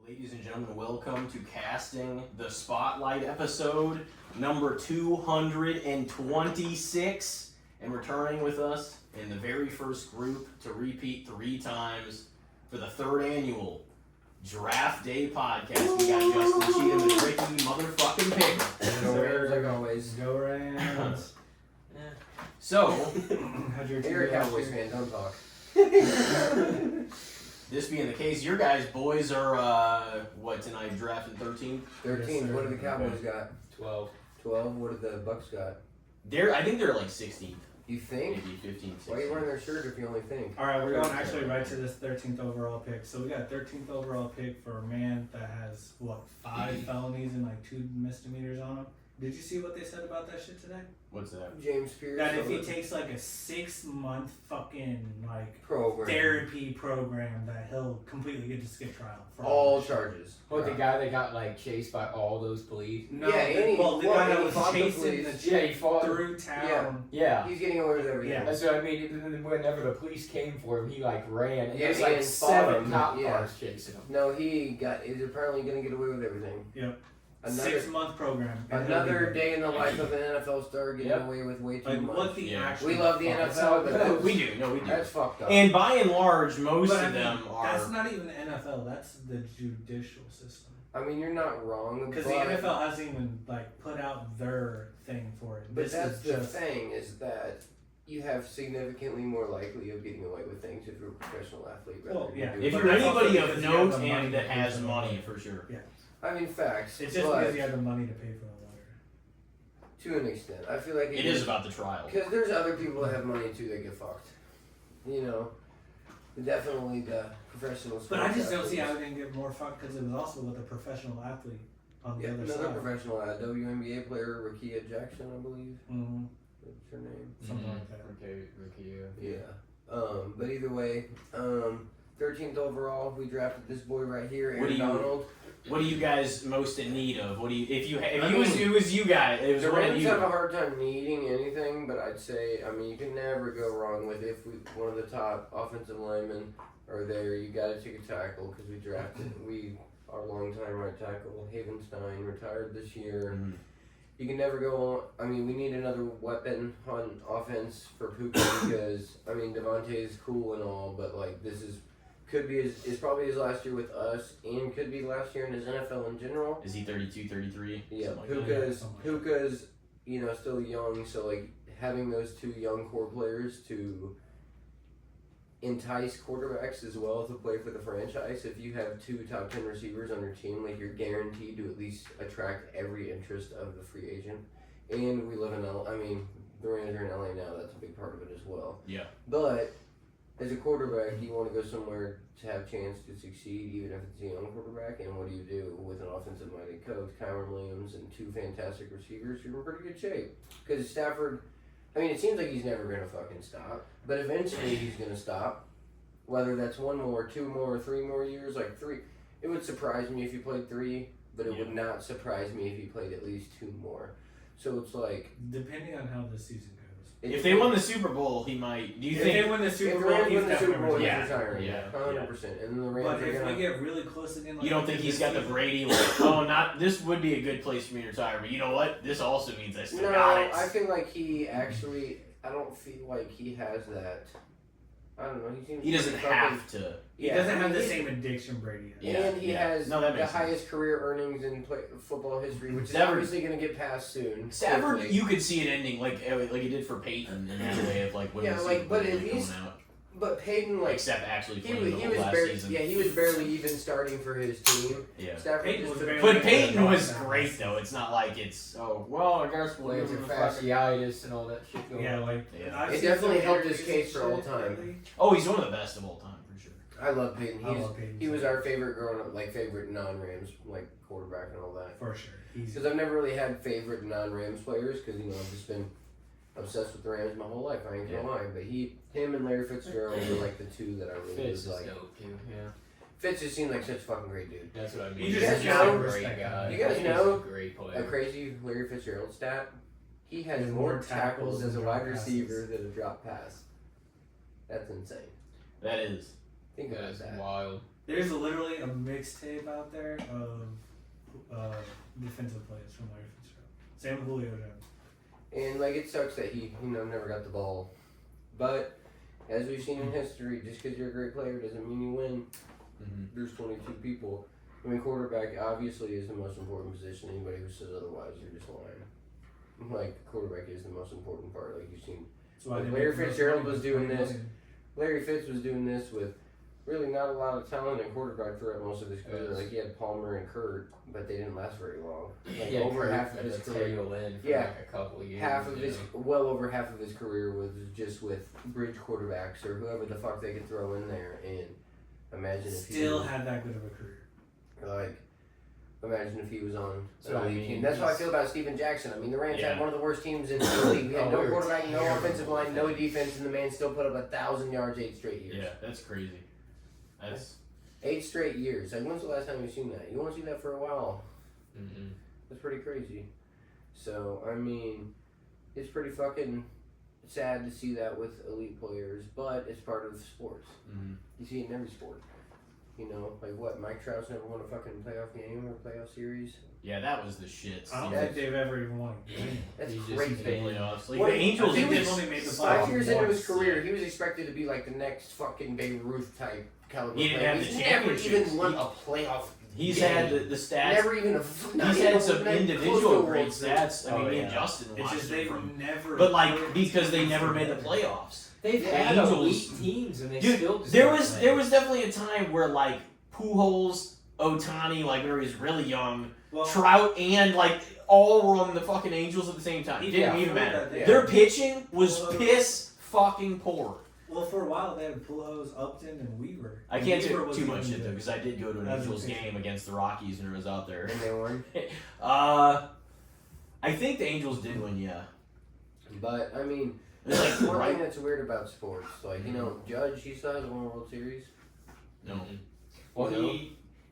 Ladies and gentlemen, welcome to Casting the Spotlight episode number 226. And returning with us in the very first group to repeat 3 times for the 3rd annual DraftDay podcast. We got Justyn, Cheatham, and Ricky motherfucking Pikul. Go Rams like always. Go Rams. So, You're a Cowboys fan, don't talk. this being the case, your guys' boys are, what, tonight, drafting 13th? 13. Yes, What do the Cowboys got? 12. 12. What do the Bucks got? I think they're like 16th. You think? Maybe 15th, 16th. Why are you wearing their shirt if you only think? Alright, we're going actually right to this 13th overall pick. So we got 13th overall pick for a man that has, 5 felonies and 2 misdemeanors on him. Did you see what they said about that shit today? What's that? James Pierce. That if he takes a 6-month fucking program. therapy program, that he'll completely get to skip trial for All this shit. charges. What, the guy that got chased by all those police? No, Yeah, and he the fought- guy that he was fought the chasing the police. chick Yeah, he fought through town. Yeah. He's getting away with everything. Yeah. That's what I mean. Whenever the police came for him, he ran. And Yeah, there's and fought 7 him. cop Yeah. cars chasing him. No, he's apparently going to get away with everything. Yep. Another 6-month program. And another day in the life of an NFL star getting Yep. away with way too much. What the Yeah. actual We love the fuck- NFL, but that's, We do. that's fucked up. And by and large, most But I of mean, them are. That's not even the NFL. That's the judicial system. I mean, you're not wrong. Because the NFL hasn't even put out their thing for it. But This that's is the just thing, is that you have significantly more likely of getting away with things if you're a professional athlete. Rather Well, than yeah. doing If But you're that's anybody also of because you have note the money and that to pay has for the money, lawyer. for sure. I mean, facts. It's just but because you have the money to pay for a lawyer. to an extent, I feel like It is about the trial. because there's other people that have money too that get fucked. You know, definitely the professional. But I just don't sports see how athletes. they can get more fucked because it was also with a professional athlete on the Yeah, other another side. professional WNBA player, Rakia Jackson, I believe. Mm-hmm. What's her name? Something like that. Ricky, Yeah. But either way, 13th overall, we drafted this boy right here, What do Aaron you- Donald. What are you guys most in need of? What do you? If I it mean, was you guys, it was The one of Rams you. have a hard time needing anything, but I'd say, you can never go wrong with one of the top offensive linemen are there. You got to take a tackle because we drafted our longtime right tackle Havenstein retired this year. Mhm. You can never go on. We need another weapon on offense for Puka because Devontae is cool and all, but this could be is probably his last year with us and could be last year in his NFL in general. Is he 32, 33? Yeah, Something like that. Puka's still young, so having those 2 young core players to entice quarterbacks as well to play for the franchise. If you have 2 top 10 receivers on your team, you're guaranteed to at least attract every interest of the free agent. And we live in the Rams are in LA now. That's a big part of it as well. Yeah. But as a quarterback, you want to go somewhere to have a chance to succeed, even if it's a young quarterback. And what do you do with an offensive-minded coach, Kyron Williams, and 2 fantastic receivers? You're in pretty good shape. Because Stafford, it seems like he's never going to fucking stop. But eventually he's going to stop. Whether that's 1 more, 2 more, 3 more years. 3. It would surprise me if he played 3, but it would not surprise me if he played at least 2 more. So it's Depending on how the season goes. If they won the Super Bowl, he might. Do you If think? they win the If Super the Bowl, Rams he's win the Super definitely Bowl, he's retiring. retiring. Yeah, 100%. And then the Rams But are if going we get really close again, You don't think he's got the Brady? This would be a good place for me to retire. But you know what? This also means I still No, got it. I feel like he actually. I don't feel like he has that. I don't know. He doesn't have to. He doesn't have the same addiction Brady has. Yeah, And he has No, that the makes sense. highest career earnings in football history, which is Stafford- obviously going to get passed soon. Stafford, hopefully. you could see it ending like it did for Peyton in that way of when Yeah, the Super Bowl but was at least- coming out. But Peyton, Except actually he playing was, the he whole was last barely, season. yeah, he was barely even starting for his team. Yeah. Stafford Peyton just was took- barely- But Peyton was Yeah. great though. It's not like it's I guess we'll Legs give and him a fucking- fasciitis and all that shit going Yeah, on. Yeah. I've It seen definitely some helped his interviews case and for all shit time. lately. Oh, he's one of the best of all time for sure. I love Peyton. I love Peyton. He was our favorite growing up, favorite non-Rams quarterback and all that. For sure. He's Because I've never really had favorite non-Rams players because I've just been obsessed with the Rams my whole life. I ain't gonna lie, but him and Larry Fitzgerald were the 2 that I really Fitz was is dope too. Yeah, Fitz just seemed like such a fucking great dude. that's what I mean. He just He's got a respect. great guy. You guys He's know a great A player. crazy Larry Fitzgerald stat: he has Has more more tackles tackles as a than wide drop receiver passes. than a drop pass. That's insane. That is. Think about That's that. wild. There's literally a mixtape out there of defensive plays from Larry Fitzgerald. Same with Julio Jones. And like it sucks that he never got the ball, but as we've seen in history, just because you're a great player doesn't mean you win. Mm-hmm. There's 22 people. I mean, quarterback obviously is the most important position. Anybody who says otherwise, you're just lying. Like quarterback is the most important part. Like you've seen, That's why like they Larry make Fitzgerald most was doing money. this. Larry Fitz was doing this with really not a lot of talent in quarterback throughout most of his career. Like he had Palmer and Kurt, but they didn't last very long. Like Yeah, over Kurt half of at his the career. tail end for Yeah. like a couple of years. Well over half of his career was just with bridge quarterbacks or whoever the fuck they could throw in there. And imagine if Still had that good of a career. imagine if he was on So, an I elite mean, team. That's how I he's- feel about Steven Jackson. I mean, the Rams Yeah. had one of the worst teams in the league. We had Oh, no we were quarterback, no terrible. offensive line, no defense, and the man still put up 1,000 yards 8 straight years. Yeah, that's crazy. That's 8 straight years. Like, when's the last time you've seen that? You won't see that for a while. Mm-mm. That's pretty crazy. So, I mean, it's pretty fucking sad to see that with elite players, but it's part of sports. mm-hmm. You see it in every sport. You know, like what? Mike Trout's never won a fucking playoff game or playoff series. Yeah, that was the shit. I don't Steve. think they've ever even won a game. That's He's just crazy. Big playoffs. Like What- the Angels, I think did they've this- only made the 5 playoffs years into his once. career, he was expected to be like the next fucking Babe Ruth type caliber He didn't player. have He's the never championships. even won a playoff. He's game. had the stats. Never even a. He's had some individual great stats. stats. I mean, Oh, me and yeah. Justin It's watched just it they've from. never. But like because they never made the playoffs. They've Yeah, had Angels- elite teams and they Dude, still just there don't was play. there was definitely a time where like Pujols, Ohtani, like when he was really young, Well, Trout, and like all were on the fucking Angels at the same time. It didn't Yeah, even for matter. that, yeah. Their pitching was Well, piss fucking poor. well, for a while they had Pujols, Upton, and Weaver. I can't Weaver take was too even much into it good. because I did go to an As a Angels pitcher. game against the Rockies when it was out there. And they won. I think the Angels did win, yeah. But I mean, It's like, one right? thing that's weird about sports, like you know, Judge, he still hasn't won a World Series. No. Mm-mm. Well, You know?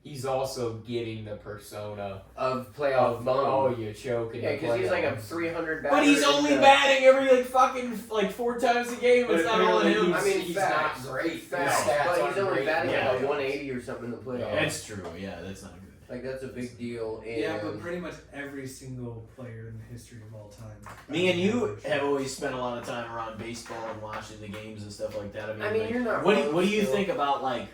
he's also getting the persona Of playoff of bum. oh, you're choking. Yeah, the because he's like a playoffs. 300 batter. But he's in only the- batting every like fucking like 4 times a game. It's not all Apparently him. I mean, he's facts, not great. facts, His stats but he's aren't only great. batting Yeah. like 180 or something in the playoffs. That's true. Yeah, that's not good. Like that's a big deal. And Yeah, but pretty much every single player in the history of all time. Me and you have always spent a lot of time around baseball and watching the games and stuff like that. I mean, like, you're not What wrong do you still. think about like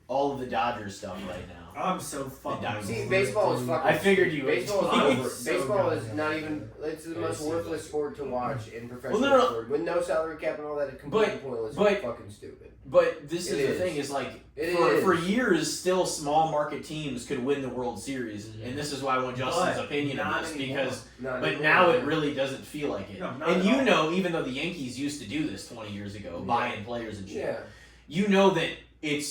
all of the Dodgers stuff right now? I'm so fucking. Dynasty. See, baseball is fucking. I figured you would. Baseball is I'm over. so Baseball good. is not even. It's the Yeah, most it's worthless so sport to watch in professional Well, no. sport with no salary cap and all that. It's completely pointless. but- and fucking stupid. But this It is the is. thing: is like It for, is. for years, still small market teams could win the World Series, Mhm. and this is why I want Justin's But opinion on not this anymore. because. Not But anymore, now it man. really doesn't feel like it. No, not And at you all. know, even though the Yankees used to do this 20 years ago, Yeah. buying players and shit, Yeah. you know that it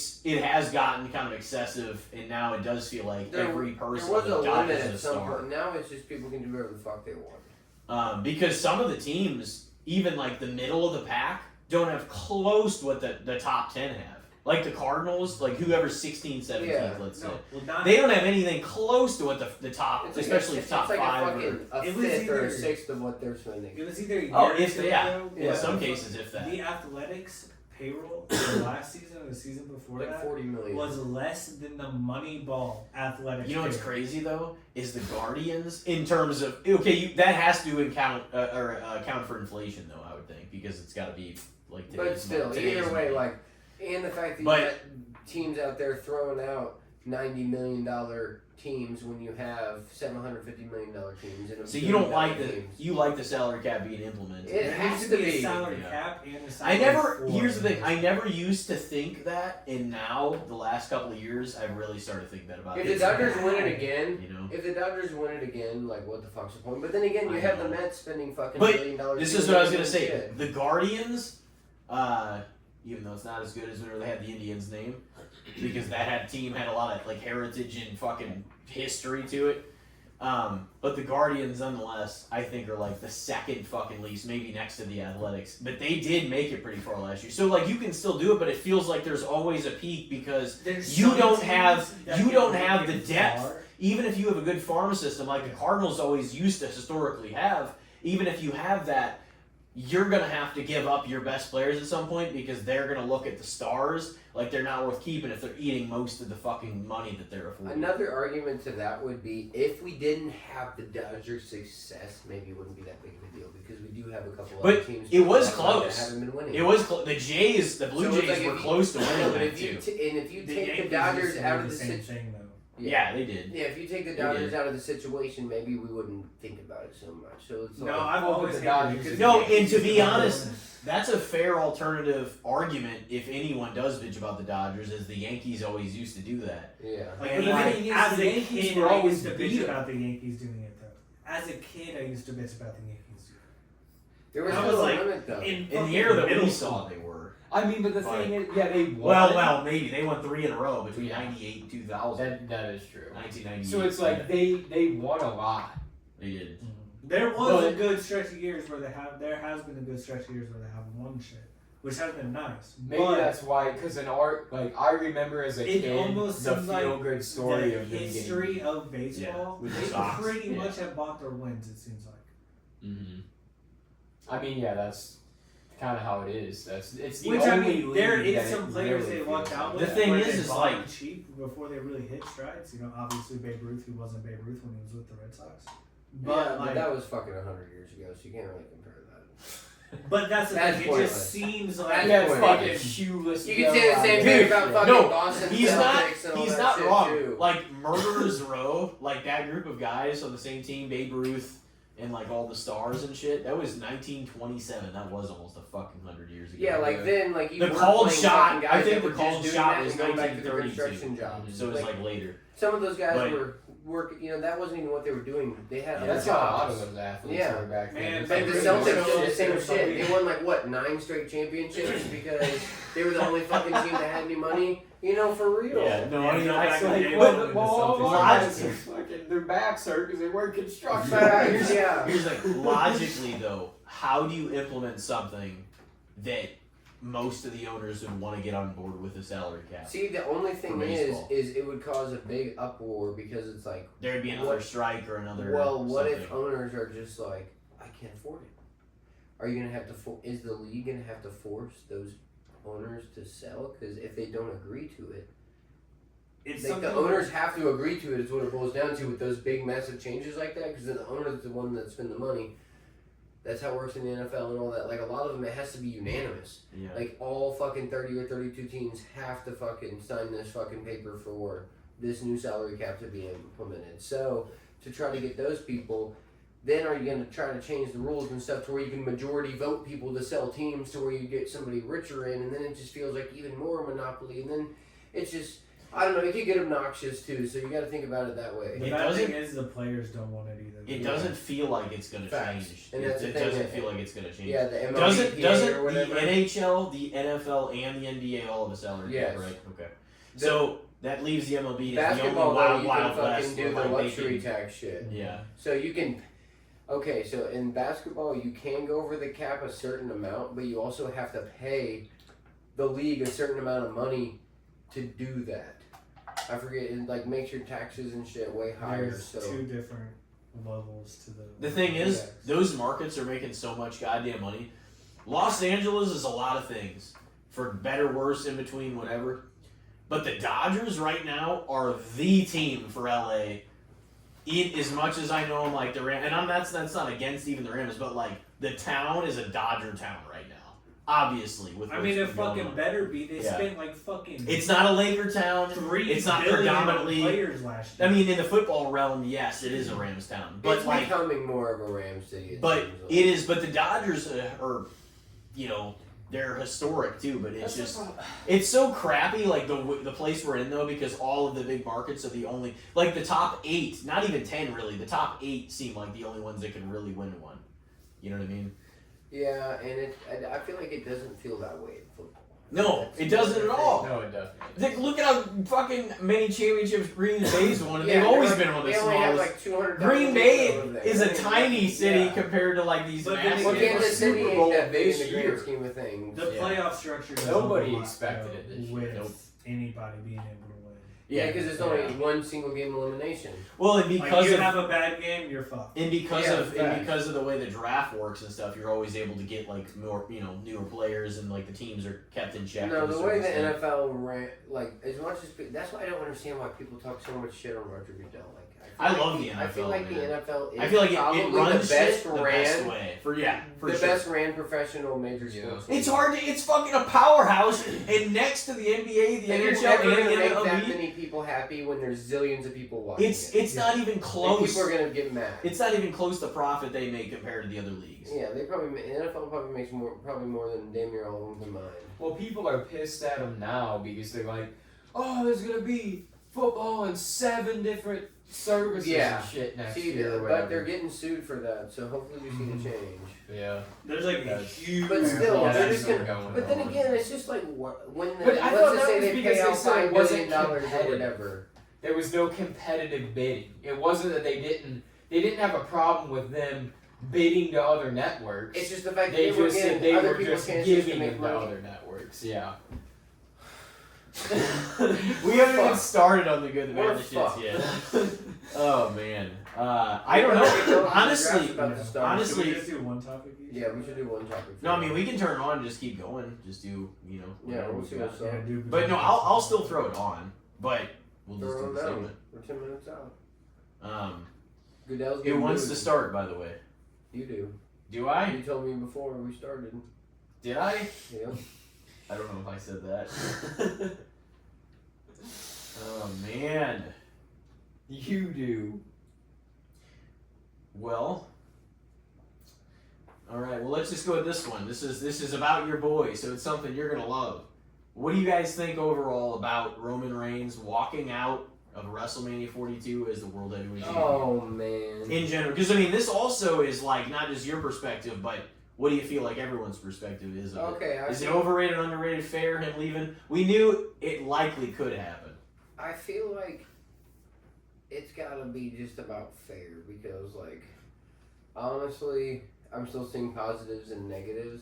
has gotten kind of excessive, and now it does feel like every person There was in a the Dodgers limit is at a some star. point. Now it's just people can do whatever the fuck they want. Because some of the teams, even like the middle of the pack, don't have close to what the top 10 have. Like the Cardinals, like whoever's 16th, 17th, Yeah. let's say. No, well, not. They don't have anything close to what the top, It's like especially it's top like 5. a fucking a It was fifth or a either- sixth of what they're spending. It was either a year Oh, or if two yeah. ago, In but some cases, if that. the Athletics payroll for last season and the season before Like that 40 million. was less than the Moneyball Athletics. You know what's payroll. crazy though is the Guardians in terms of that has to account for inflation though, I would think, because it's got to be like today's But still, today's either way, money. like, and the fact that But- you got teams out there throwing out $90 million teams when you have $750 million teams. And so you don't like teams. the salary cap being implemented. It There has needs to to be be. a salary Yeah. cap and a I salary never. floor. Here's the thing. I never used to think that, and now the last couple of years, I've really started thinking that about If it. the Dodgers win it again, You know. if the Dodgers win it again, like, what the fuck's the point? But then again, you I have know. the Mets spending fucking But $1 billion. This is what I was gonna doing say. shit. The Guardians, even though it's not as good as whenever they had the Indians name, because that team had a lot of like heritage and fucking history to it. But the Guardians, nonetheless, I think are like the second fucking least, maybe next to the Athletics. But they did make it pretty far last year, so like you can still do it, but it feels like there's always a peak because There's you some don't teams have- that you get don't have really the depth. far. even if you have a good farm system, like the Cardinals always used to historically have, even if you have that, you're gonna have to give up your best players at some point because they're gonna look at the stars like they're not worth keeping if they're eating most of the fucking money that they're affording. Another argument to that would be if we didn't have the Dodgers' success, maybe it wouldn't be that big of a deal because we do have a couple But other teams it was that close. haven't been winning. It was the Jays, the Blue So it's Jays like were if you- close to winning but that if you too. and if you The take the Yankees Dodgers used to out do of the the same situation, thing though. Yeah, they did. yeah, if you take the They Dodgers did. out of the situation, maybe we wouldn't think about it so much. So it's No, like, I've well, always the hated Dodgers because is- No, the Yankees and to used be never honest, win. that's a fair alternative argument if anyone does bitch about the Dodgers, is the Yankees always used to do that. yeah. Like, And but like, the thing is, as the a Yankees kid, were I always used to beat bitch 'em. about the Yankees doing it though. As a kid, I used to bitch about the Yankees doing it. There was I no was like, limit though. in In fucking the year that middle we school. saw, they were. I mean, but the Like- thing is, yeah, they won. Well, maybe they won 3 in a row between Yeah. 98 and 2000. That is true. 1998. So it's like they won a lot. they did. There was a But- good stretch of years where there has been a good stretch of years where they have won shit, which has been nice. Maybe but that's why, because in art, like I remember as a It kid, almost the seems like feel-good story the of them history getting. of baseball, with the they Sox, pretty yeah. much have bought their wins. It seems like. Mm-hmm. I mean, yeah, that's kind of how it is. It's the Which only I mean, there league is that some it players really they lucked feels out like with. The thing where is, they is bought like- them cheap before they really hit strides. You know, obviously Babe Ruth, who wasn't Babe Ruth when he was with the Red Sox. But Yeah, like, but that was fucking 100 years ago, so you can't really compare that. but that's the That's thing. It pointless. just seems That's like Yeah, pointless. fucking shoeless. You can say the same Dude, thing about fucking no, Boston He's not. Celtics and all He's that not shit wrong. too. Like Murderers Row, like that group of guys on the same team, Babe Ruth and like all the stars and shit. That was 1927. That was almost a fucking 100 years ago. Yeah, like then, like you The were called playing shot- fucking guys I think that the were called just doing shot that was and going back to the 1932. construction jobs. So it was like later. some of those guys But- were working. You know, that wasn't even what they were doing. They had Yeah, other That's how a lot jobs. of those athletes Yeah. were back then. Man, It's But like the really Celtics shit. did the same There's shit. something- They won like what 9 straight championships because they were the only fucking team that had any money. You know, for real. Yeah, no, Yeah, I mean, no, I back It's in the like, day, well, when the all Celtics our were guys logically- are fucking, their backs hurt because they work construction. Facts, yeah. Here's like logically though, how do you implement something that most of the owners would want to get on board with a salary cap? See, the only thing For is baseball. it would cause a big uproar because it's like, There'd be another What- strike or another. well, what something. if owners are just like, I can't afford it? Are you gonna have to? Is the league gonna have to force those owners to sell? Because if they don't agree to it, it's like the something- owners have to agree to it. Is what it boils down to with those big, massive changes like that. Because the owner is the one that spend the money. That's how it works in the NFL and all that. Like a lot of them, it has to be unanimous. Yeah. Like all fucking 30 or 32 teams have to fucking sign this fucking paper for this new salary cap to be implemented. So to try to get those people, then are you going to try to change the rules and stuff to where you can majority vote people to sell teams to where you get somebody richer in, and then it just feels like even more monopoly, and then it's just, I don't know, it could get obnoxious too. So you got to think about it that way. The It bad doesn't- thing is the players don't want it either. It doesn't feel like it's gonna Facts. change. And It, that's the it thing doesn't that- feel like it's gonna change. Yeah, the MLB Doesn't or the whatever. NHL, the NFL, and the NBA all have a salary Yes. cap, right? Okay. The- So that leaves the MLB as the only Basketball, though, wild, you wild can west fucking do where, the like, they luxury can- tax shit. Yeah. So you can, okay, so in basketball, you can go over the cap a certain amount, but you also have to pay the league a certain amount of money to do that. I forget, it like makes your taxes and shit way higher. There's So two different levels to the. The thing is, Yes. those markets are making so much goddamn money. Los Angeles is a lot of things, for better, worse, in between, whatever. But the Dodgers right now are the team for LA. As much as I know them, like the Rams, and that's not against even the Rams, but like the town is a Dodger town right now. Obviously, with I what's mean, it been going fucking on. better be. They Yeah. spent like fucking. It's not a Laker town. $3 It's not billion on predominantly. players last year. I mean, in the football realm, yes, it is a Rams town, but it's like. becoming more of a Rams city. But seems like. it is. But the Dodgers are, you know, they're historic too. But it's just, it's so crappy. Like the place we're in though, because all of the big markets are the only, like the top 8, not even 10 really. The top 8 seem like the only ones that can really win one. You know what I mean? Yeah, and I feel like it doesn't feel that way in football. No, That's it doesn't at the all. No, it doesn't. Look at how fucking many championships Green Bay's won, and Yeah, they've always they're been one of the They only have smallest. like 200. Green Bay is a tiny city Yeah. compared to like these But the massive. Well, thing is, Kansas City Super ain't Bowl that big in this the grand year. scheme of things. The Yeah. playoff structure. doesn't Nobody work, expected though, it this year. with Nope. anybody being able to win. Yeah, because it's only one single game elimination. Well, and Like because you of have a bad game, you're fucked. and because Yeah, of facts. the way the draft works and stuff, you're always able to get like more newer players and like the teams are kept in check. No, to a the way the certain extent. NFL ran, like as much as that's why I don't understand why people talk so much shit on Roger Goodell. Like I love the I feel NFL, like man. the NFL is I feel like probably it runs the best shit the ran, best way for the sure. best ran professional major sports. It's hard to. It's fucking a powerhouse, and next to the NBA, the And you're NHL, never and gonna the make that MLB, many people happy when there's zillions of people watching it's not even And close. people are gonna get mad. It's not even close to profit they make compared to the other leagues. Yeah, they probably NFL probably makes probably more than damn near all of them combined. Well, people are pissed at them now because they're like, oh, there's gonna be football in 7 different services and shit next year. Or but they're getting sued for that, so hopefully we see the change. Yeah. There's like a That's- huge. But still, Yeah, they're that's just gonna. still going But then on. again, it's just like when the, But I let's thought just that say was they because pay they out said it $5 wasn't billion or competitive. whatever. There was no competitive bidding. It wasn't that they didn't have a problem with them bidding to other networks. It's just the fact that They they were just said giving they other were people just chances to giving make them to money. other networks. Yeah. We haven't even fucked. started on the good, the bad, We're and the shits fucked. yet. Oh man, I don't know. Honestly, About to start. honestly- Should we just do one topic each? Yeah, we should do one topic. no, I mean we can turn it on and just keep going. Just do Yeah, whatever we'll we've see got. what's Yeah, up. do But no, I'll still throw it on. But we'll just Throw do it the down. segment. We're 10 minutes out. Who Goodell's wants good to news. start? By the way, You do. do I? You told me before we started. Did I? Yeah. I don't know if I said that. Oh man. You do. Well. All right. Well, let's just go with this one. This is about your boy, so it's something you're gonna love. What do you guys think overall about Roman Reigns walking out of WrestleMania 42 as the World Heavyweight Champion? Oh man. In general, because I mean, this also is like not just your perspective, but what do you feel like everyone's perspective is of it? Okay. Is it overrated, underrated, fair, him leaving? We knew it likely could happen. I feel like it's gotta be just about fair because, like, honestly, I'm still seeing positives and negatives,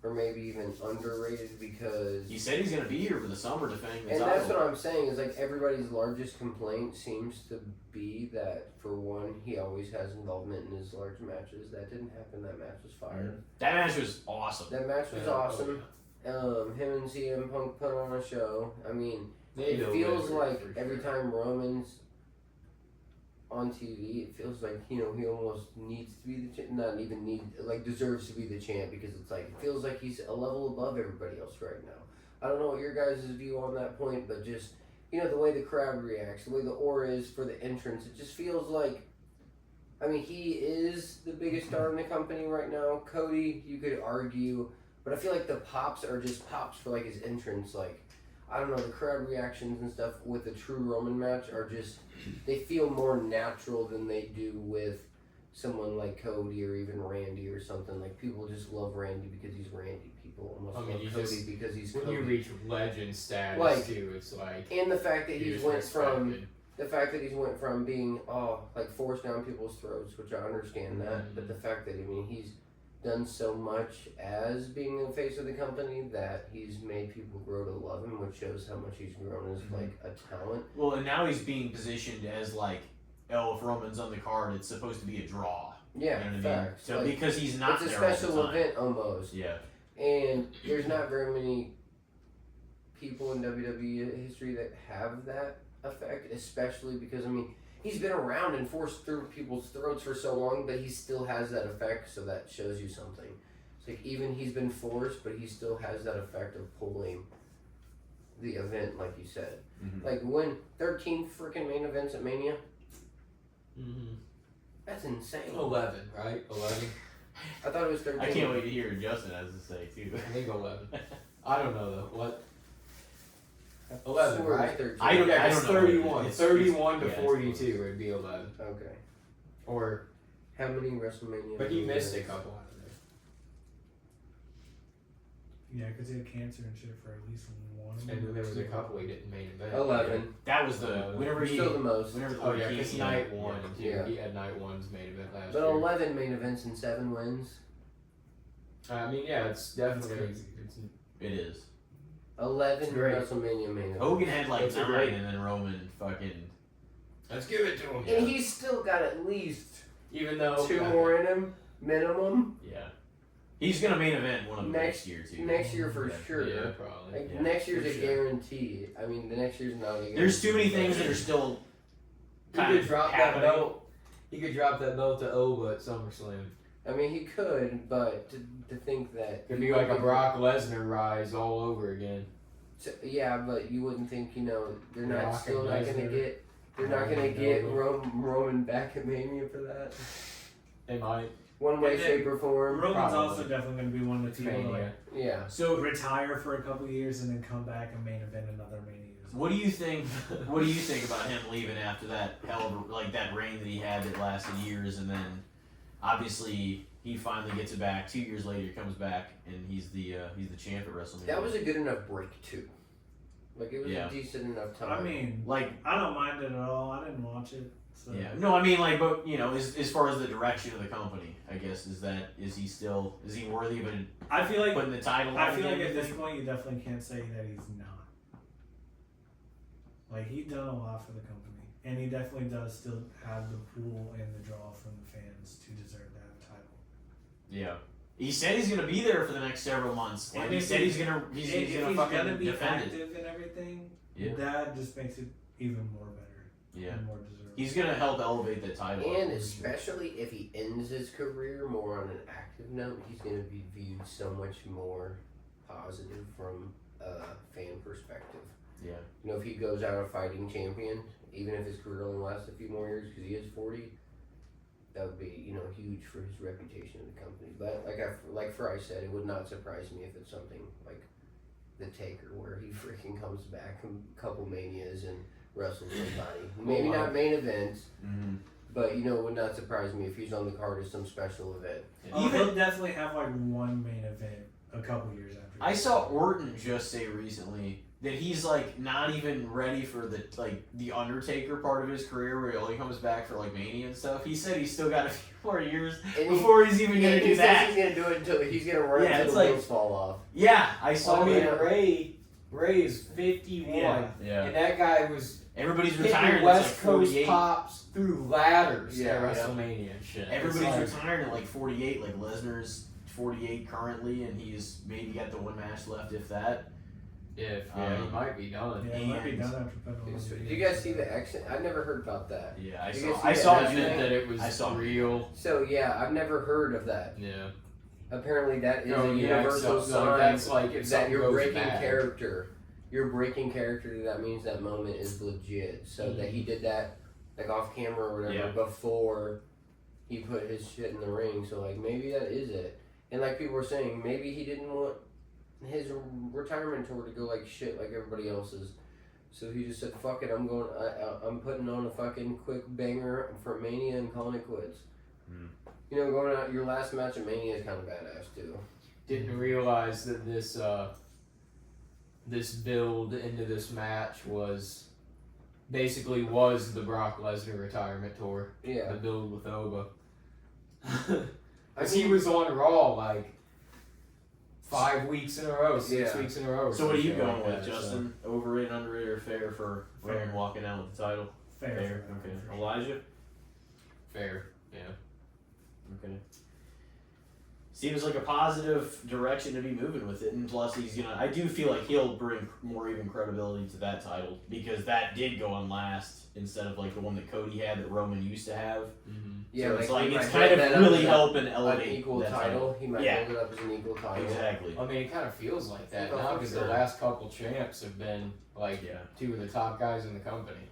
or maybe even underrated because. He said he's going to be here for the summer defending the And title. that's what I'm saying is like everybody's largest complaint seems to be that for one, he always has involvement in his large matches. That didn't happen. That match was fire. That match was awesome. That match was Yeah. awesome. Him and CM Punk put on a show. I mean, They it know feels better, like for every sure. time Roman's on TV, it feels like he almost needs to be the champ. Not even deserves to be the champ because it's like it feels like he's a level above everybody else right now. I don't know what your guys' view on that point, but just the way the crowd reacts, the way the aura is for the entrance, it just feels like. I mean, he is the biggest star in the company right now. Cody, you could argue, but I feel like the pops are just pops for like his entrance, like. I don't know, the crowd reactions and stuff with the true Roman match are just, they feel more natural than they do with someone like Cody or even Randy or something. Like, people just love Randy because he's Randy. People almost I mean, love you Cody just- because he's When Cody. you reach legend status Like- too, it's like And the fact that you he's just went from, respected. the fact that he's went from being, forced down people's throats, which I understand that, but the fact that, he's done so much as being the face of the company that he's made people grow to love him, which shows how much he's grown as like a talent. Well, and now he's being positioned as like, if Roman's on the card, it's supposed to be a draw. Yeah, You know what I mean? facts. So Like, because he's not it's a there all the special time. event almost, Yeah. and there's not very many people in WWE history that have that effect, especially because he's been around and forced through people's throats for so long, but he still has that effect, so that shows you something. It's like even he's been forced, but he still has that effect of pulling the event, like you said. Mhm. Like when 13 freaking main events at Mania, Mm-hmm. that's insane. 11, right? 11. I thought it was 13. I can't wait to hear what Justin has to say too. I think 11. I don't know though. What? I 11, swore it was right? 13. I don't- Yeah, it's know what it is. 31. It's- 31 to yeah, it's 42 would be 11. Okay. Or, How many WrestleMania? but he missed a events? couple out of there. Yeah, because he had cancer and shit for at least one. And then there was a couple he didn't main event. 11. That was the whenever he Still the most. whenever Oh yeah, he- because yeah, night one too. Yeah. He had night one's main event last But year. 11 main events and 7 wins. I mean, yeah, it's definitely. crazy. It's, It is. 11 It's great. WrestleMania main events. Hogan had like That's a 9, great- and then Roman fucking. Let's give it to him. And he's still got at least Even though 2 more in him, minimum. Yeah. He's gonna main event one of them next year too. Next year for Yeah. sure. Yeah, probably. Like, Yeah, next year's for a sure. guarantee. I mean, the next year's not a guarantee. There's too many things that are still. He kind could of drop that happening. belt. He could drop that belt to Oba at SummerSlam. I mean, he could, but to think that. Could be like a Brock Lesnar rise all over again. Yeah, but you wouldn't think, they're not Brock still and not going to Lesnar. get. They're not going to Roman get Nova. Roman back at Mania for that. They might. One way, And then shape, or form. Roman's Probably. also definitely going to be one of the people to Mania. Yeah. So retire for a couple years and then come back and main event another Mania. what do you think? What do you think about him leaving after that hell of that reign that he had that lasted years, and then obviously he finally gets it back. 2 years later, he comes back and he's the champ at WrestleMania. That was a good enough break, too. Like, it was Yeah. a decent enough time. I mean, like. I don't mind it at all. I didn't watch it. So. Yeah. No, I mean, like, but as far as the direction of the company, I guess is he worthy of I feel like putting the title? I on feel like him, at you this think? point you definitely can't say that he's not. Like, he's done a lot for the company, and he definitely does still have the pull and the draw from the fans to deserve to have a title. Yeah. He said he's gonna be there for the next several months. Like, And he if said he- he's gonna If he's fucking gonna be defend it. active and everything, Yeah. that just makes it even more better Yeah. and more deserving. He's gonna help elevate the title. And especially if he ends his career more on an active note, he's going to be viewed so much more positive from a fan perspective. Yeah. If he goes out a fighting champion, even if his career only lasts a few more years because he is 40, that would be, huge for his reputation in the company. But like Fry said, it would not surprise me if it's something like The Taker, where he freaking comes back a couple manias and wrestles somebody. Maybe not main events, Mm-hmm. but it would not surprise me if he's on the card as some special event. Oh, he'll definitely have like one main event a couple years after. I saw Orton just say recently that he's like not even ready for the Undertaker part of his career where he only comes back for like Mania and stuff. He said he's still got a few more years before he's even gonna do he that. says he's gonna do it until he's gonna run Yeah, until it's the like- wheels fall off. Yeah, I saw I mean, that. Ray is 51, Yeah. and that guy was Everybody's hitting retiring West at like Coast 48. pops through ladders Yeah, at yeah. WrestleMania and shit. Everybody's It's like, retiring at like 48. Like Lesnar's 48 currently, and he's maybe got the one match left, if that. he Um, might be done. Yeah, it might be and- done after putting all those Did videos you guys out. see the exit? I never heard about that. Yeah, I You saw. guys see I that saw match it. thing? That it was I saw it. real. So yeah, I've never heard of that. Yeah. Apparently that is No, a yeah, universal so, sign that's like if that something you're goes breaking bad. character. You're breaking character. That means that moment is legit. So that he did that like off camera or whatever Yeah. before he put his shit in the ring. So like maybe that is it. And like people were saying, maybe he didn't want his retirement tour to go like shit like everybody else's. So he just said, "Fuck it, I'm going. I'm putting on a fucking quick banger for Mania and calling it quits." Hmm. Going out your last match at Mania is kind of badass too. Didn't realize that this build into this match was basically the Brock Lesnar retirement tour. Yeah, The build with Oba. I Because he mean, was on Raw like 5 weeks in a row, 6 Yeah. weeks in a row. or So what are you some shit going like with, that, Justin? Overrated, underrated, or fair for Fair. Roman walking out with the title? Fair. Okay. Elijah. Fair, yeah. Okay. Seems like a positive direction to be moving with it, and plus I do feel like he'll bring more even credibility to that title because that did go on last instead of like the one that Cody had that Roman used to have. Mm-hmm. yeah, So like it's like he it's might kind build of that up really as helping an elevate equal that title. He might Yeah. build it up as an equal title. Exactly. I mean, it kind of feels like that Oh, now for because sure. the last couple champs have been like Yeah. two of the top guys in the company.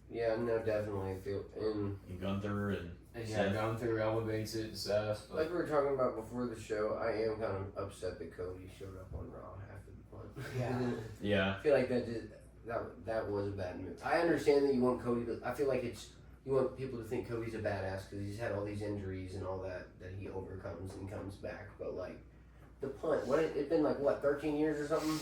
Yeah, no, definitely. I feel and And Gunther and And Seth. yeah, Gunther elevates it and Seth. But like we were talking about before the show, I am kind of upset that Cody showed up on Raw after the punt. Yeah. I feel like that was a bad move. I understand that you want Cody to. I feel like you want people to think Cody's a badass because he's had all these injuries and all that he overcomes and comes back. But like the punt, it's been like 13 years or something,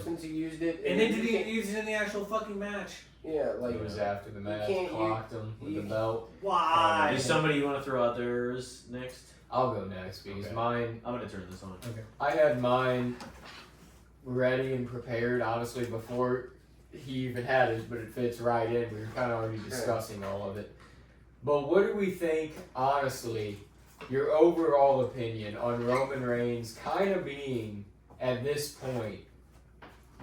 since he used it. And then you did he can't- use it in the actual fucking match? Yeah, like it was after the match, can't- clocked him with you- the belt. Why? is somebody you want to throw out there is next? I'll go next because Okay. mine. I'm gonna turn this on. I had mine ready and prepared, honestly, before he even had it, but it fits right in. We were kind of already discussing all of it. But what do we think, honestly, your overall opinion on Roman Reigns kind of being, at this point,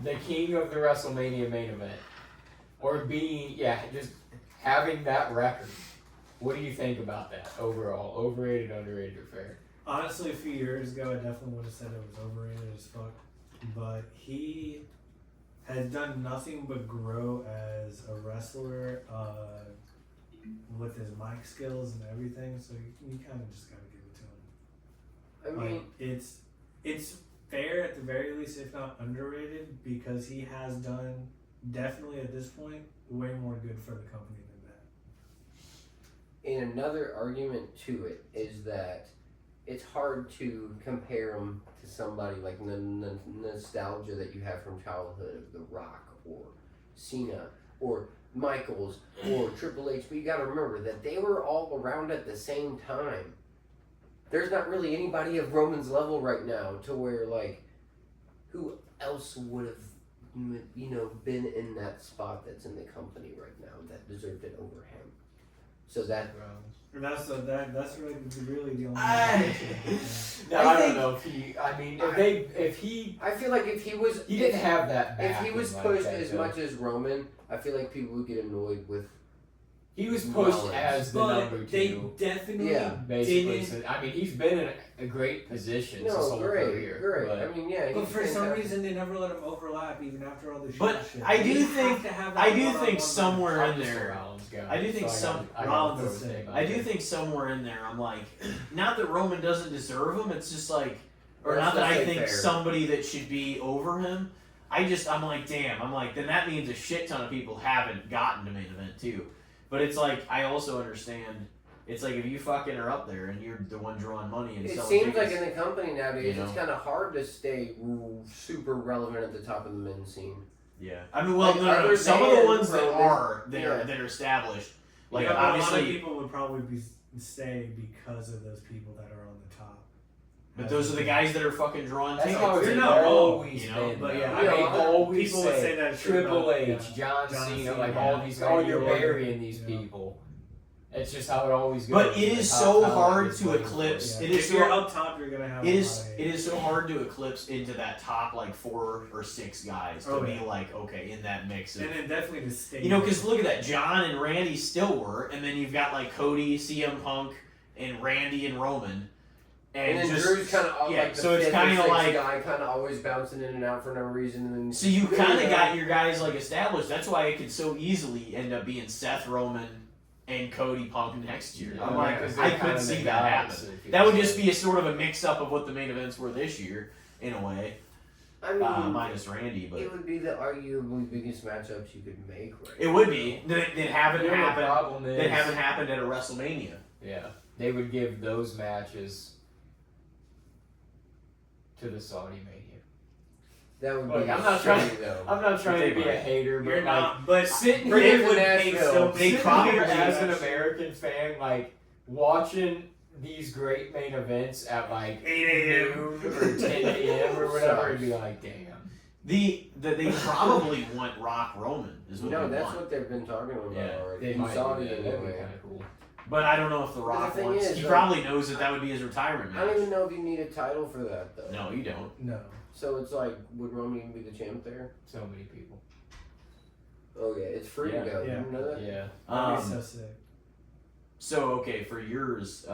the king of the WrestleMania main event? Or being, just having that record. What do you think about that overall? Overrated, underrated, or fair? Honestly, a few years ago, I definitely would have said it was overrated as fuck. But he has done nothing but grow as a wrestler with his mic skills and everything. So you kind of just got to give it to him. I mean, it's fair at the very least, if not underrated, because he has done definitely at this point way more good for the company than that. and another argument to it is that it's hard to compare him to somebody like the nostalgia that you have from childhood of The Rock or Cena or Michaels or Triple H. But you got to remember that they were all around at the same time. There's not really anybody of Roman's level right now to where, like, who else would have, been in that spot that's in the company right now that deserved it over him. So that... And that's really the only. I don't know if he. I mean, if he. I feel like if he was, He didn't have that. if he was pushed that, as much as Roman, I feel like people would get annoyed with. He was pushed Rollins. as the But number they two. definitely Basically, didn't. so, I mean, he's been in a great position his No, whole great. career. But I mean, yeah. But he's for some fantastic. reason, they never let him overlap, even after all the shit. But shit. I do They have think- to have that I do one-on-one think match. somewhere I'm in just a there. Rollins guy, I do think so some- I gotta Rollins throw is his sick. name out I do there. think somewhere in there, I'm like, not that Roman doesn't deserve him. It's just like, or Let's not that just I say think fair. somebody that should be over him. I'm like, damn. I'm like, then that means a shit ton of people haven't gotten to main event too. But it's like, I also understand. It's like if you fucking are up there and you're the one drawing money and It selling seems like tickets, in the company nowadays, You know? it's kind of hard to stay super relevant at the top of the men's scene. yeah. I mean, well, Like, no. other Some of the than ones that Roman, are yeah. that are established, like Yeah, but a lot of obviously, people would probably stay because of those people that are on the top. but those are the guys that are fucking drawing That's tickets. how it's You're not always wrong, been. but yeah, I mean, I always people would say that shit Triple about- H, yeah. John John Cena, Cena, like yeah. all these. Oh, you're Randy Orton, burying these yeah. people. It's just how it always goes. But it The is top so talent hard is to waiting eclipse- for Yeah. It is if you're so- up top, you're gonna have. It a is lot of it hate. is so hard to eclipse into that top like 4 or 6 guys to Oh, be yeah. like okay in that mix of And then definitely to stay. because look at that, John and Randy still were, and then you've got like Cody, CM Punk, and Randy and Roman, And then just Drew's kind of yeah, like the so it's fifth or kinda sixth like- guy, kind of always bouncing in and out for no reason. And then so you kind of got your guys like established. That's why it could so easily end up being Seth Roman and Cody Punk next year. I'm Yeah, like, 'cause I they're could kinda see the that guys, happen. if you That would say. just be a sort of a mix up of what the main events were this year, in a way, I mean, minus Randy, but. it would be the arguably biggest matchups you could make. Right It would be that haven't You know, the happened. problem is, That haven't happened at a WrestleMania. Yeah, they would give those matches to the Saudi Mania. That would Look, be I'm not shitty, trying- though. I'm not trying They to be might. a hater, but You're like not, but sitting Bring they it here, to would pay Nashville. so. They sitting probably here do as that an shit. American fan, like watching these great main events at like 8 a.m. noon or 10 a.m. or whatever, and be like, damn. They probably want Rock Roman is what No, they that's want. what they've been talking about Yeah, already. They In might Saudi do that. That'd be anyway. kind of cool. But I don't know if The But Rock the thing wants. is, He like- probably knows that would be his retirement I don't even match. know if you need a title for that though. No, you don't. No. So it's like, would Roman even be the champ there? So many people. Oh yeah, it's free Yeah. to go. Yeah. You know that? Yeah. That'd be so sick. So okay, for yours,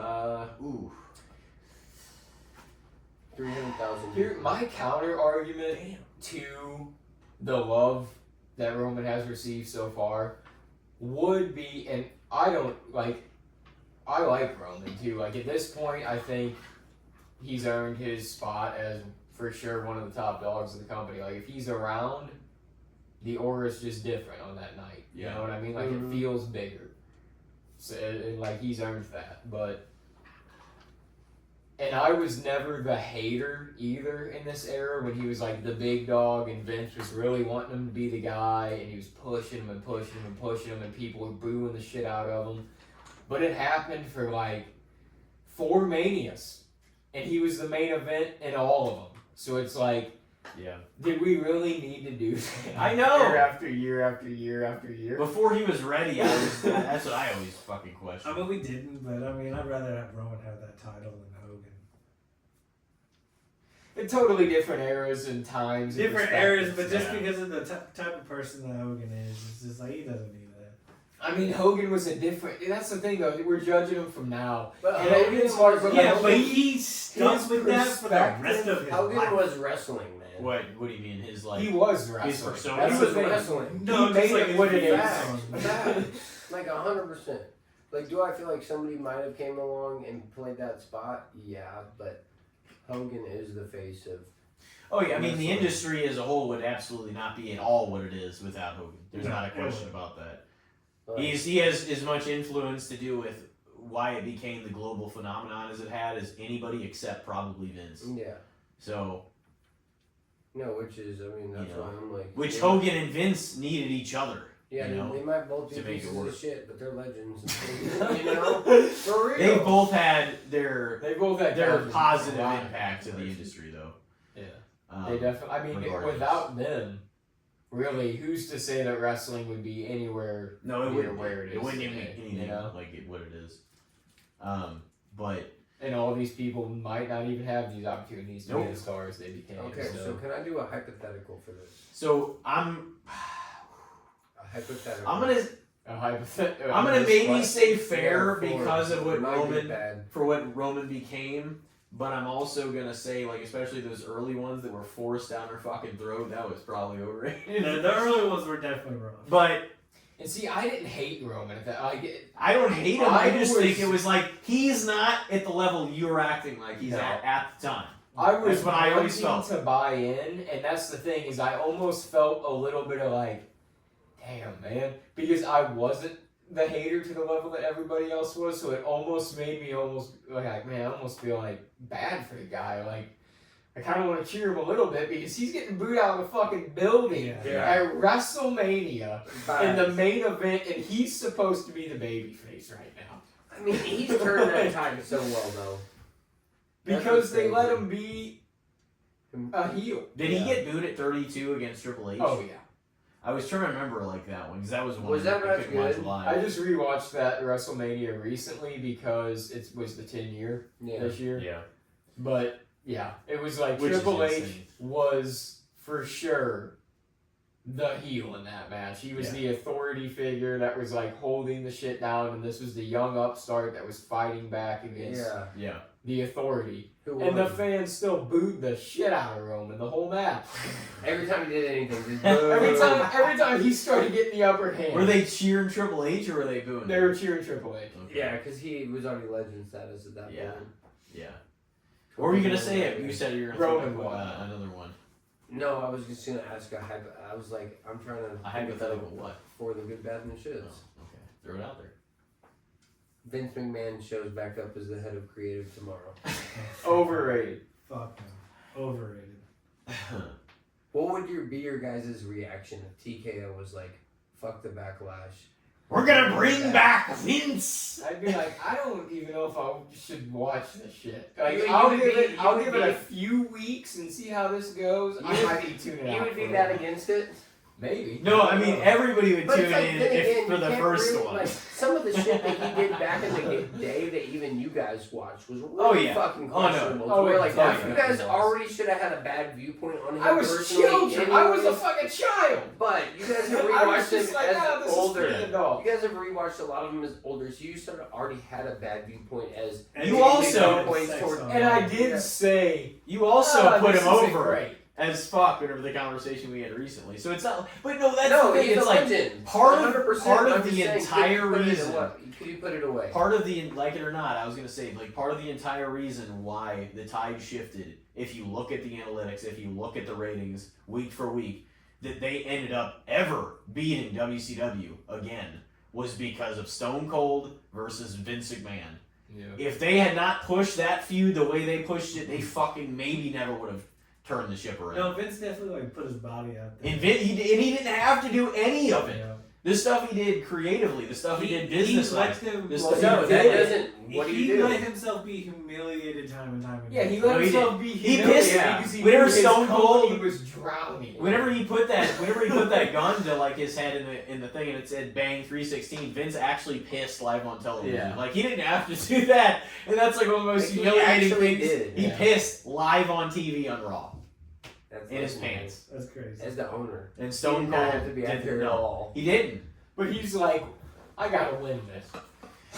300,000. Here, my counter argument to the love that Roman has received so far would be, and I like Roman too. Like at this point, I think he's earned his spot as for sure one of the top dogs of the company. Like if he's around, the aura is just different on that night. You Yeah. know what I mean? Like Mhm. it feels bigger. So and like he's earned that, but. And I was never the hater either in this era when he was like the big dog and Vince was really wanting him to be the guy and he was pushing him and pushing him and pushing him and people were booing the shit out of him. But it happened for like 4 Manias and he was the main event in all of them. So it's like Yeah. Did we really need to do that? I know. Year after year after year after year. Before he was ready, that's what I always fucking question. I mean, we didn't, but I mean, I'd rather have Roman have that title than Hogan. In totally different eras and times. and Different eras, but perspectives. just Yeah. because of the type of person that Hogan is, it's just like he doesn't need that. I mean, Hogan was a different. That's the thing, though. We're judging him from now. But And Hogan it's hard, but Yeah, like, but he stuck his with that for the rest of his Hogan life. was wrestling, man. What do you mean? His like he was his wrestling. persona? That's He the was thing. wrestling. No, He just made like it his what it is. Facts. Like 100%. Like, do I feel like somebody might have came along and played that spot? Yeah, but Hogan is the face of. Oh yeah, I mean the Wrestling. industry as a whole would absolutely not be at all what it is without Hogan. There's No, not a it question wouldn't. about that. Like, He has as much influence to do with why it became the global phenomenon as it had as anybody except probably Vince. yeah. So, No, which is, I mean, that's You know, why I'm like. which they- Hogan and Vince needed each other. Yeah, you know, they might both be to make it pieces work. of shit, but they're legends. You know? For real. They both had their They both had their characters. positive Wow. impact to the industry though. Yeah. They definitely. I mean, regardless. without them, really, who's to say that wrestling would be anywhere No, it near wouldn't. where it is It wouldn't even today, be anything you know? like what it is. But And all these people might not even have these opportunities to Nope. be the stars they became. Okay, so can I do a hypothetical for this? so A hypothetical. I'm gonna I'm maybe say fair Yeah, for- because of what it might be Roman bad. for what Roman became, but I'm also gonna say like especially those early ones that were forced down her fucking throat, that was probably overrated. The early ones were definitely rough. But And see, I didn't hate Roman at that. I don't hate him. I just was- think it was like he's not at the level you're acting like he's No. at the time. I was That's what I always wanting felt. to buy in, and that's the thing is I almost felt a little bit of like, damn man, because I wasn't the hater to the level that everybody else was, so it almost made me like man, I almost feel like bad for the guy. Like I kind of want to cheer him a little bit because he's getting booed out of the fucking building Yeah. at WrestleMania in the But, main event, and he's supposed to be the babyface right now. I mean, he's turned that tide so well, though. That's Because what's they let crazy. him be a heel. Did he get booed at 32 against Triple H? Oh yeah. I was trying to remember like that one because that was one Was that I match couldn't watch good? live. I just rewatched that WrestleMania recently because it was the 10-year Yeah. this year. Yeah. But yeah, it was like Which is Triple H insane. was for sure the heel in that match. He was Yeah. the authority figure that was like holding the shit down, and this was the young upstart that was fighting back against Yeah. Yeah. the authority. Who And the won? fans still booed the shit out of Roman the whole match. Every time he did anything, just Every time he started getting the upper hand. Were they cheering Triple H or were they booing? They were cheering Triple H. Okay. Yeah, because he was already legend status at that Yeah. point. Yeah. What were you gonna say? You said you were gonna Roman think of, won. Another one. No, I was just gonna ask I was like, I'm trying to. A hypothetical what? For the good, bad, and the shits. Oh, okay. Throw it out there. Vince McMahon shows back up as the head of creative tomorrow. Overrated. Fuck no. Overrated. What would be your guys' reaction if TKO was like, fuck the backlash? We're gonna bring back Vince. I'd be like, I don't even know if I should watch this shit. Like, You I'll would give be- it. you I'll would give it be- a few weeks and see how this goes. You I would- might be tuning out. You would be for that it. against it? Maybe. No, I mean everybody would But tune it's like, in then if again, for you the can't first really, one. like, some of the shit that he did back in the day that even you guys watched was really Oh, yeah. fucking Oh, no. questionable. Oh, To where, it like, definitely you guys was. already should have had a bad viewpoint on him I was personally. children. I was a anyways, fucking child. But you guys have I was rewatched him just like, as ah, this is older. pretty adult. You guys have rewatched a lot of them as older, so you sort of already had a bad viewpoint as. And You he also- did points sex toward- on And I that. did Yeah. say, You also put this him isn't over Great. as fuck whenever the conversation we had recently. So it's not. But no, that's No, the thing. he's It's a like legend. part of 100%, part I'm of just the saying, entire could you put it reason. away? Could you put it away? Part of the like it or not, I was gonna say like part of the entire reason why the tide shifted. If you look at the analytics, if you look at the ratings week for week, that they ended up ever beating WCW again was because of Stone Cold versus Vince McMahon. Yeah. If they had not pushed that feud the way they pushed it, they fucking maybe never would have turned the ship around. No, Vince definitely like put his body out there. And he didn't have to do any of it. Yeah. The stuff he did creatively, the stuff he did business-wise. Well, no, that doesn't. What do you He do? let himself be humiliated time and time again. Yeah, he let No, he himself be He humiliated pissed- because he whenever knew his Stone Cold- company was drowning. Whenever he put that gun to like his head in the thing and it said "Bang 316," Vince actually pissed live on television. Yeah. Like he didn't have to do that, and that's like one of the most Like, he humiliating actually things. did, He yeah. pissed live on TV on Raw That's in his fucking pants, That's crazy. As the owner, and he Stone did not Cold have to be out there didn't at know. all. He didn't. But he's like, I gotta win this.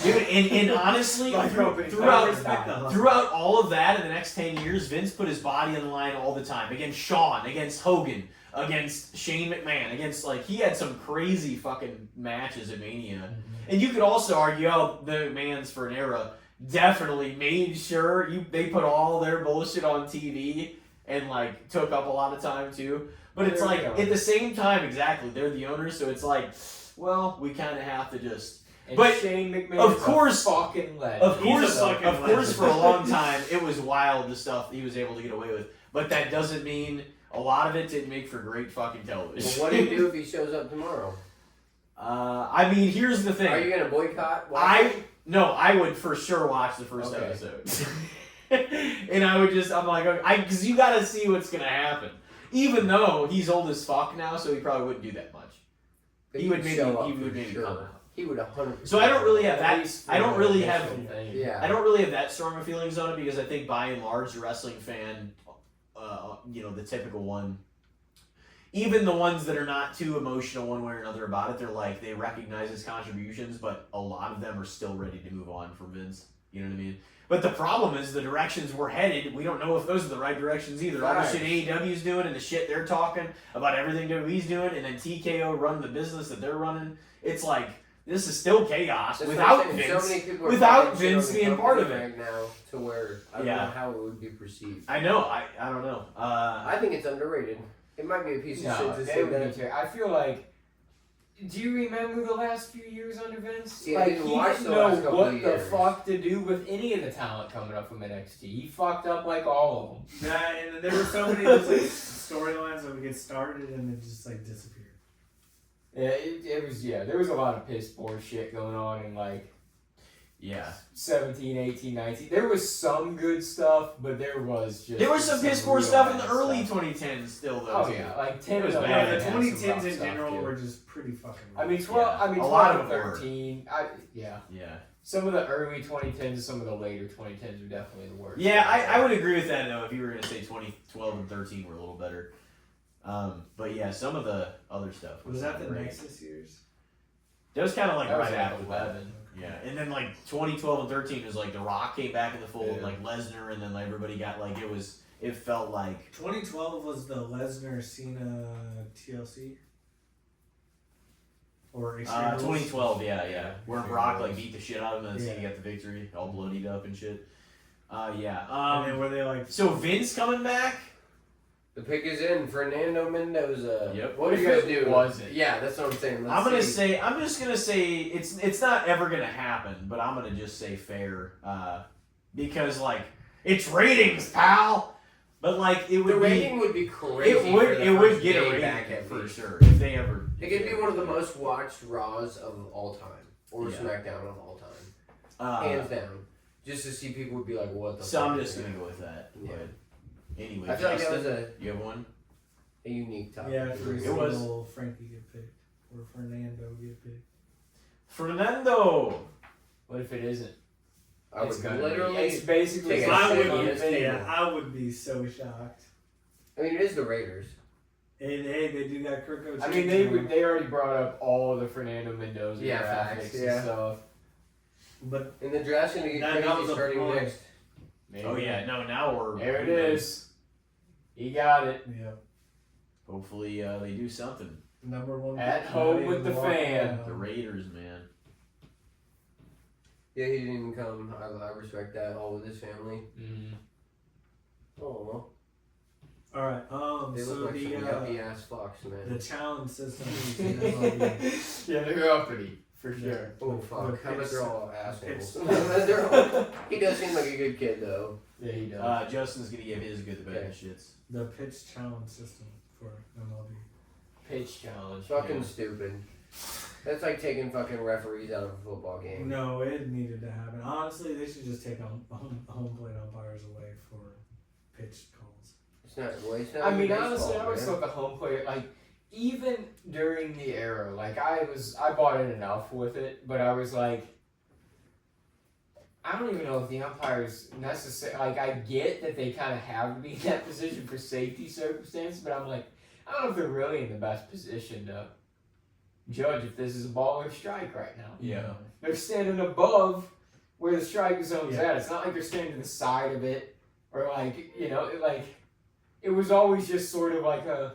Dude, and honestly, My company's throughout not gonna die. throughout all of that in the next 10 years, Vince put his body on the line all the time against Shawn, against Hogan, against Shane McMahon, against like he had some crazy fucking matches at Mania. And you could also argue, oh, the McMahons for an era definitely made sure they put all their bullshit on TV and like took up a lot of time too. But it's They're like the at the same time, exactly, they're the owners, so it's like, well, we kind of have to just. And But, Shane McMahon of is course- a fucking legend. Of He's a course, fucking of course, legend. for a long time, it was wild the stuff he was able to get away with. But that doesn't mean a lot of it didn't make for great fucking television. Well, what do you do if he shows up tomorrow? I mean, here's the thing. Are you gonna boycott? I would for sure watch the first Okay. episode, and I'm like, because you got to see what's gonna happen. Even though he's old as fuck now, so he probably wouldn't do that much. He would maybe come out. He would 100%. So I don't really have At that. least I don't for really the have. initial thing. Yeah. I don't really have that strong of feelings on it because I think by and large the wrestling fan, the typical one, even the ones that are not too emotional one way or another about it, they're like they recognize his contributions, but a lot of them are still ready to move on from Vince. You know what I mean? But the problem is the directions we're headed, we don't know if those are the right directions either. All the Right. shit AEW's doing and the shit they're talking about everything WWE's doing, and then TKO run the business that they're running. It's like this is still chaos That's without what I'm saying. Vince. So many people are without talking shit Vince on the being part of company it. right now, to where I don't Yeah. know how it would be perceived. I know. I don't know. I think it's underrated. It might be a piece of No, shit to they say would be that. too. I feel like. Do you remember the last few years under Vince? See, I like didn't he watch didn't the know last couple what of the years. fuck to do with any of the talent coming up from NXT. He fucked up like all of them. Yeah, and there were so many just like storylines that would get started and then just like disappear. Yeah, it was there was a lot of piss poor shit going on in like yeah. 17, 18, 19. There was some good stuff, but there was just There was some piss poor real stuff in the bad early stuff. 2010s still though. Oh too. yeah, like 10 It was and bad. 11 Yeah, the had some 2010s rough in stuff, general too. were just pretty fucking. I mean, 12 Yeah. I mean, A 12 lot of and them were. 13. Yeah. Some of the early 2010s and some of the later 2010s are definitely the worst. Yeah, I would agree with that though. If you were gonna say 2012 and 13 were a little better, but yeah, some of the other stuff Was that the great. Nexus years? That was kind of like That was right like after that. 11. Yeah, and then like 2012 and 13 was like The Rock came back in the fold, Yeah. like Lesnar, and then like, everybody got like it felt like 2012 was the Lesnar Cena TLC. Or Extreme Rules? 2012, yeah, where Extreme Brock Rules. like beat the shit out of him and then Yeah. he got the victory, all bloodied up and shit. Yeah. And then were they like? So Vince coming back? The pick is in. Fernando Mendoza. Yep. What do you guys If it do? wasn't. Yeah, that's what I'm saying. Let's I'm see. just gonna say it's not ever gonna happen, but I'm gonna just say fair, because like it's ratings, pal. But like it would The be, rating would be crazy. it would for the would first get a day rating back at for least. sure if they ever. It could be one of the most watched Raws of all time, or Yeah. SmackDown of all time, hands down. Just to see people would be like, "What the?" So fuck I'm is just that? gonna go with that. Yeah. But anyway, I feel like that Justin, was you have one. a unique topic. Yeah, every It was. single Frankie get picked or Fernando get picked. Fernando. What if it isn't? I would It's gonna be- literally. It's basically take the a I shit same on would, this thing. table. yeah, I would be so shocked. I mean, it is the Raiders. And hey, they do got Kirk Cousins. I mean, they already brought up all the Fernando Mendoza Yeah, graphics facts, and yeah. stuff. But And the draft's gonna get That was crazy the starting point. next. Maybe. Oh yeah, no, now we're There it is. He got it. yeah, Hopefully they do something. number one At pick, home not with even the walking fan. down. The Raiders, man. Yeah, he didn't even come. I respect that. All with his family. Mm. Oh, All right. they So look like some the yuppie ass fucks, the man. challenge system is in MLB. Yeah, they're uppity for sure. Oh fuck! How about they're all Picks. assholes? They're all- He does seem like a good kid though. Yeah, he does. Justin's gonna give his good, the bad Okay. shits. The pitch challenge system for MLB. Pitch challenge. Fucking yeah. stupid. That's like taking fucking referees out of a football game. No, it needed to happen. Honestly, they should just take home plate umpires away for pitch calls. It's not. Well, it's not I mean, baseball, honestly, I always man. thought the home plate, like, even during the era, like, I bought in enough with it, but I was like, I don't even know if the umpires necessarily, like, I get that they kind of have to be in that position for safety circumstances, but I'm like, I don't know if they're really in the best position to judge if this is a ball or a strike right now. Yeah. They're standing above where the strike zone's Yeah. at. It's not like they're standing to the side of it, or like, you know, it was always just sort of like a,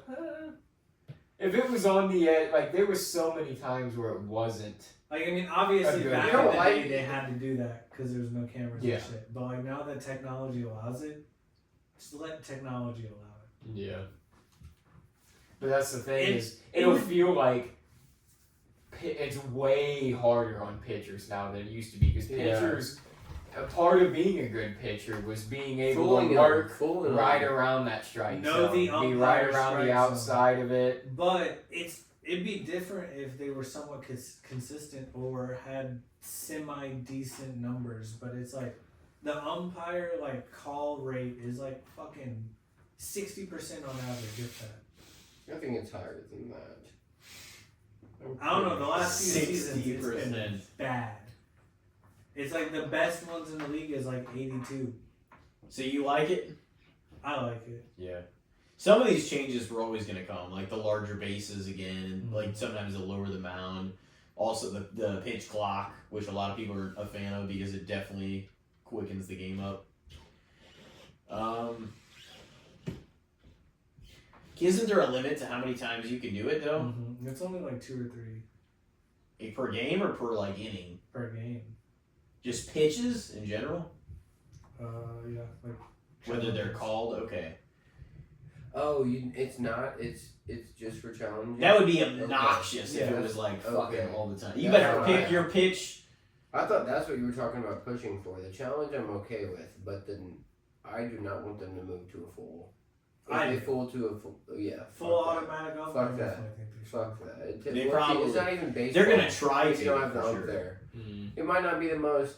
if it was on the edge, like there was so many times where it wasn't. Like, I mean, obviously Okay. back You know in the why- day they had to do that because there was no cameras Yeah. and shit. But like now that technology allows it, just let technology allow it. Yeah. But that's the thing It- is, it'll feel like it's way harder on pitchers now than it used to be because Yeah. pitchers, a part of being a good pitcher was being able Fooling to them, work fooling right them. around that strike Know zone, the be right umpire around strike the zone. outside of it. But it'd be different if they were somewhat consistent or had semi decent numbers. But it's like the umpire like call rate is like fucking 60% on average, if that. I think it's higher than that. I don't know. The last few seasons, it's 60%. been bad. It's like the best ones in the league is like 82. So you like it? I like it. Yeah. Some of these changes were always going to come, like the larger bases again, and Mhm. like sometimes they'll lower the mound. Also, the pitch clock, which a lot of people are a fan of because it definitely quickens the game up. Isn't there a limit to how many times you can do it though? Mm-hmm. It's only like 2 or 3 Per game or per like inning? per game. Just pitches in general, Yeah, like whether they're called. Okay, Oh, it's not. It's just for challenges. that would be obnoxious if Yeah. it was like fucking Okay. all the time. You That's better all pick right. your pitch. I thought that's what you were talking about pushing for. The challenge I'm okay with, but then I do not want them to move to a full. If I they do. full to a full, yeah. full fuck that. automatic up. Fuck I that. definitely think they should. Fuck that. They Well, probably- it's not even baseball. They're gonna try if to you don't have the for ump sure. there. Mm. It might not be the most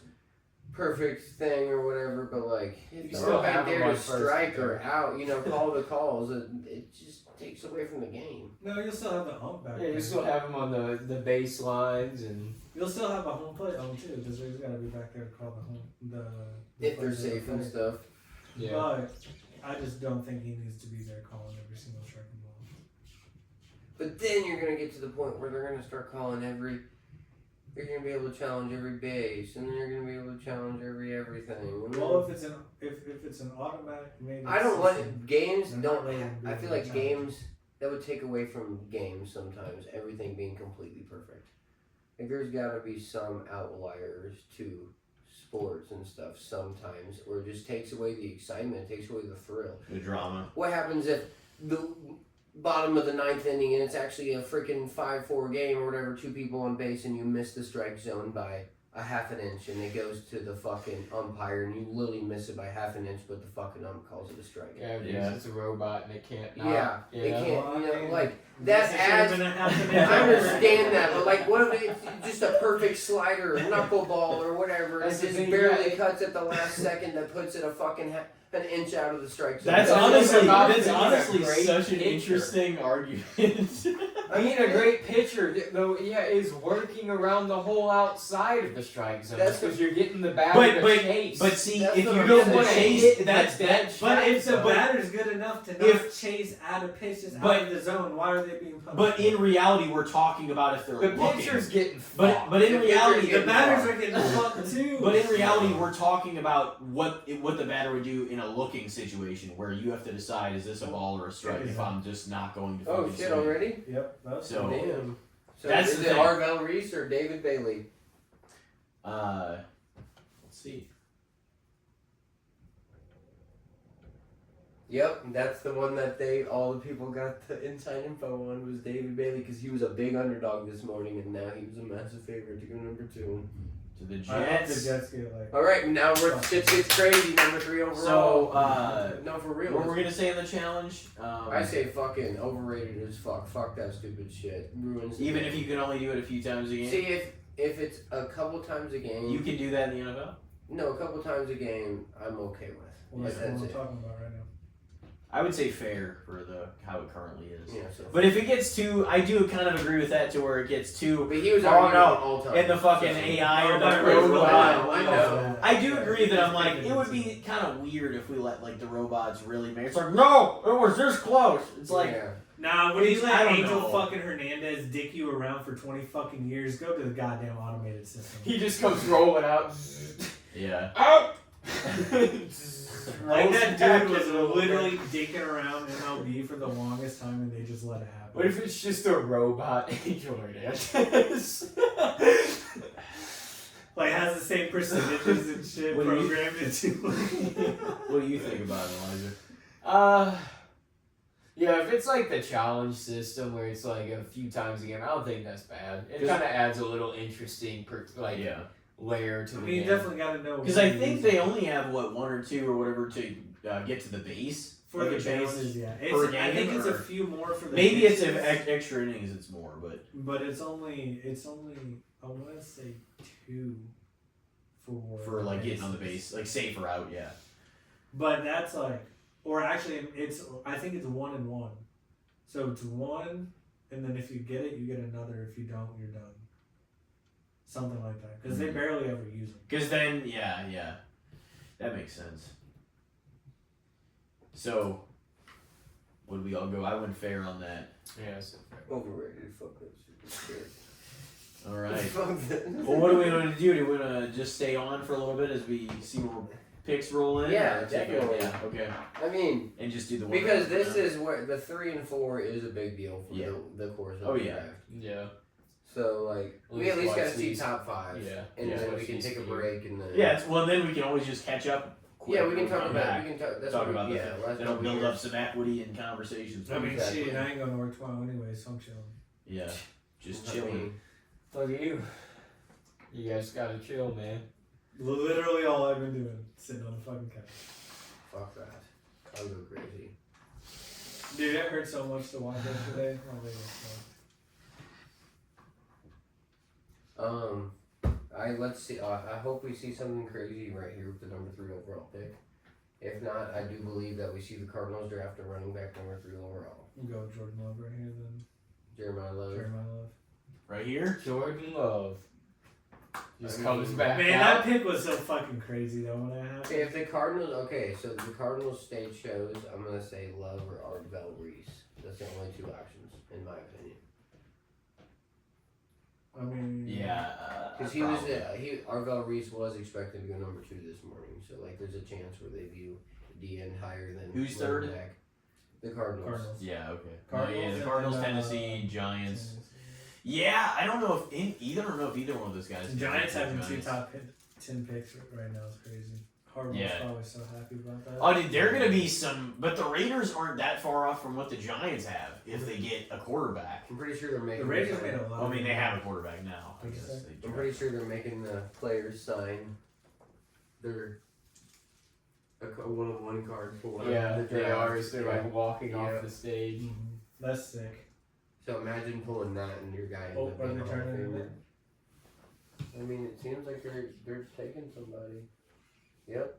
perfect thing or whatever, but like if You the still ump ain't have them there on to first strike and or third. out, call the calls. It just takes away from the game. No, you'll still have the ump back Yeah, you there. still have them on the baselines and. You'll still have a home plate ump too, because there's got to be back there to call the If they're plays that are safe and played. stuff. Yeah. But I just don't think he needs to be there calling every single striking ball. But then you're gonna get to the point where they're gonna start calling you're gonna be able to challenge every base, and then you're gonna be able to challenge everything. And Well, if it's an automatic, maybe. I don't want games. They're Don't. not letting them do I feel the like challenge. games that would take away from games sometimes. Everything being completely perfect. Like there's got to be some outliers to sports and stuff sometimes, or it just takes away the excitement, takes away the thrill. The drama. What happens if the bottom of the ninth inning and it's actually a freaking 5-4 game or whatever, 2 people on base, and you miss the strike zone by a half an inch, and it goes to the fucking umpire, and you literally miss it by half an inch, but the fucking ump calls it a strike. Yeah, because Yeah. it's a robot and it can't. Not, Yeah, you it know? can't. Well, I mean, Like Guess that it should've adds. been a half an I inch. understand that, but like, what if it's just a perfect slider, or knuckleball, or whatever, and it That's the just thing, barely yeah. cuts at the last second that puts it a fucking an inch out of the strike zone? That's That's honestly about that's being a honestly great such an pitcher. interesting argument. Being a great pitcher, though, is working around the whole outside of the strike zone That's because you're getting the batter to chase. But see, That's if what you I'm don't saying. want to Hit chase the that's dead that. But strike if the zone. batter's good enough to not If- chase out of pitches But- out of the zone, why are they being punished? But in reality, we're talking about if they're the looking. pitcher's getting But fucked. but in The reality, pitcher's the batters are getting fucked too. But in reality, we're talking about what the batter would do in a looking situation where you have to decide is this a ball or a strike if I'm just not going to. Oh fucking shit! swing. Already? Yep. That's So- Damn. So That's is the it thing. Arvell Reese or David Bailey? Let's see. Yep, that's the one that all the people got the inside info on was David Bailey because he was a big underdog this morning and now he was a massive favorite to go number 2. To the I hope the Jets. Jets get like. All right, now shit gets crazy. Number 3 overall. So, no, for real. what we're gonna say in the challenge? I say fucking overrated as fuck. Fuck that stupid shit. Ruins. the even game. if you can only do it a few times a game, See if it's a couple times a game. you can do that in the NFL. No, a couple times a game. I'm okay with. Well, Like, that's what that's we're it. talking about right now. I would say fair for how it currently is. Yeah. So. But if it gets too, I do kind of agree with that to where it gets too. But he was Oh, arguing no. all time. And the fucking So- AI or Oh, the my robot. I know. I do agree that I'm like, it would be kind of weird if we let like the robots really make. It's like, no, it was this close. It's like, Yeah. Nah, when you I let don't Angel know. fucking Hernandez dick you around for 20 fucking years, go to the goddamn automated system. He just comes rolling out. yeah. Out! Like that dude was Rolls literally dicking around MLB for the longest time, and they just let it happen. What if it's just a robot Angel Hernandez? Like has the same percentages and shit What do you- programmed into. What do you think about it, Elijah? Yeah, if it's like the challenge system where it's like a few times a game, I don't think that's bad. It kind of adds a little interesting Yeah. layer to I the mean, you game. definitely got to know. Because I think they only have what 1 or 2 or whatever to get to the base for like the a base challenges, yeah. per I think game, it's a or- few more for the. Maybe it's bases, extra innings. It's more, but it's only. I want to say 2 for like getting on the bases. base, like safer out, yeah. But that's like, or actually, I think it's 1 and 1. So it's 1, and then if you get it, you get another. If you don't, you're done. Something like that, because they barely ever use them. Because then, yeah, that makes sense. So, would we all go? I went fair on that. Yeah, so Overrated. Fuck that stupid shit. All right. Fuck that. Well, what do we want to do? Do we want to just stay on for a little bit as we see more picks roll in? Yeah, Or take definitely. Yeah, okay. I mean, And just do the one because round, this yeah. is where the 3 and 4 is a big deal for Yeah. the course of Oh, the yeah. draft. yeah. So like, we at least watch gotta see these. top 5. Yeah. And Yeah. then we Watch can these take a few. break and then. Yeah, well, then we can always just catch up. Quick Yeah, we can when talk come about. back. We can talk. That's Talk what about we, the yeah. Last That'll couple build up years. some equity and conversations. I mean, Exactly. shit, I ain't going to work tomorrow anyway, so I'm chilling. Yeah, just I chilling. mean, Look at you. You guys gotta chill, man. Literally all I've been doing, sitting on the fucking couch. fuck that. I'll go crazy. Dude, it hurt so much to watch yesterday. My leg was fucked. Let's see. I hope we see something crazy right here with the number 3 overall pick. If not, I do believe that we see the Cardinals draft a running back number 3 overall. We'll go with Jordan Love right here then. Jeremiah Love. Jeremiah Love. Right here? Jordan Love. Just I comes mean, back Man, out. that pick was so fucking crazy though when that happened. Okay, if the Cardinals, so the Cardinals stage shows, I'm gonna say Love or Ardell Reese. That's the only 2 options, in my opinion. I mean, Yeah. Because Ardell Reese was expected to go number 2 this morning, so like there's a chance where they view the end higher than Who's running third? back. The Cardinals. Cardinals. Yeah, okay. Cardinals yeah, the and Cardinals, then, Tennessee, Giants. Yeah, I don't know if either one of those guys. The Giants having Giants. 2 top 10 picks right now is crazy. Harbaugh's Yeah. probably so happy about that. Oh, dude, they're gonna be some, but the Raiders aren't that far off from what the Giants have if they get a quarterback. I'm pretty sure they're The making. Raiders made a lot. I mean, they have a quarterback now. I guess. I'm pretty sure they're making the players sign their a 1-of-1 card for Yeah, the they draft. are. They're like walking Yeah. off the stage. Mhm. That's sick. So imagine pulling that and your guy. Oh, ends up are being they a Hall of turning it Famer. I mean, it seems like they're taking somebody. Yep.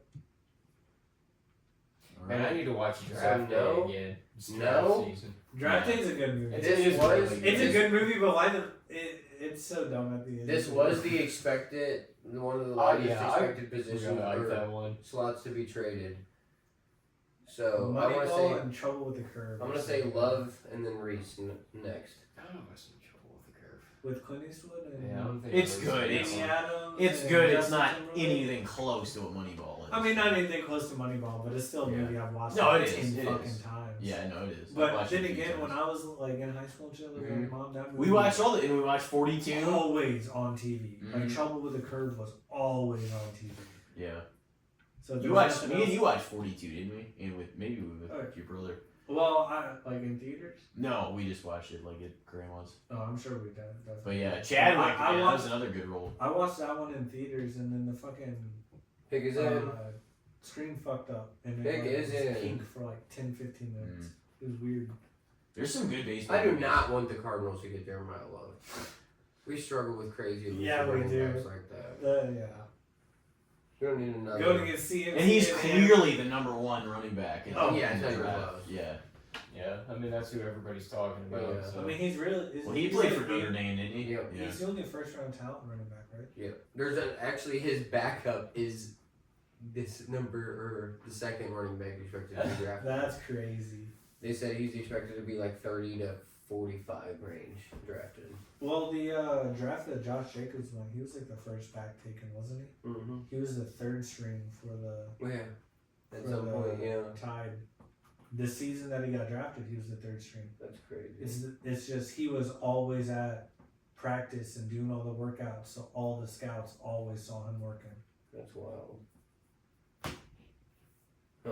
Man, I need to watch So, Draft Day no? again. It's No? draft season. Draft Yeah. Day's a good movie. It's- This it is was really It's good. a good movie, but why it's so dumb at the end. This was the expected one of the Oh, largest yeah, expected I positions really like or that one. slots to be traded. So I want to Moneyball say and Trouble with the Curve. I'm gonna say Love and then Reese next. I don't know if I'm in trouble with the curve. with Clint Eastwood and Yeah, I don't think It's it good. Amy It's Adams. It's and good. It's Justin not Timberlake. anything close to what Moneyball is. I mean, not anything close to Moneyball, but it's still a movie I've watched No, like it is. 10 It fucking is. times. Yeah, no, it is. I've But watched then it a few again, when times. I was like in high school and shit, like Mhm. Mom, that movie we watched all the, and we watched 42. always on TV. Like Mhm. Trouble with the Curve was always on TV. Yeah. So You there's watched nothing me and else- you watched 42, didn't we? And with maybe with Oh. your brother. Well, like in theaters. No, we just watched it like at grandma's. Oh, I'm sure we did. But yeah, Chadwick, I that watched- was another good role. I watched that one in theaters, and then the fucking Pick is in. screen fucked up, and Big it is was in. pink for like 10-15 minutes. It was weird. There's some good baseball. I do movies. not want the Cardinals to get Jeremiah Love. We struggle with crazy Yeah, we running do. backs like that. Yeah. We don't need another. Go to get CMC. And he's clearly the number one running back. Oh, in yeah, the Taylor draft. Loves. Yeah. Yeah, I mean that's who everybody's talking about. Yeah. So. I mean, he's really. Well, he played for Notre Dame, didn't he? Yep. Yeah. He's the only first round talent running back, right? Yeah. There's actually his backup is this number or the second running back expected to be drafted. That's crazy. They said he's expected to be like 30 to 45 range drafted. Well, the draft that Josh Jacobs won, he was like the first back taken, wasn't he? Mm-hmm. He was the third string for the Yeah. At for some the point, yeah. Tide. This season that he got drafted, he was the third string. That's crazy. It's just he was always at practice and doing all the workouts, so all the scouts always saw him working. That's wild. Huh.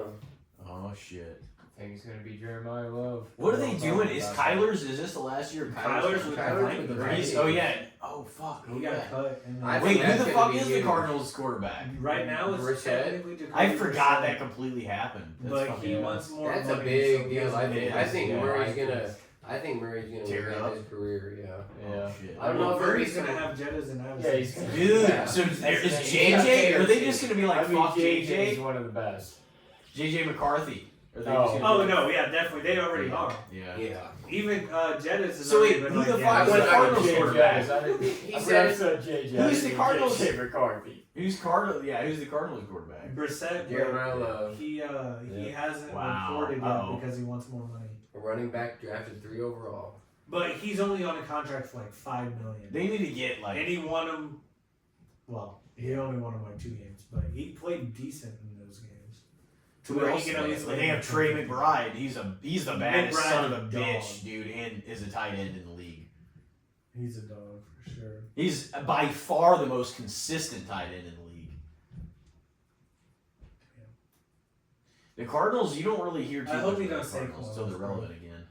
Oh shit. I think it's gonna be Jeremiah Love. What are they We'll doing? talk Is about Kyler's? Is this the last year? of Kyler's with Kyler's the with the Vikings. Oh yeah. Oh fuck. He Who got got? cut. And I Wait, think who that's the gonna fuck be is the huge. Cardinals quarterback? right now it's Brissett? technically Jacoby I forgot Brissett, that completely happened. That's but fucking he nuts. wants more. That's a money, big so he deal. doesn't It I is, think yeah. Murray's gonna Tear it win up. his career. Yeah. Yeah. Oh shit. I don't know if Murray's it'll be gonna have Jettas and Addison. Yeah, he's gonna- Dude, Yeah. so That's is the thing. JJ? Are they Yeah. just gonna be like I mean, fuck JJ is JJ? one of the best. JJ McCarthy? Are they Oh. just gonna Oh be like- no, yeah, definitely. They already are. Yeah. Yeah. Even Jettas is So already wait, been who like, the yeah, fuck- he's the like- Cardinals JJ, quarterback? I didn't- He I said- said JJ. Who's the I didn't Cardinals- JJ McCarthy. Who's Cardinals? Yeah, who's the Cardinals quarterback? Brissett, Jeremiah Love, he hasn't Wow. reported yet Uh-oh. because he wants more money. a running back drafted 3 overall. But he's only on a contract for like $5 million. They need to get And like. he won him. Well, he only won him like 2 games, but he played decent in those games. Who where he else? can at least Like, win they have the Trey championship. McBride. He's the baddest McBride's son of a a dog. bitch, dude, and is a tight end in the league. He's a dog for sure. He's by far the most consistent tight end in the league. The Cardinals, you don't really hear too I much hope he about don't the stay Cardinals until they're close, relevant again.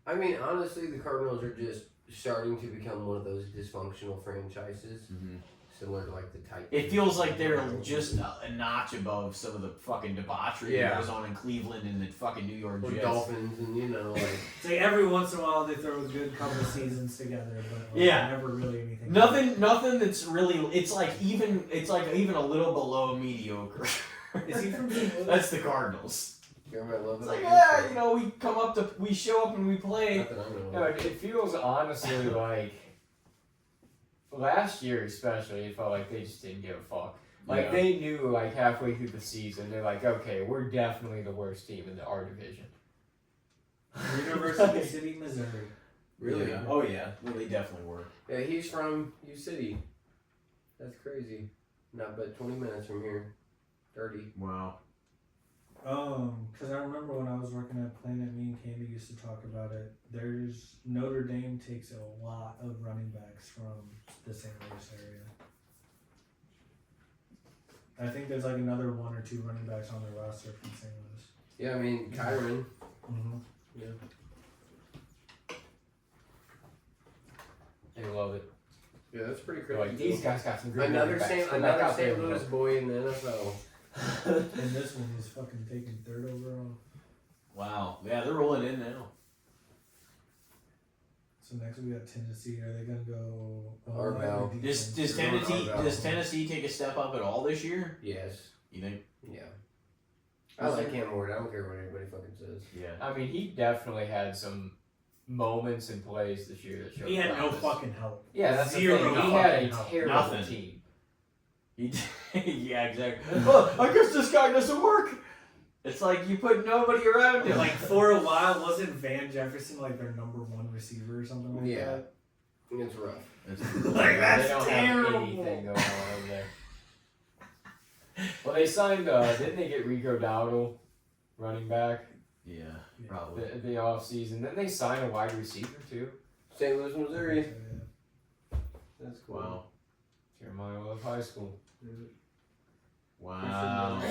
I mean, honestly, the Cardinals are just starting to become one of those dysfunctional franchises, similar to like the Titans. It feels like they're just a notch above some of the fucking debauchery Yeah. that goes on in Cleveland and the fucking New York Or Jets. Dolphins, and like So every once in a while they throw a good couple of seasons together, but like, Yeah. never really anything. Nothing that's really. It's like even a little below mediocre. Is he from St. Louis? That's the Cardinals. Jeremiah Love. It's like, yeah, you know, we show up and we play. Not that I know. No, it feels honestly like last year, especially, it felt like they just didn't give a fuck. Like Yeah. they knew, like halfway through the season, they're like, okay, we're definitely the worst team in our division. University City, Missouri. Really? Yeah. Oh yeah. Well, they definitely were. Yeah, he's from U City. That's crazy. Not but 20 minutes from here. 30. Wow. Because I remember when I was working at Planet, me and Candy used to talk about it. There's Notre Dame takes a lot of running backs from the St. Louis area. I think there's like another 1 or 2 running backs on their roster from St. Louis. Yeah, I mean, Kyron. Mm-hmm. Yeah. They love it. Yeah, that's pretty They're crazy. like, these guys got some good Another running backs. St. Come back Another out there St. and Louis look. boy in the NFL. And this one was fucking taken 3rd overall. Wow. Yeah, they're rolling in now. So next we got Tennessee. Are they gonna go? Arbel. Does They're going Tennessee Arbel. does Tennessee take a step up at all this year? Yes. You think? Yeah. I like Cam Ward. I don't care what anybody fucking says. Yeah. I mean, he definitely had some moments and plays this year that showed He had no promise. fucking help. Yeah, that's Zero the thing. He fucking had a help. terrible Nothing. team. He yeah, exactly. Well, I guess this guy doesn't work. It's like you put nobody around him. Like for a while, wasn't Van Jefferson like their number 1 receiver or something like Yeah. that? It's rough. Like that's they don't terrible. have anything going on over there. Well, they signed, didn't they get Rico Dowdle running back Yeah, probably. the off season? Then they signed a wide receiver too. St. Louis, Missouri. Yeah. That's cool. Wow. Jeremiah Love High School. Wow.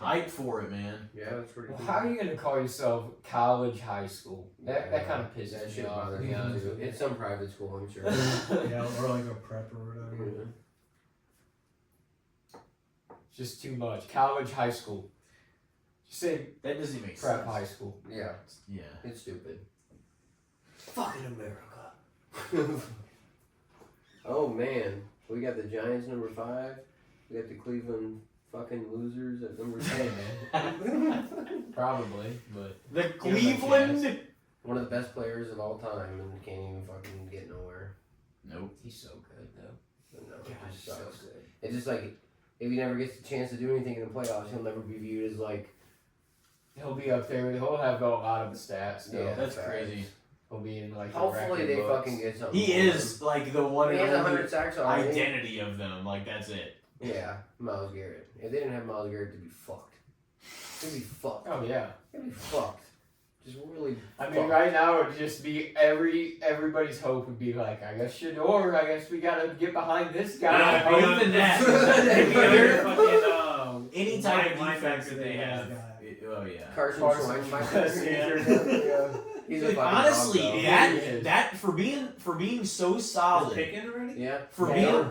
Hype for it, man. Yeah, that's pretty Well, cool. how are you gonna call yourself college high school? That kind of That pisses me shit off. bothers to me be honest too. with you. It's some private school, I'm sure. Yeah, or like a prep or whatever. Just too much. College, high school. Just say That doesn't make prep sense. high school. Yeah, Yeah. it's stupid. Fucking America. Oh man, we got the Giants number 5. We got the Cleveland fucking losers at number 10. Probably, but The Cleveland. One of the best players of all time and can't even fucking get nowhere. Nope. he's so good though. But no, God, it he's just so sucks. good. It's just like, if he never gets the chance to do anything in the playoffs, he'll never be viewed as like, He'll be up there. He'll have a lot of the stats. Though. Yeah. That's facts. crazy. He'll be in like. the hopefully record they books. fucking get something. He for him. is like the one He and has only 100 sacks already. identity of them. Like that's it. Yeah, Myles Garrett. If they didn't have Myles Garrett, they'd be fucked. They'd be fucked. Oh yeah. They'd be fucked. Just really. I mean, fucked. right now it would just be everybody's hope would be like, I guess Shador. I guess we gotta get behind this guy. Yeah, or even that. Every other fucking Any type of white defense linebacker that they have. got. Oh yeah. Carson Carson Schweinsteiger. yeah. He's a Like, fucking honestly, dog, though. He is. that for being so Is solid, Pickens already? Yeah.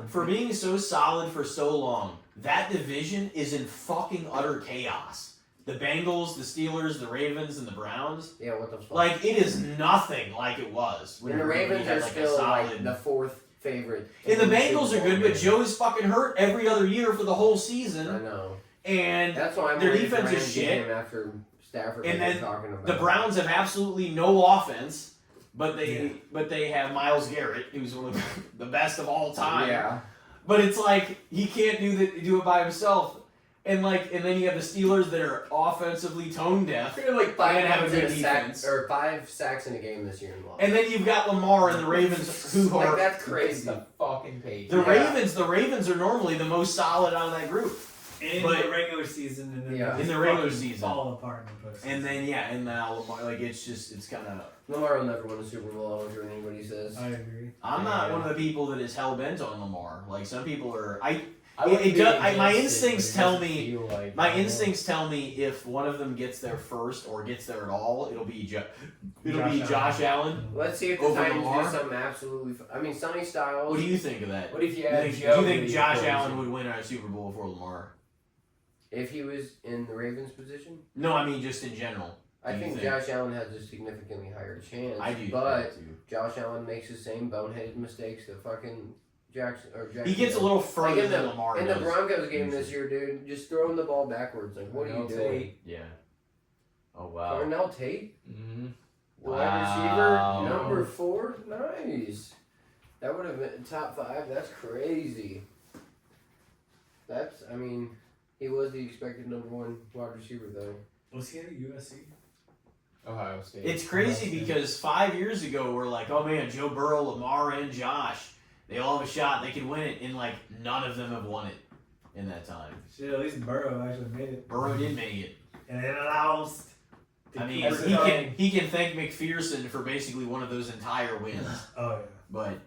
for being so solid for so long, that division is in fucking utter chaos. The Bengals, the Steelers, the Ravens, and the Browns. Yeah, what the fuck? Like it is nothing like it was. when And the everybody Ravens had, are like, a still like solid- the 4th favorite. And the to win Bengals Super are good, Bowl but game. Joe's fucking hurt every other year for the whole I season, know. and That's why I'm their waiting for defense is Rams shit. game after Stafford. And like then we're talking about. the Browns have absolutely no offense. But they have Myles Garrett, who's one of the best of all time. Yeah. But it's like he can't do it by himself. And then you have the Steelers that are offensively tone deaf. They're like 5 And have a games in good a sack, defense. or 5 sacks in a game this year and lost. And then you've got Lamar and the Ravens who like are that's It's crazy. the fucking page. the Yeah. Ravens are normally the most solid out of that group. In But- the regular season, and then Yeah. they just In the regular fucking season. fall apart in the postseason. And then and now Lamar, like it's kind of. Lamar will never win a Super Bowl. I don't care what anybody says. I agree. I'm not Yeah. one of the people that is hell bent on Lamar. Like some people are. I wouldn't it be does- against my it, instincts but it tell doesn't me- feel like, My I don't know. instincts tell me if one of them gets there first or gets there at all, it'll be Josh Josh Allen. Let's see if the Over Titans Lamar? do something absolutely. I mean, Sonny Styles. What do you think of that? What if you Do add you think, Joe? do you think to the Josh equation? Allen would win a Super Bowl before Lamar? If he was in the Ravens' position, No, I mean just in general. I Do you think think? Josh Allen has a significantly higher chance. I do. But think that too. Josh Allen makes the same boneheaded mistakes that fucking Jackson. He gets a little further Like in than the- Lamar In the does. Broncos game this year, dude, just throwing the ball backwards. Like, what are you doing? Yeah. Oh wow. Darnell Tate, Mm-hmm. wide Wow. receiver, number 4. Nice. That would have been top 5. That's crazy. I mean, he was the expected number 1 wide receiver, though. Was he at USC? Ohio State. It's crazy Ohio State. because 5 years ago we're like, oh man, Joe Burrow, Lamar, and Josh, they all have a shot. They can win it, and like none of them have won it in that time. Shit, at least Burrow actually made it. Burrow did make it. And then lost. I mean, Cooper he Kupp. can thank McPherson for basically one of those entire wins. Oh yeah. But,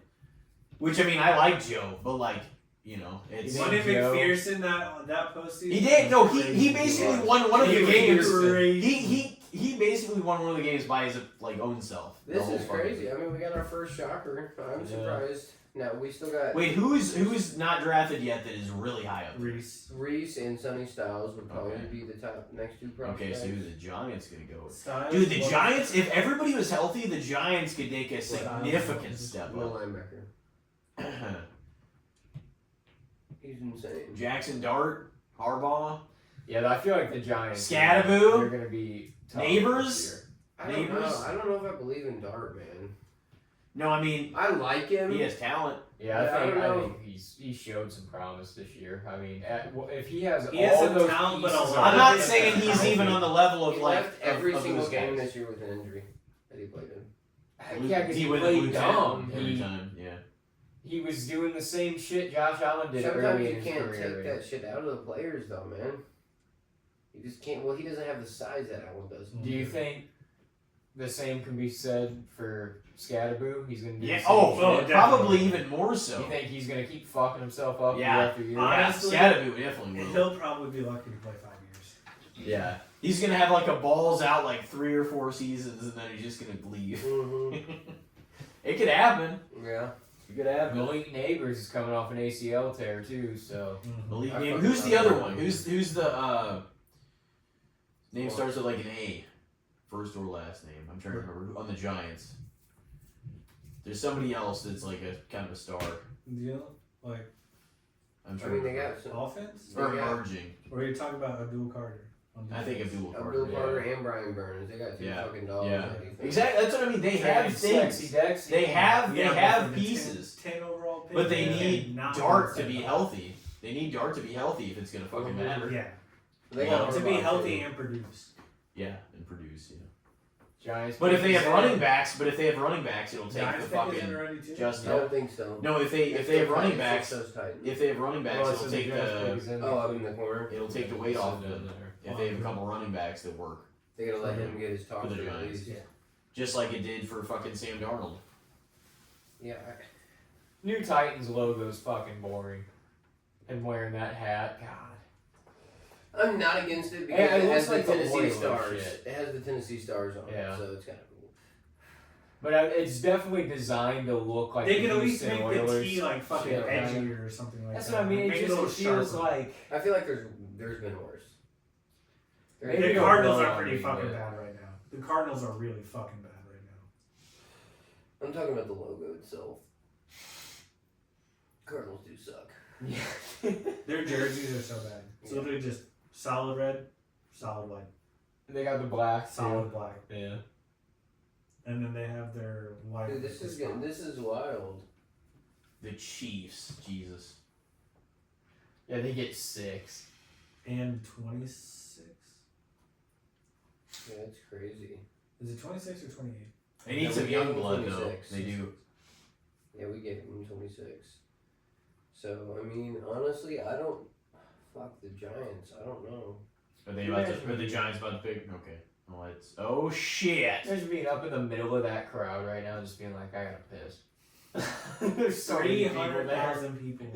which I mean, I like Joe, but like, you know, it's. Won it Joe. McPherson that postseason? He did. No, he Crazy. basically won one of He the was games. crazy. He basically won one of the games by his like own self. the This whole is fucking crazy. I mean, we got our first shocker. I'm Yeah. surprised. Now, we still got Wait, who's not drafted yet that is really high up? Reese. Reese and Sonny Styles would probably Okay. be the top next 2 prospects. Okay, so who the Giants gonna go with? Styles. Dude, the What- Giants, if everybody was healthy, the Giants could take a Styles. significant step No up. linebacker. He's insane. Jackson Dart, Harbaugh, Yeah, I feel like the Giants. Scadaboo? They're gonna be tough Neighbors? this year. I don't Neighbors? know. I don't know if I believe in Dart, man. no, I mean, I like him. he has talent. Yeah, Yeah, I don't I know. think he showed some promise this year. I mean, if he has He has all some those talent, but a pieces lot I'm of not it is saying he's healthy. even on the level of He like left every of single those game guys. this year with an injury that he played in. Yeah, because he went played blue dumb. every time. Yeah. He was doing the same shit Josh Allen did Sometimes early you in his can't career. take that shit out of the players, though, man. You just can't. Well, he doesn't have the size that Allen does. Do you think the same can be said for Scadaboo? He's gonna do Yeah. the same Oh, shit? probably even more so. You think he's gonna keep fucking himself up Yeah. year after year? Honestly, yeah, Scadaboo definitely will. He'll probably be lucky to play 5 years. Yeah. He's gonna have like a balls out like 3 or 4 seasons, and then he's just gonna leave. Mm-hmm. It could happen. Yeah. It could happen. Malik Neighbors is coming off an ACL tear too, so Malik I Neighbors. fucking Who's the love other Malik one? Neighbors. Who's the name starts with like an A, first or last name? I'm trying to remember on the Giants. There's somebody else that's like a kind of a star. You know, like I'm I trying mean, to they remember. got some. offense? Or Yeah. emerging. Or are you talking about Abdul Carter? On I think defense? Abdul Carter. Abdul Carter and Brian Burns. They got two Yeah. fucking dogs. Yeah. on defense. Exactly. That's what I mean. They have Sexy things. Dexy. They have Yeah, but pieces. 10 overall pick, But they yeah, need not Dart to 100% be healthy. They need Dart to be healthy if it's gonna fucking matter. Yeah. They Well, got To be Harbaugh, healthy too. and produce. Yeah, and produce. Yeah. Giants. But if they have Zach. running backs, it'll take Giants the pick isn't fucking ready too. Justin. I don't think so. No, if they have running backs, Those Titans. if they have running backs, Well, it'll so take Giants pick the is in Oh, up in the corner. it'll take the weight off down them. there. If they have a couple running backs that work, They gotta let him get his talk For the at Giants. least. Yeah. just like it did for fucking Sam Darnold. Yeah. New Titans logo's fucking boring. And wearing that hat, God. I'm not against it because Yeah, it it looks has the like the Tennessee Oilers stars. shit. It has the Tennessee stars on Yeah. it, so it's kind of cool. But it's definitely designed to look like They the can at least Houston make the Oilers. T like fucking shit, man. edgier or something like That's that. what I mean. Make It a just little feels sharper. like I feel like there's been worse. Maybe The they'll Cardinals blow are on pretty me, fucking but- bad right now. The Cardinals are really fucking bad right now. I'm talking about the logo itself. Cardinals do suck. Yeah. Their jerseys are so bad. It's Yeah. literally just solid red, solid white, They got the black. solid black, Yeah. and then they have their white. Dude, this is wild. The Chiefs, Jesus. Yeah, they get 6. and 26. Yeah, it's crazy. Is it 26 or 28? They need Yeah, some we young gave them blood though. 26. They do. Yeah, we gave him 26. So, I mean, honestly, I don't. Fuck the Giants. I don't know. Are the Giants about to pick? Okay. Well, it's oh shit. Just being up in the middle of that crowd right now, just being like, I gotta piss. There's so many people there. 300,000 people.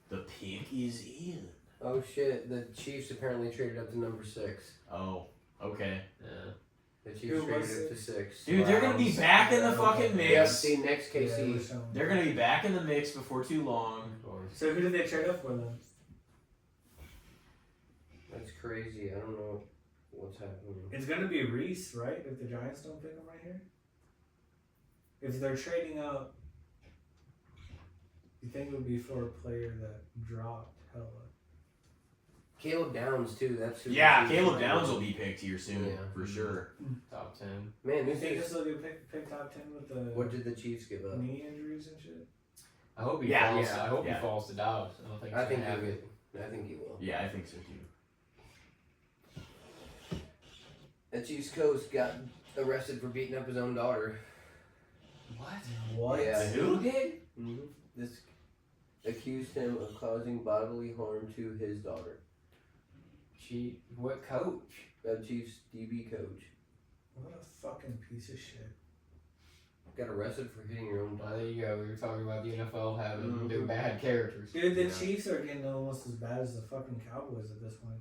The pick is in. Oh shit, the Chiefs apparently traded up to number 6. Oh, okay. Yeah. The Who Chiefs traded was up to it? 6. Dude, they're gonna be Browns. back in the fucking Yeah, mix. see, next Yeah, KC. it was shown. They're gonna be back in the mix before too long. Of course. So who did they trade up for then? That's crazy. I don't know what's happening. It's gonna be Reese, right? If the Giants don't pick him right here. If they're trading up, you think it would be for a player that dropped hella? Caleb Downs, too. That's who. Yeah, the Chiefs Caleb might Downs go. will be picked here soon Yeah. for sure. Top 10. Man, You this think is. this will be pick top 10 with the What did the Chiefs give up? knee injuries and shit? I hope he Yeah, falls. yeah, I hope yeah. he falls to Dallas. I don't think. I it's think gonna he happen. will. I think he will. Yeah, I think so too. The Chiefs coach got arrested for beating up his own daughter. What? What? Yeah. Who? did? Mm-hmm. This accused him of causing bodily harm to his daughter. What coach? The Chiefs DB coach What a fucking piece of shit. got arrested for hitting your own Well, daughter. there you go. We were talking about the NFL having Mhm. their bad characters. Dude, the Yeah. Chiefs are getting almost as bad as the fucking Cowboys at this point.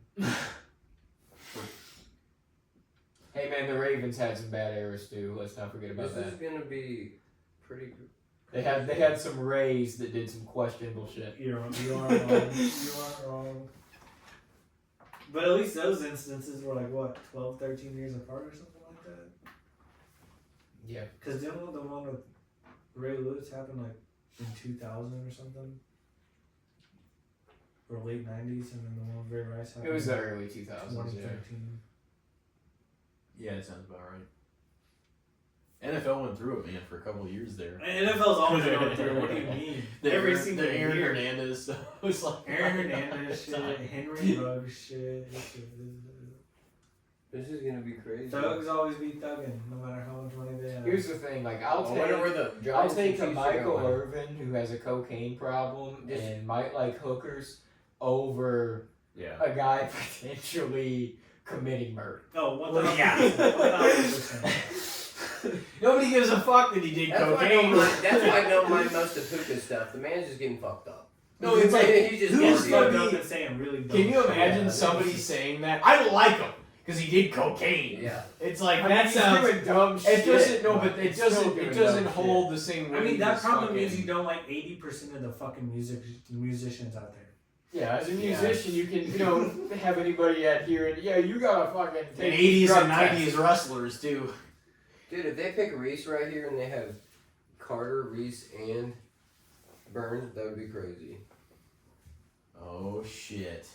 Hey man, the Ravens had some bad errors too. Let's not forget about This that. is gonna be pretty. They had some Rays that did some questionable shit. You are wrong. You aren't wrong. But at least those instances were like, what, 12, 13 years apart or something like that? Yeah. Because didn't the one with Ray Lewis happen like in 2000 or something? Or late 90s, and then the one with Ray Rice happened It was in the early 2000s. Yeah. 2013. Yeah, it sounds about right. NFL went through it, man, for a couple of years there. NFL's always going through. What do you mean? Every single the Aaron year. Hernandez stuff was like Aaron Hernandez shit, Henry Ruggs shit. This is gonna be crazy. Thugs always be thugging, no matter how much money they have. Here's the thing, like I wonder where the I'll Giants and take a Chiefs are Michael going. Irvin who has a cocaine problem Yes. and might like hookers over Yeah. a guy potentially committing murder. Oh, what Well, the yeah. 1000%. Nobody gives a fuck that he did That's why I cocaine. don't mind most of Puka's stuff. The man's just getting fucked up. No, it's like, he's just who's He's gonna fucked up be- and saying really dumb can you shit. imagine Yeah, somebody it's- saying that? I don't like him because he did cocaine. Yeah. It's like I mean, that he's sounds. doing dumb It shit. doesn't. No, but but it still doesn't. doing It doesn't dumb hold the same weight. I mean, that as problem fucking- is you don't like 80% of the fucking musicians out there. Yeah, as a Yeah. musician, you can, have anybody out here and, yeah, you gotta fucking And take 80s drug and test. 90s wrestlers too. Dude, if they pick Reese right here and they have Carter, Reese, and Burns, that would be crazy. Oh shit!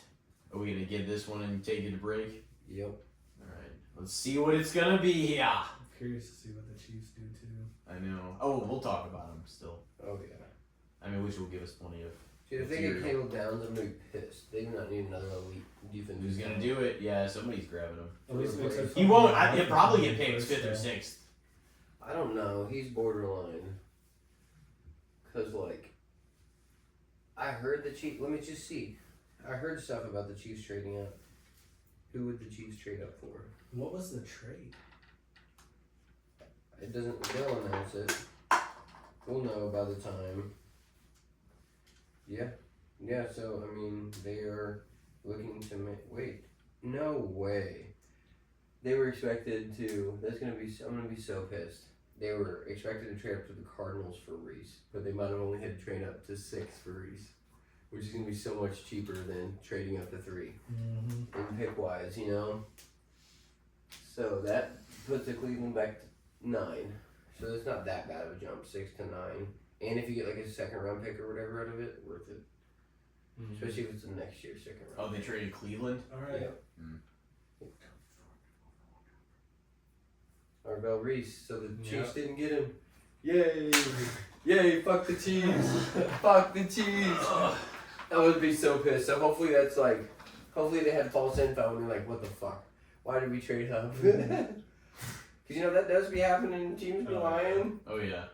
Are we gonna give this one and take it to break? Yep. All right. Let's see what it's gonna be. Yeah. I'm curious to see what the Chiefs do too. I know. Oh, we'll talk about them still. Oh, yeah. I mean, which will give us plenty of. Dude, if they get material. Caleb Downs, I'm going to be pissed. They do not need another elite defense. Who's gonna do it? Yeah, somebody's grabbing him. At least it makes it He fun. won't. He'll probably get picked First, 5th or yeah. 6th. I don't know. He's borderline. Because, like, I heard the Chiefs. Let me just see. I heard stuff about the Chiefs trading up. Who would the Chiefs trade up for? What was the trade? It doesn't. They'll announce it. We'll know by the time. Yeah. Yeah, so, I mean, they are looking to make. Wait. No way. They were expected to. That's going to be. I'm going to be so pissed. They were expected to trade up to the Cardinals for Reese, but they might have only had to trade up to 6 for Reese, which is going to be so much cheaper than trading up to 3 Mm-hmm. in pick wise, So that puts the Cleveland back to 9. So it's not that bad of a jump, 6 to 9. And if you get like a second round pick or whatever out of it, worth it. Especially if it's the next year's second Oh, round. they traded Cleveland. All right. Yeah. Arvell Reese, so the Chiefs didn't get him. Yay! Yay! Fuck the Chiefs! Fuck the Chiefs! I would be so pissed. So hopefully that's like, hopefully they had false info and they're like, what the fuck? Why did we trade up? Because that does be happening. Teams be lying. Oh yeah.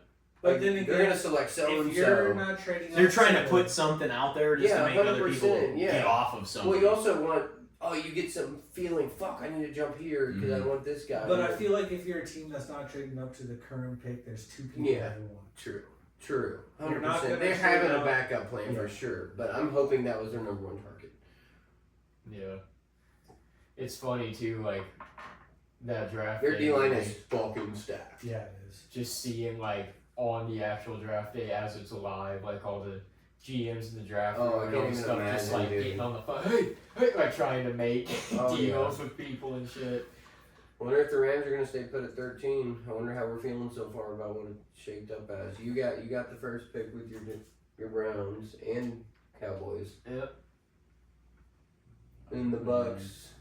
But Like, then again, they're gonna select so if and you're so. not trading, They're up trying to to- put something out there just Yeah, to make other people 100%, yeah. get off of something. Well, you also want. Oh, you get some feeling. Fuck! I need to jump here because I want this guy. But I feel like if you're a team that's not trading up to the current pick, there's 2 people Yeah. that you want. True. 100%. You're not gonna They're trade having a up. backup plan for Yeah. sure. But I'm hoping that was their number 1 target. Yeah. It's funny, too, like, that draft Their day, D line like, is fucking stacked. Yeah, it is. just seeing, like, on the actual draft day as it's alive, like, all the GMs in the draft Oh, I room and all can't the even stuff, just, imagine, like, dude. getting on the phone, hey, like, trying to make Oh, deals with people and shit. I wonder if the Rams are gonna stay put at 13. I wonder how we're feeling so far about what it shaped up as. You got the first pick with your Browns and Cowboys. Yep. And the Bucks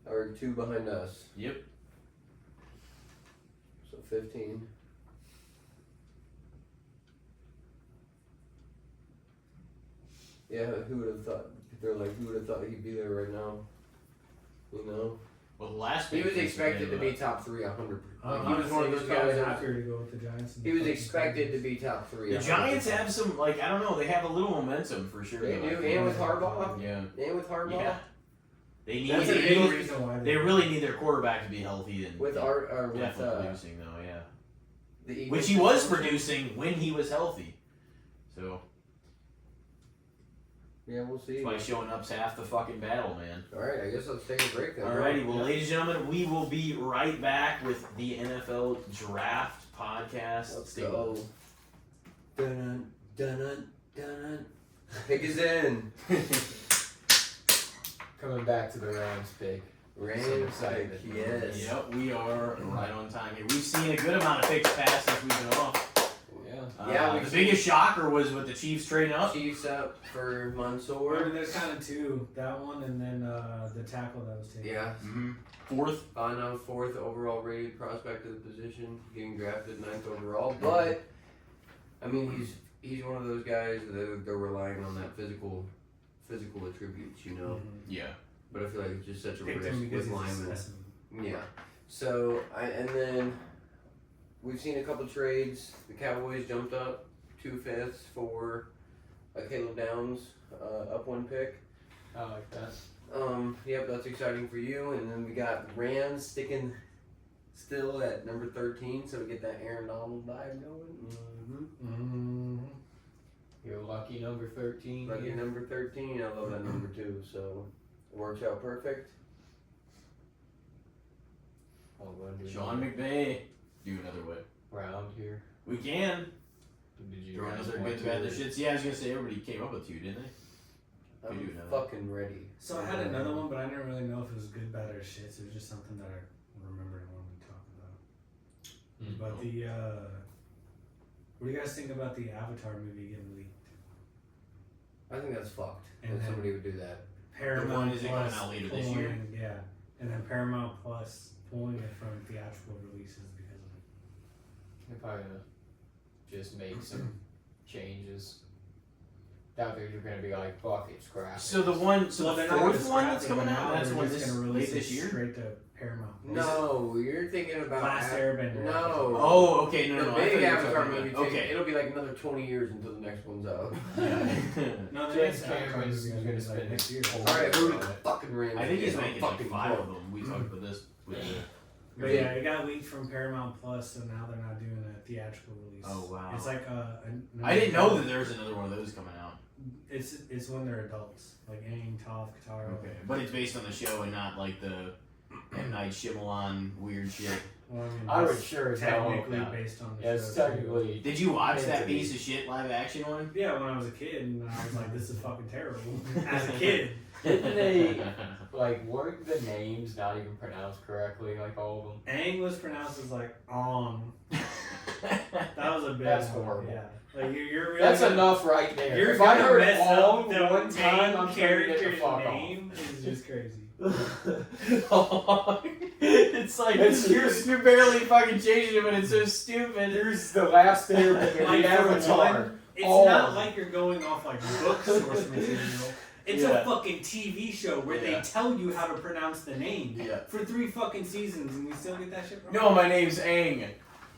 are 2 behind us. Yep. So 15. Yeah, who would have thought? They're like, who would have thought he'd be there right now? Well, the last He pick was was expected to the- be top 3, 100%. Like, he was Honestly, one of those guys. That was, happier to go with the Giants. than he the was fucking expected to Cowboys. be top 3. The Giants have some, like, I don't know, they have a little momentum for sure. They though, I do, think. and with Harbaugh, Yeah. and with Harbaugh, Yeah. They need. That's a They, big need- reason why they really need their quarterback to be healthy and with with definitely producing though. Yeah. the Eagles. Which he was producing when he was healthy. So Yeah, we'll see. that's why showing up's half the fucking battle, man. All right, I guess let's take a break then. Alrighty, well, ladies and gentlemen, we will be right back with the NFL Draft Podcast. Let's Stay go. Dun dun dun. Pick is in. Coming back to the Rams pick. Rams So excited. pick, yes. Yep, we are right on time here. We've seen a good amount of picks pass since we've been off. Yeah. Yeah, The biggest shocker was with the Chiefs trading up. Chiefs up for I mean, Mansoor. there's kind of 2. That one and then the tackle that was taken. Yeah. Mm-hmm. Fourth. Bono, 4th overall rated prospect of the position, getting drafted 9th overall. But I mean, he's one of those guys that they're relying on that physical attributes, Mhm. Yeah. But I feel like it's just such a Picked risk him because with he's a linemen. specimen. Yeah. So and then we've seen a couple trades. The Cowboys jumped up 2 fifths for a Caleb Downs up 1 pick. I like that. Yep, that's exciting for you. And then we got Rams sticking still at number 13, so we get that Aaron Donald vibe going. Mm-hmm. You're lucky number 13. Lucky here. number 13. I love that number too. So it works out perfect. Oh, we're gonna do Sean another McVay. Do another way. round here. We can. Did you Throw have another one, good, two, bad, the or- shits. Yeah, I was gonna say everybody came up with two, didn't they? I'm do another. fucking ready. So I had another one, but I didn't really know if it was good, bad, or shit. So it was just something that I remembered when we talked about. But the, what do you guys think about the Avatar movie getting leaked? I think that's fucked. And That then- somebody would do that. Paramount one is it coming Plus out later this pulling- year? Yeah, and then Paramount Plus pulling it from theatrical releases because of it. They're probably gonna just make some changes. Doubt they're gonna be like, fuck it, scrap it. So the one, so Well, the they're not gonna fourth one scrap that's it, coming but out, now that's the they're one just this gonna late release this it year. straight to Paramount. No, you're thinking about Last Airbender. No. Oh, okay, no, The no, I big thought you were Avatar talking movie. about- Okay. Okay. It'll be like another 20 years until the next one's out. No, the James next Avatar Cameron's movie gonna is like spend next year. his whole All right, year who on it. fucking ran? I think he's it? making fucking like 5 book. of them. We talked about this with the. But yeah, it got leaked from Paramount Plus, so now they're not doing a theatrical release. Oh, wow. It's like I didn't know that there was another one of those coming out. It's when they're adults, like Aang, Toph, Katara. Okay, but it's based on the show and not like the M. Night Shyamalan weird shit. Well, I would it's sure as hell hope technically not. based on the Yeah, show. it's too. technically. Did you watch that Anthony. piece of shit live action one? Yeah, when I was a kid, and I was like, "This is fucking terrible." As a kid, Didn't they, like, weren't the names not even pronounced correctly, like all of them? Aang was pronounced as like "on." That was a big That's one, horrible. Yeah, like you're really. That's gonna, enough right there. You're if I gonna heard mess all up the one time, main I'm trying to get the character's fuck name is just crazy. It's like you're barely fucking changing it, but it's so stupid. Here's the last Airbender, Like, the for Avatar. one, it's Oh. not like you're going off like book source material. It's Yeah. a fucking TV show where they tell you how to pronounce the name Yeah. for 3 fucking seasons, and we still get that shit wrong. No, my name's Aang.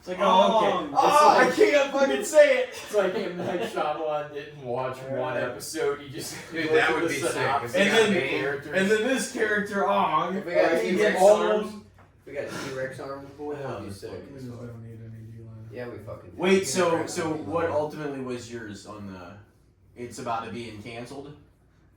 It's like, Oh, okay. it's Oh, like- I can't fucking say it. It's like M. Night Shyamalan didn't watch one episode, he just Dude, looked that at would the be sick. synopsis If we got of the Aang, characters. And then this character, Ong, If we got he T-Rex gets arms, old. we got T-Rex arms, boy. That would be sick. We just don't need any D-line. Yeah, we fucking. do. Wait, We so got so T-Rex what arms. ultimately was yours on the? It's about it being canceled.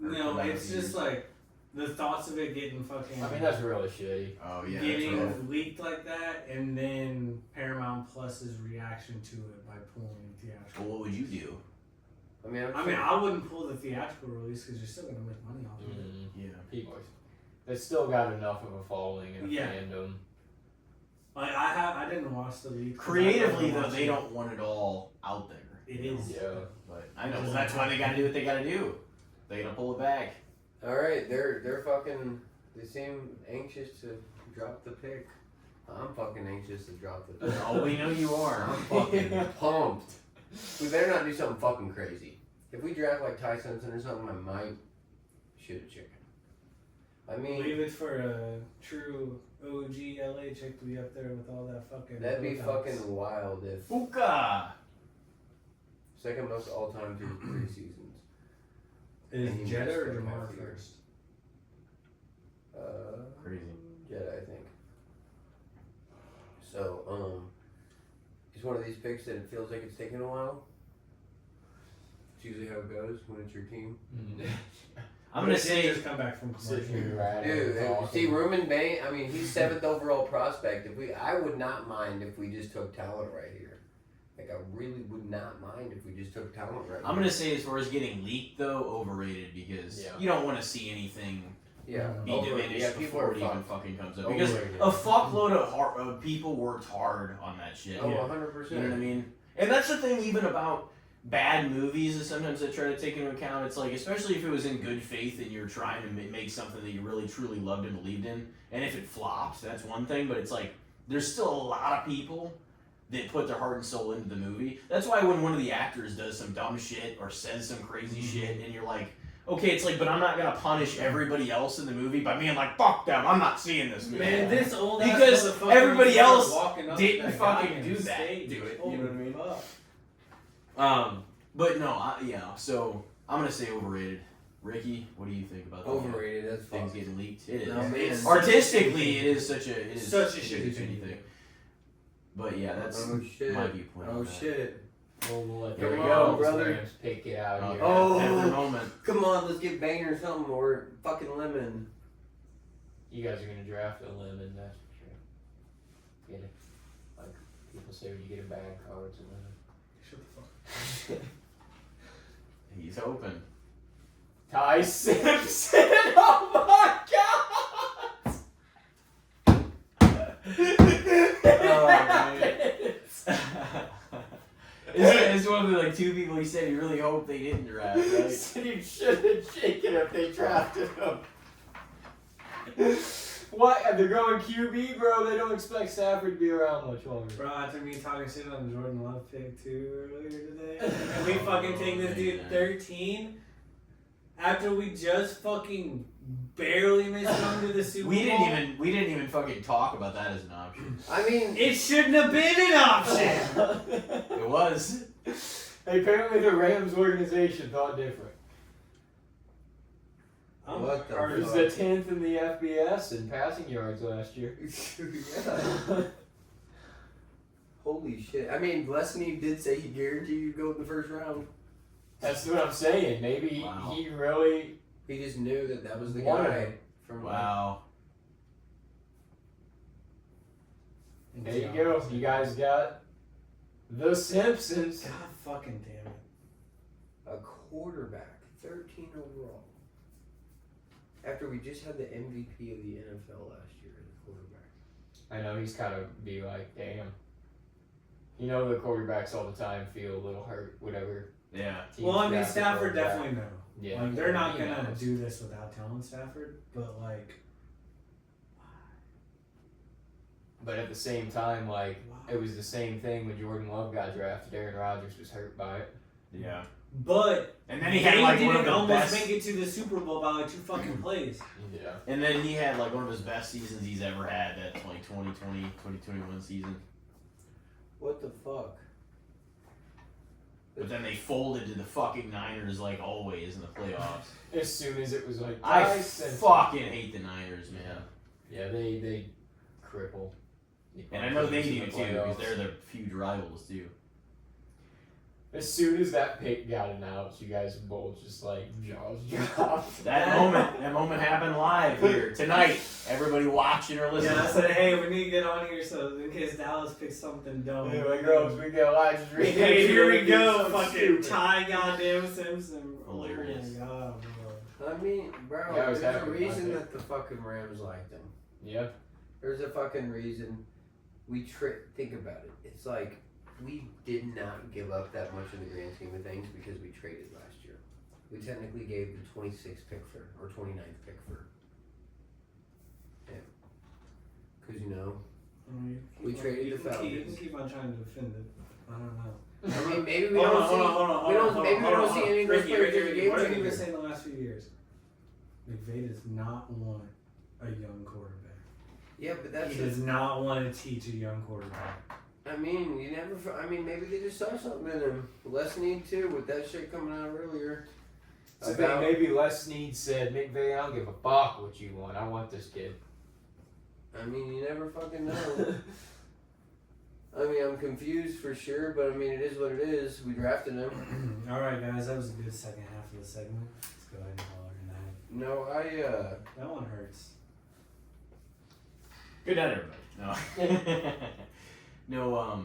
Or No, could that it's be just like the thoughts of it getting fucking. I mean, that's really shitty. Oh yeah. getting that's rough. leaked like that, and then Paramount Plus's reaction to it by pulling theatrical. Well, what would you do? I mean, I wouldn't pull the theatrical release because you're still gonna make money off of it. Yeah. People, they still got enough of a following and a Yeah. fandom. Like I didn't watch the leak. 'cause I Creatively wasn't though, they watching don't want it all out there. It is. Yeah. But I know. Well, that's why they gotta do what they gotta do. They gotta pull it back. All right, they're fucking. They seem anxious to drop the pick. I'm fucking anxious to drop the pick. Oh, we know you are. I'm fucking pumped. We better not do something fucking crazy. If we draft like Ty Simpson or something, I might shoot a chicken. I mean, Leave it for a true OG LA chick to be up there with all that fucking. that'd be Botox. fucking wild if Fuka. second most all time through 3 seasons. Is And he Jetta missed or like Jamar half the year. first? Crazy. Jedi, I think. So, it's one of these picks that it feels like it's taking a while. It's usually how it goes when it's your team. I'm gonna But it did say just come back from Sit commercial. here, right? Dude, Awesome. see, Ruben Bain, I mean, he's 7th overall prospect. I would not mind if we just took talent right here. Like, I really would not mind if we just took talent right I'm here. gonna say as far as getting leaked though, overrated because Yeah. you don't want to see anything Yeah, be overrated. diminished Yeah, people before are it even fucked. fucking comes up. Because Overrated. a fuckload of people worked hard on that shit. Oh, Yeah. 100%. You know what I mean? And that's the thing even about bad movies is sometimes I try to take into account. It's like, especially if it was in good faith and you're trying to make something that you really truly loved and believed in, and if it flops, that's one thing, but it's like, there's still a lot of people that put their heart and soul into the movie. That's why when one of the actors does some dumb shit or says some crazy shit, and you're like, okay, it's like, but I'm not gonna punish everybody else in the movie by being like, fuck them, I'm not seeing this movie. Man, this old Because ass motherfucker everybody started else walking up to didn't that guy fucking on do that. stage. Do it, you Holy know what I mean? fuck. But no, yeah, so I'm gonna say overrated. Ricky, what do you think about that? Overrated, that's Things fucked. getting leaked. It is. No, man. It's Artistically, it is such a Such a shitty thing. But yeah, that's Oh shit. my viewpoint. Oh on that. shit. We'll let Here the we go, Rams brother. pick it out here. Oh. At the moment. Come on, let's get Banger or something, or fucking Lemon. You guys are gonna draft a lemon, that's for sure. Get it? Like people say when you get a bag card, it's a lemon. Shut the fuck. He's open. Ty Simpson! Oh my god! It's one of the like two people he said he really hoped they didn't draft, He right? said he should have shaken if they drafted him. What? They're going QB, bro. They don't expect Stafford to be around much longer. Bro, after me talking shit on the Jordan Love pick too earlier today, and we fucking take this dude 13 after we just fucking barely missed going to the Super Bowl. We didn't even fucking talk about that as an option. I mean, It shouldn't have been an option. It was. Hey, apparently the Rams organization thought different. What the It was the 10th in the FBS in passing yards last year. yeah. Holy shit. I mean, Lesney did say he guaranteed you'd go in the first round. That's what I'm saying. Maybe Wow. he really. He just knew that was the Wanted guy. him. From Wow. There you go. You guys got the Simpsons. God fucking damn it. a quarterback, 13 overall. After we just had the MVP of the NFL last year as a quarterback. I know he's kind of be like, damn. You know the quarterbacks all the time feel a little hurt, whatever. Yeah. teams Well, I mean, draft a Stafford quarterback. definitely know. Yeah. Like, they're not He gonna knows. do this without telling Stafford, but like, But at the same time, like, wow. it was the same thing when Jordan Love got drafted. Aaron Rodgers was hurt by it. Yeah. But And then he they had like one of didn't the almost best. make it to the Super Bowl by like 2 fucking plays. Yeah. And then he had like one of his best seasons he's ever had, that 2021 season. What the fuck? But then they folded to the fucking Niners like always in the playoffs. As soon as it was like, I nice and- fucking hate the Niners, man. Yeah, they cripple. And I know they do In too, the because playoffs. they're the huge rivals too. As soon as that pick got announced, you guys both just like jaws dropped. That moment happened live here tonight. Everybody watching or listening. Yeah, I said, hey, we need to get on here so in case Dallas picks something dumb. Hey, my girls, we got Elijah's Hey, here we go, So fucking stupid. Ty goddamn Simpson. Hilarious. Oh my god, bro. I mean, bro, Yeah, I was there's a happy with reason my that the fucking Rams liked him. Yeah. There's a fucking reason. Think about it. It's like we did not give up that much in the grand scheme of things because we traded last year. We technically gave the 26th pick for, or 29th pick for him. Because, you know, We traded the You can Falcons. keep on trying to defend it. I don't know. I mean, maybe we Hold don't on, see. hold on. Maybe we don't see any of those Ricky, players Ricky, in the Ricky, game what have you changer. been saying the last few years? McVay does not want a young quarterback. Yeah, but that's. He does not want to teach a young quarterback. I mean, you never. I mean, maybe they just saw something in him. Less need too with that shit coming out earlier. So then maybe Les Snead said, McVay, I don't give a fuck what you want. I want this kid. I mean, you never fucking know. I mean, I'm confused for sure, but I mean, it is what it is. We drafted him. All right, guys, that was a good second half of the segment. Let's go ahead and call it a night. No, That one hurts. Good night, everybody. No.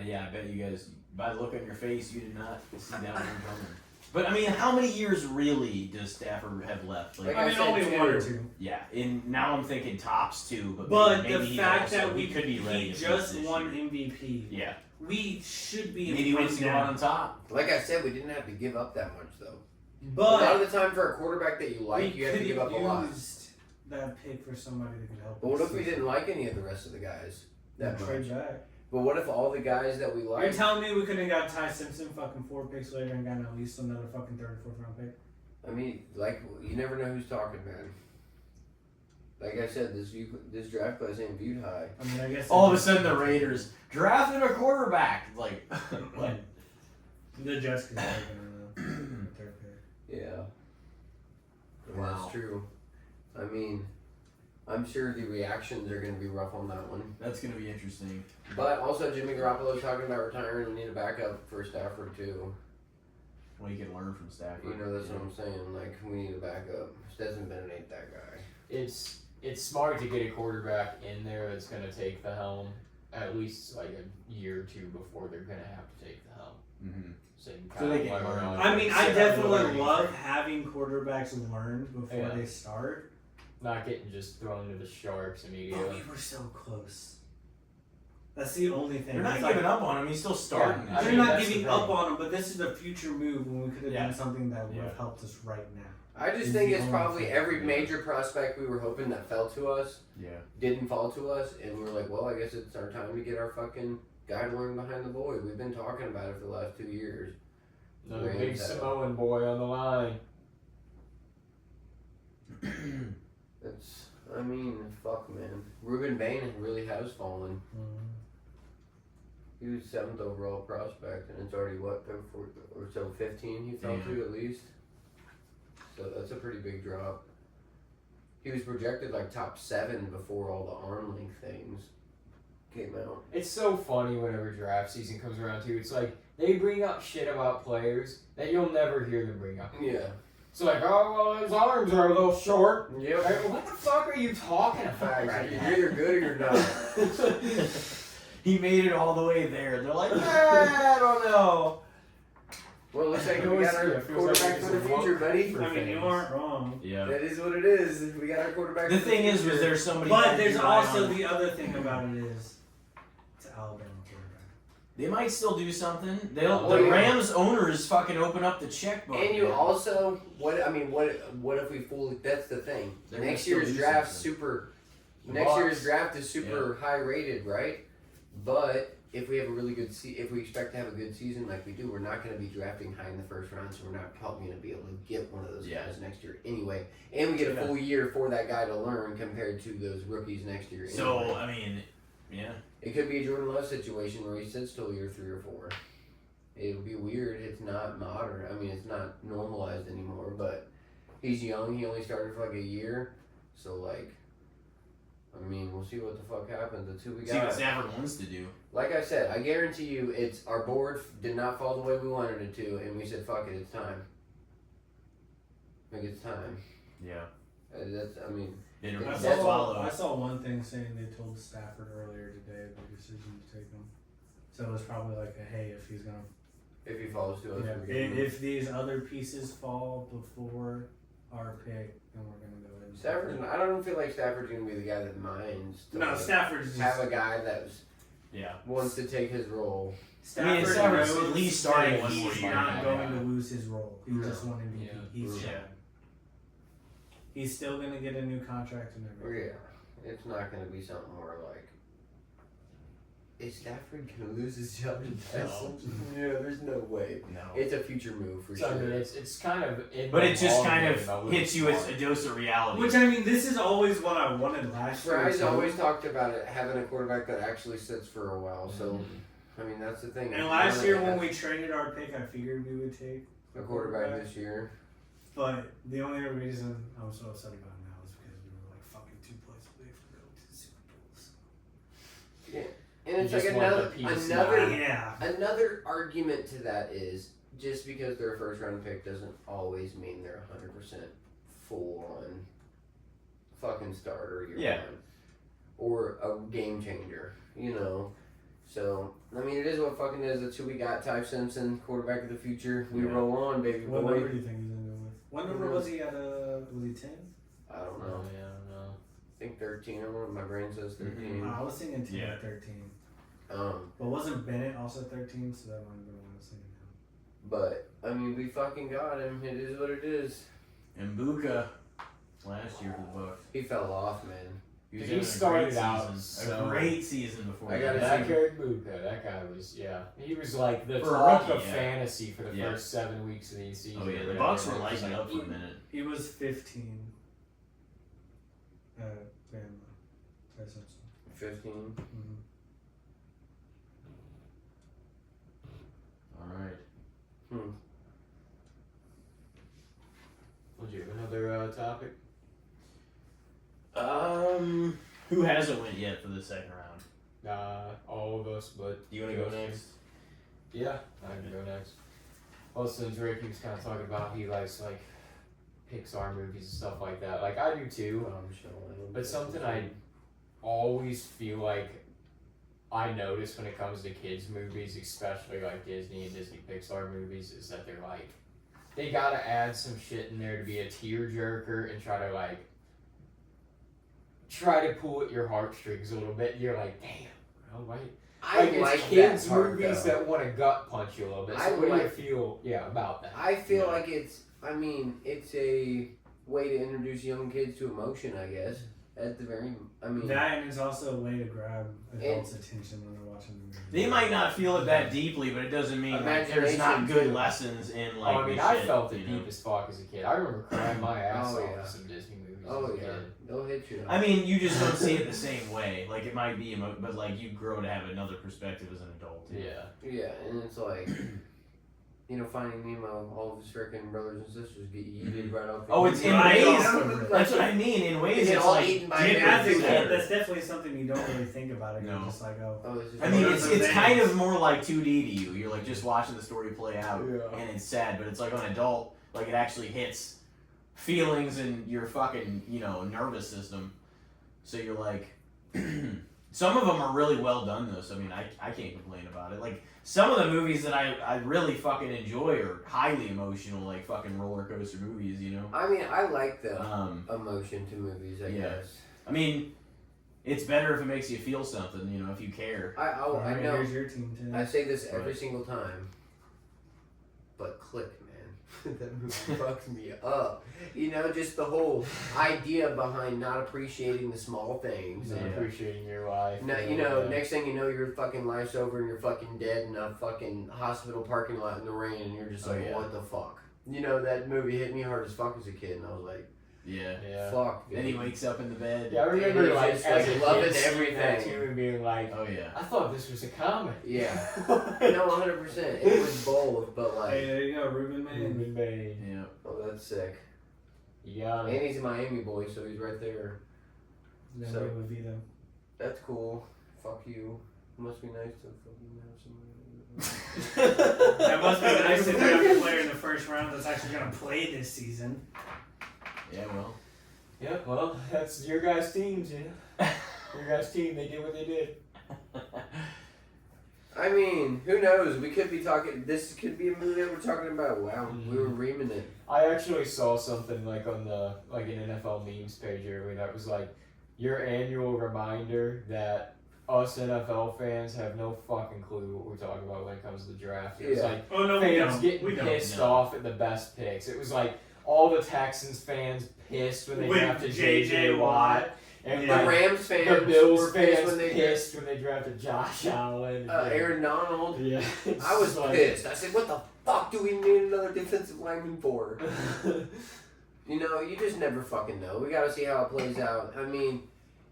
Yeah, I bet you guys, by the look on your face, you did not see that one coming. But I mean, how many years really does Stafford have left? Like I mean, I said, only two. 1 or 2. Yeah, now I'm thinking tops 2, but But maybe the he fact also, that he could be ready. he to just finish this won year. MVP, Yeah, we should be maybe in wants to go now. on top. like I said, we didn't have to give up that much though. a lot But of the time, for a quarterback that you like, we you have to could give up a lot. used that pick for somebody that could help But what us. if we didn't like any of the rest of the guys that much? Trade back. But what if all the guys that we You're like? telling me we couldn't have got Ty Simpson fucking 4 picks later and gotten at least another fucking 3rd or 4th round pick? I mean, like, you never know who's talking, man. Like I said, this draft class ain't viewed high. I mean, I guess All of a sudden, the Raiders drafted a quarterback. Like, what? The Jets could have taken a 3rd pick. Yeah. Wow. That's true. I mean, I'm sure the reactions are going to be rough on that one. That's gonna be interesting. But also, Jimmy Garoppolo's talking about retiring. We need a backup for Stafford too. Well, you can learn from Stafford. You know, that's what I'm saying. Like, we need a backup. Stetson Bennett ain't that guy. It's smart to get a quarterback in there that's going to take the helm at least like a year or two before they're going to have to take the helm. Mm-hmm. So, you So they kinda can learn. learn. I mean, I Sit definitely learning love curve. having quarterbacks learn before Yeah. they start. Not getting just thrown to the sharks But immediately. we were so close. That's the only thing. They're not It's giving up on him. He's still starting. Yeah, I They're mean, not that's the giving thing. up on him, but this is a future move when we could have Yeah. done something that would have Yeah. helped us right now. I just Is think the it's only probably thing. every major prospect we were hoping that fell to us Yeah. didn't fall to us, and we were like, well, I guess it's our time to get our fucking guy to learn behind the boy. We've been talking about it for the last 2 years. Another Rams big have- Samoan boy on the line. It's, I mean, fuck, man. Ruben Bain really has fallen. He was 7th overall prospect, and it's already, what, 4th or so, 15 he fell to at least. So that's a pretty big drop. He was projected like top 7 before all the arm length things came out. It's so funny whenever draft season comes around too. It's like they bring up shit about players that you'll never hear them bring up. Yeah. It's like, oh well, his arms are a little short. Yep. Like, what the fuck are you talking about Facts. right You're now? either good or you're not. He made it all the way there. They're like, I don't know. Well, it looks like we Feels- got our yeah, feels quarterback like for the it's a future, buddy. for I mean, you fans. aren't wrong. Yeah. That is what it is. We got our quarterback. The for thing is, was future. there somebody? But that there's you rely also on? the other thing about it is it's an Alabama quarterback. They might still do something. They'll. Well, the yeah. Rams owners fucking open up the checkbook. And you man. also, what if we fully? That's the thing. They're gonna Next still year's do draft something. super. The Next year's Bucks. draft is super high rated, right? But if we have a really good if we expect to have a good season like we do, we're not going to be drafting high in the first round, so we're not probably going to be able to get one of those Yeah. guys next year anyway. And we get a full year for that guy to learn compared to those rookies next year. So anyway. I mean, yeah. It could be a Jordan Love situation where he sits till year 3 or 4. It'll be weird. It's not modern. I mean, it's not normalized anymore. But he's young. He only started for like a year, so like, I mean, we'll see what the fuck happens. That's who we See what got. Stafford wants to do. Like I said, I guarantee you, it's our board did not fall the way we wanted it to, and we said, "Fuck it, it's time." Like it's time. Yeah. That's. I mean, They I don't That's I saw one thing saying they told Stafford earlier today the decision to take him. So it was probably like a hey, if he's gonna, if he falls to us, yeah, we're gonna- if these other pieces fall before our pick, then we're gonna go ahead. And Stafford's. I don't feel like Stafford's gonna be the guy that minds. To No, like, Stafford's just have a guy that Yeah. wants to take his role. I mean, Stafford Stafford's knows at least starting that one more he's year. not going Yeah. to lose his role. He No. just wanted to be. Yeah. He's Yeah. fine. He's still gonna get a new contract and everything. Yeah, it's not gonna be something where like, is Stafford gonna lose his job to Tesla? Yeah, there's no way. No. It's a future move for So I sure. mean, it's kind of. In But the it just long kind game, I of wouldn't hits you as want- a dose of reality. Which I mean, this is always what I wanted last year. Fry's too. always talked about it having a quarterback that actually sits for a while. So, I mean, that's the thing. And last year when we traded our pick, I figured we would take a quarterback this year, But the only reason I'm so upset about it now is because we were like fucking 2 plays away from going to the Super Bowls. and it's You like just want another the piece Yeah. another argument to that is just because they're a first round pick doesn't always mean they're 100% full on fucking starter year Yeah. one or a game changer, you know. So I mean, it is what fucking is. That's who we got. Ty Simpson, quarterback of the future. We Yeah. roll on, baby What boy. number do you think he's gonna go with? What number was he at? Was he 10? I don't Oh, know. yeah, I don't know. I think 13. I don't know. My brain says 13. I was thinking 10 Yeah. or 13. Um, But wasn't Bennett also 13? So that might have been what I was thinking. but I mean, we fucking got him. It is what it is. And Buka last year for the Bucks. He fell off, man. He, was He having a started great out season. so- a great season before. I that. gotta That see- Buka, that guy was, yeah. He was like the For a talk rookie, of yeah. fantasy for the Yeah. first 7 weeks of the season. Oh yeah, or the whatever. Bucks were It was lighting like, up for a minute. He was 15. Bama. Ty Simpson. 15. Mm-hmm. All right. Would you have another topic? Who hasn't went yet for the second round? All of us, but Do you want to go next? yeah, I can go next. Well, since Ricky was kind of talking about he likes like Pixar movies and stuff like that, like I do too. But something I always feel like I notice when it comes to kids movies, especially like Disney and Disney Pixar movies, is that they're like they gotta add some shit in there to be a tearjerker and try to pull at your heartstrings a little bit. You're like, damn, bro, why? I Like like it's kids that part, movies though. that want to gut punch you a little bit. So I what do you like- feel? Yeah, about that. I feel Yeah. like it's a way to introduce young kids to emotion, I guess. At the very, That and it's also a way to grab adults' attention when they're watching the movie. They might not feel it that deeply, but it doesn't mean like, there's not Imagination, good too. lessons in like. I mean, the I shit, felt it you know? deep as fuck as a kid. I remember crying my ass Oh, off yeah. with some Disney movies oh as a yeah, kid. they'll hit you. I mean, you just don't see it the same way. Like it might be, but like you grow to have another perspective as an adult. Too. Yeah. Yeah, and it's like, Finding Nemo, all of his freaking brothers and sisters get yeeted right off. the Oh, it's in Right. ways. That's what I mean. In ways, They get it's all like. eaten by Yeah, bears. as a kid, better. that's definitely something you don't really think about it. No. You're just like, oh. Oh, this is I mean, What it's are those kind things? of more like 2D to you. You're like just watching the story play out, Yeah. and it's sad. But it's like on adult, like it actually hits feelings in your fucking nervous system. So you're like, some of them are really well done though. So I mean, I can't complain about it. Like some of the movies that I really fucking enjoy are highly emotional, like fucking roller coaster movies. I mean, I like the Um, emotion to movies, I yeah. guess. I mean, it's better if it makes you feel something. If you care. I Alright, know. here's your team, Tim. I say this every Right. single time, but Click, man, that movie fucks me up. Just the whole idea behind not appreciating the small things. Not Yeah. appreciating your life. Now, Yeah. next thing you know, your fucking life's over and you're fucking dead in a fucking hospital parking lot in the rain, and you're just Oh, like, yeah. what the fuck? That movie hit me hard as fuck as a kid, and I was like, Yeah. Yeah. fuck. Then he dude. wakes up in the bed. Yeah, I remember And like he's as just, a like, loving kid seeing that everything. too and being like, Oh yeah. I thought this was a comedy. Yeah. No, 100%. It was bold, but Hey, like, there you go, Ruben Man. Ruben Bain. Yeah. oh, that's sick. You got And it. he's a Miami boy, so he's right there. Then So- we would be them. That's cool. Fuck you. Must be nice to fucking have somebody. That must be nice if you have a player in the first round that's actually going to play this season. Yeah. Well. Yeah, well, that's your guys' teams, yeah. Your guys' team, they did what they did. I mean, who knows? We could be talking. This could be a movie that we're talking about. Wow, we were reaming it. I actually saw something like on the an NFL memes page earlier that was like your annual reminder that us NFL fans have no fucking clue what we're talking about when it comes to the draft. It was Yeah. like Oh, no, we fans don't. getting We don't. pissed no. off at the best picks. It was like all the Texans fans pissed when they With drafted J.J. J.J. Watt. And Yeah. The like, Rams fans the Bills were pissed fans when they pissed when they drafted Josh Allen. and Aaron Donald. Yeah, I was like- pissed. I said, "What the fuck do we need another defensive lineman for?" You just never fucking know. We gotta see how it plays out. I mean,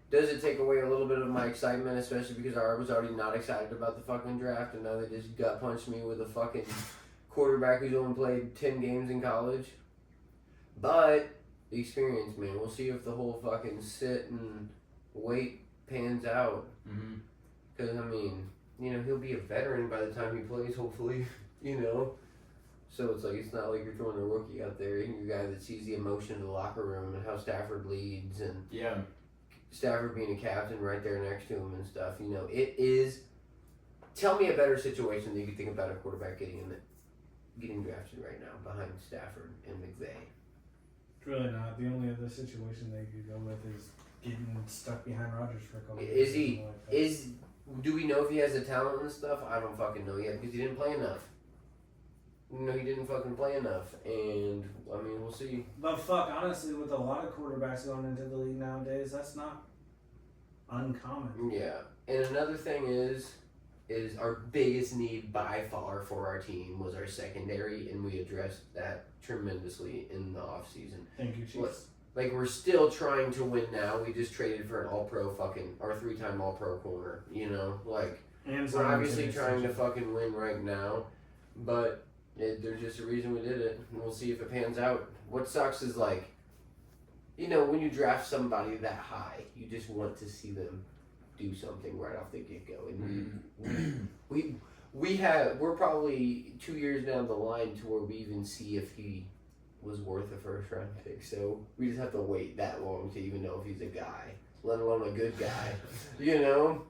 does it take away a little bit of my excitement, especially because I was already not excited about the fucking draft, and now they just gut punched me with a fucking quarterback who's only played 10 games in college? But the experience, man. We'll see if the whole fucking sit and wait pans out. Mm-hmm. Because, I mean, he'll be a veteran by the time he plays, hopefully, So it's like, it's not like you're throwing a rookie out there, and you're a guy that sees the emotion in the locker room and how Stafford leads, and Yeah. Stafford being a captain right there next to him and stuff. It is. Tell me a better situation that you could think about a quarterback getting drafted right now behind Stafford and McVay. It's really not. The only other situation they could go with is getting stuck behind Rodgers for a couple of Is years. he? or something like that. Do we know if he has the talent and stuff? I don't fucking know yet because he didn't play enough. He didn't fucking play enough, and I mean, we'll see. But fuck, honestly, with a lot of quarterbacks going into the league nowadays, that's not uncommon. Yeah, and another thing is our biggest need by far for our team was our secondary, and we addressed that tremendously in the offseason. Thank you, Chiefs. Like, we're still trying to win now. We just traded for an all-pro our 3-time all-pro corner, Like, And we're obviously trying to fucking win right now, but there's just a reason we did it, and we'll see if it pans out. What sucks is, like, you know, when you draft somebody that high, you just want to see them do something right off the get go. And we're probably 2 years down the line to where we even see if he was worth a first round pick. So we just have to wait that long to even know if he's a guy, let alone a good guy, you know.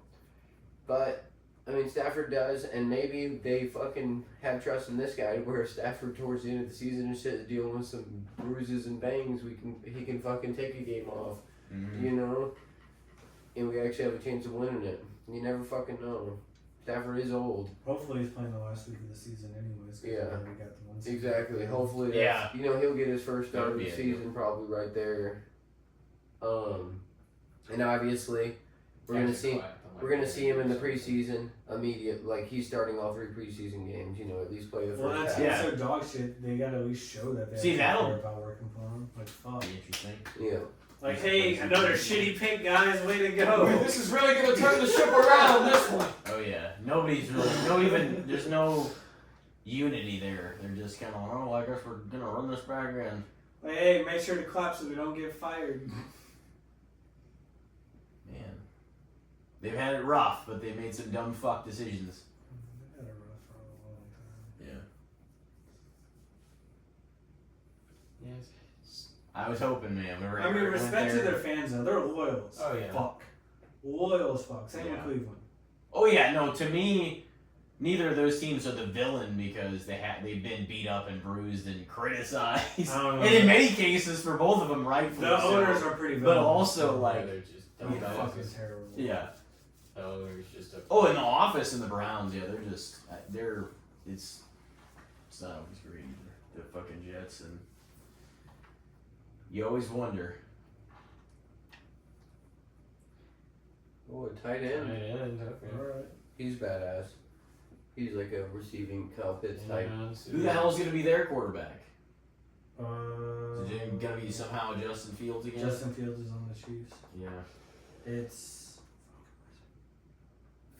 But I mean, Stafford does, and maybe they fucking have trust in this guy where Stafford towards the end of the season and shit is dealing with some bruises and bangs. He can fucking take a game off, you know, and we actually have a chance of winning it. You never fucking know. Stafford is old. Hopefully he's playing the last week of the season anyways. Yeah. We got the one season. Exactly. Hopefully, Yeah. you know, he'll get his first start of That'd the be season probably right there. And obviously we're gonna see him in the preseason immediate. Like he's starting all 3 preseason games. You know, at least play the Well, first that's half. also dog shit. They gotta at least show that they See, care that'll- about working for him. Like fuck. Be interesting. Yeah. Like hey, another shitty pick, guys. Way to go. This is really gonna turn the ship around. This one. Oh yeah, nobody's really there's no unity there. They're just kind of oh, I guess we're gonna run this back in. Like, hey, make sure to clap so we don't get fired. Man, they've had it rough, but they made some dumb fuck decisions. They had a rough for a long time. Yeah. I was hoping, man. I mean, respect to their fans though. They're loyal as Oh, yeah. fuck. Loyal as fuck. Same Yeah. with Cleveland. Oh yeah, no. To me, neither of those teams are the villain because they've been beat up and bruised and criticized, I don't know. and in many cases for both of them, rightfully The so. owners are pretty But villainous. also, like, they're just the you know, fuck is terrible. yeah. Oh, there's just a. Oh, in the office and the Browns, yeah, it's not always great either. The fucking Jets, and you always wonder. Oh, a tight end. Alright. He's badass. He's like a receiving Kyle Pitts type. Who the hell's gonna be their quarterback? Is it Uh, gonna be somehow Justin Fields again? Justin Fields is on the Chiefs. Yeah. It's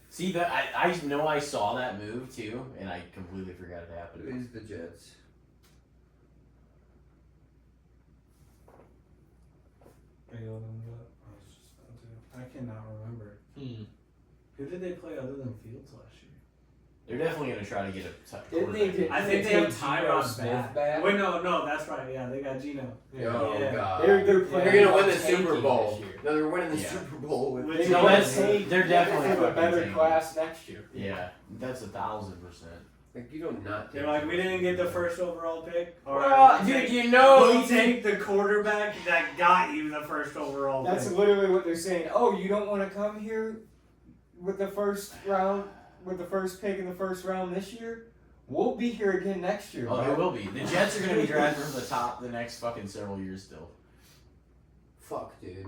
See that I know I saw that move too, and I completely forgot it happened. He's the Jets. Are you looking it up? I was just about to. I cannot remember. Hmm. Who did they play other than Fields last year? They're definitely gonna try to get a Didn't they quarterback. get- I think they Geno have Tyrod Smith back. back? Wait, no, that's right. Yeah, they got Geno. Oh Yeah. god. They're playing. They're gonna win the tanking Super Bowl. this year. No, they're winning the Yeah. Super Bowl with Which No, is- they're definitely for the fucking better tanking. class next year. Yeah, that's 1,000%. like you don't not. They're like, we didn't get the first overall pick. All Well, right, dude, you know, we'll take the quarterback that got you the first overall That's pick. literally what they're saying. Oh, you don't want to come here with the first round, with the first pick in the first round this year? We'll be here again next year. Oh, bro. it will be. The Jets are gonna be drafted from the top the next fucking several years still. Fuck, dude.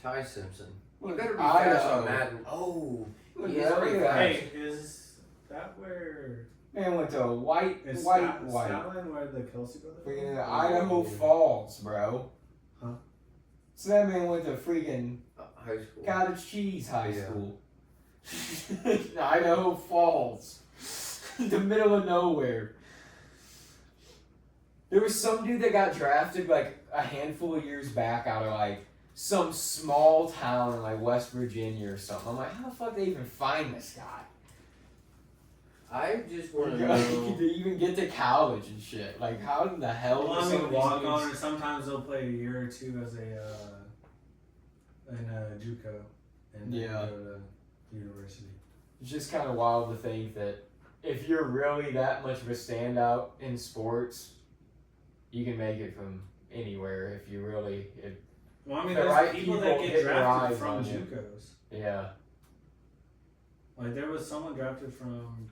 Ty Simpson. You Look, better be I fast know. on Madden. Oh, Look he at is that, pretty look at fast. Hey, is that where Man went to white. is White. Scotland where the Kelsey brothers? Freaking were? Idaho Falls, bro. Huh? So that man went to freaking High school. Cottage Cheese High Yeah. School. Idaho Falls. The middle of nowhere. There was some dude that got drafted like a handful of years back out of like some small town in like West Virginia or something. I'm like, how the fuck they even find this guy? I just want to To know. even get to college and shit. Like, how in the hell? Well, do I some mean, of walk these on, dudes- and sometimes they'll play a year or two as a in JUCO, and then Yeah. go to university. It's just kind of wild to think that if you're really that much of a standout in sports, you can make it from anywhere if you really. Well, I mean, The there's right people that people get hit their drafted eyes from on you. JUCOs. Yeah. Like there was someone drafted from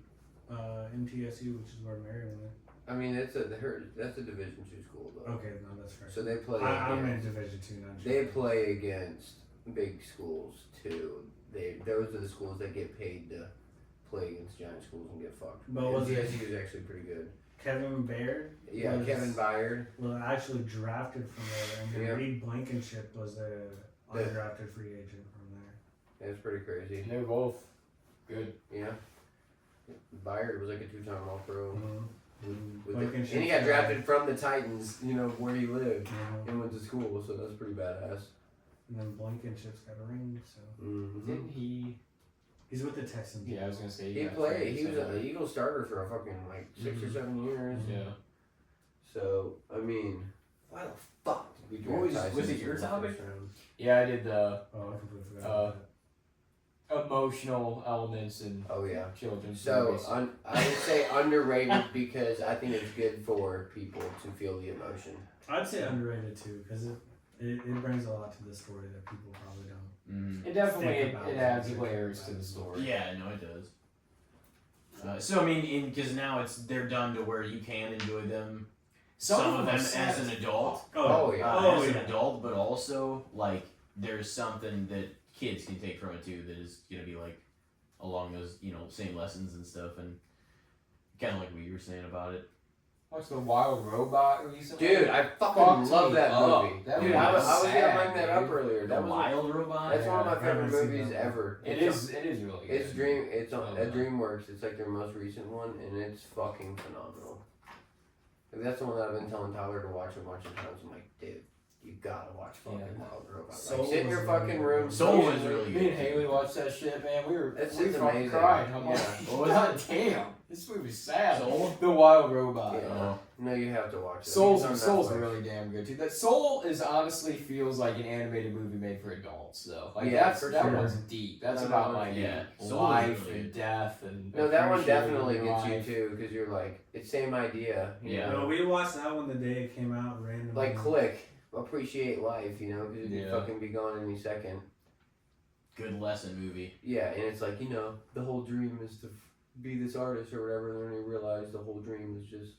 MTSU, which is where Mary went. I mean, that's a Division II school though. Okay, no, that's fair. So they play. I'm in against, Division II, not they JUCO. play against big schools too. Those are the schools that get paid to play against giant schools and get fucked. But was it MTSU is actually pretty good. Kevin Baird? Yeah, was- Kevin Byard. Was actually drafted from there, and then Yeah. Reed Blankenship was a undrafted free agent from there. That's pretty crazy. They're both good. Yeah. Byard was like a 2-time All-Pro. And he got drafted from the Titans, you know, where he lived and went to school, so that's pretty badass. And then Blankenship's got a ring, so. Didn't he? He's with the Texans. Yeah, I was gonna say He played. He was an Eagle starter for a fucking like 6 or 7 years. Yeah. So I mean, why the fuck did we draft What was- Tyson was it in your the topic? first round? Yeah, I did the Oh, I completely forgot about that. emotional elements in Oh yeah. children's So movies. I would say underrated because I think it's good for people to feel the emotion. I'd say underrated too, because it brings a lot to the story that people probably don't. It definitely think about it it. adds layers to the story. Yeah, no, it does. So I mean, because now they're done to where you can enjoy them. Some of them as an adult. Oh yeah. As an adult, but also like there's something that kids can take from it too that is gonna be like along those same lessons and stuff, and kind of like what you were saying about it. Watched The Wild Robot recently. Dude, I fucking Fucked love me that up. movie. That Dude, movie I was was gonna sad, bring that up dude. earlier. The That was Wild Robot. that's one of my I favorite haven't seen movies that one. ever. It is really good. It's on DreamWorks. It's like their most recent one, and it's fucking phenomenal. Like, that's the one that I've been telling Tyler to watch a bunch of times. I'm like, dude, you gotta watch fucking Wild Robot. Soul Like, sit in was your really fucking good. room. Soul was really Me good. and Haley watched that shit, man. We It's fucking amazing. cried. I'm like, Yeah. What was God damn, this movie's sad. Soul? The Wild Robot. Yeah. Oh. No, you have to watch it. Soul's It's on Netflix. really damn good too. That Soul is honestly feels like an animated movie made for adults though. Like Yeah, that for that sure. one's deep. That's No, about that like one's deep. Soul is life really and good. death and No, that one appreciating definitely your gets you life. too, because you're like, it's same idea. You Yeah. know? No, we watched that one the day it came out randomly. Like Click, appreciate life, you know, because you Yeah. could fucking be gone any second. Good lesson movie. Yeah, and it's like, the whole dream is to be this artist or whatever, and then you realize the whole dream is just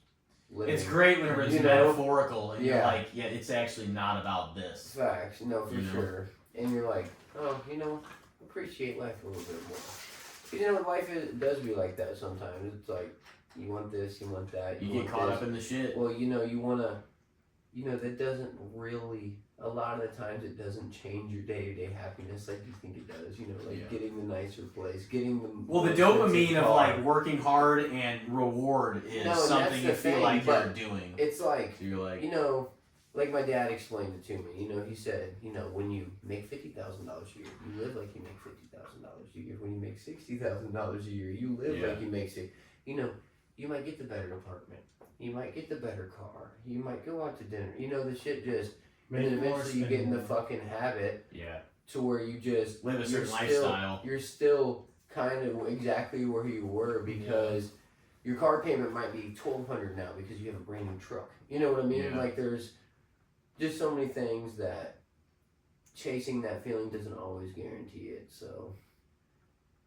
living. It's great whenever it's You know? metaphorical and you're Yeah. like, yeah, it's actually not about this. Facts, no, for You know? sure. And you're like, oh, appreciate life a little bit more. Life does be like that sometimes. It's like, you want this, you want that. You want get caught this. up in the shit. Well, you want to, that doesn't really, a lot of the times it doesn't change your day-to-day happiness like you think it does, Yeah. getting the nicer place, getting the Well, the more expensive dopamine of car. like working hard and reward is No, and something that's you the feel thing, like you're but doing. It's like, So you're like, like my dad explained it to me, he said, when you make $50,000 a year, you live like you make $50,000 a year. When you make $60,000 a year, you live Yeah. like you make you might get the better apartment. You might get the better car. You might go out to dinner. The shit just, and then eventually you get in the fucking habit yeah, to where you just live a you're certain still- lifestyle. You're still kind of exactly where you were because your car payment might be $1,200 now because you have a brand new truck. You know what I mean? Yeah. Like there's just so many things that chasing that feeling doesn't always guarantee it. So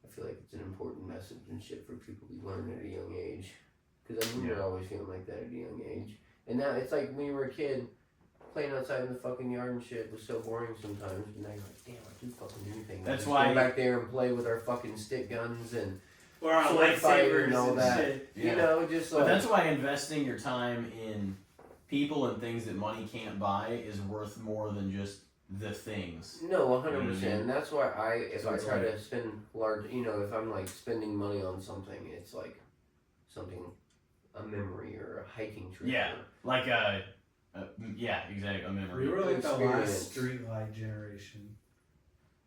I feel like it's an important message and shit for people to learn at a young age. Because I remember always feeling like that at a young age. And now it's like when you were a kid, playing outside in the fucking yard and shit was so boring sometimes. But now you're like, damn, I do fucking anything. That's Just why- go back there and play with our fucking stick guns and Or our sword fighter lightsabers and all that. shit. Yeah. just But like that's why investing your time in people and things that money can't buy is worth more than just the things. no, 100%. You know what I mean? And that's why if So I it's try like- to spend large, if I'm like spending money on something, it's like something, a memory or a hiking trip. Yeah. Like yeah, exactly, a memory. We were like the Experience. last street light generation.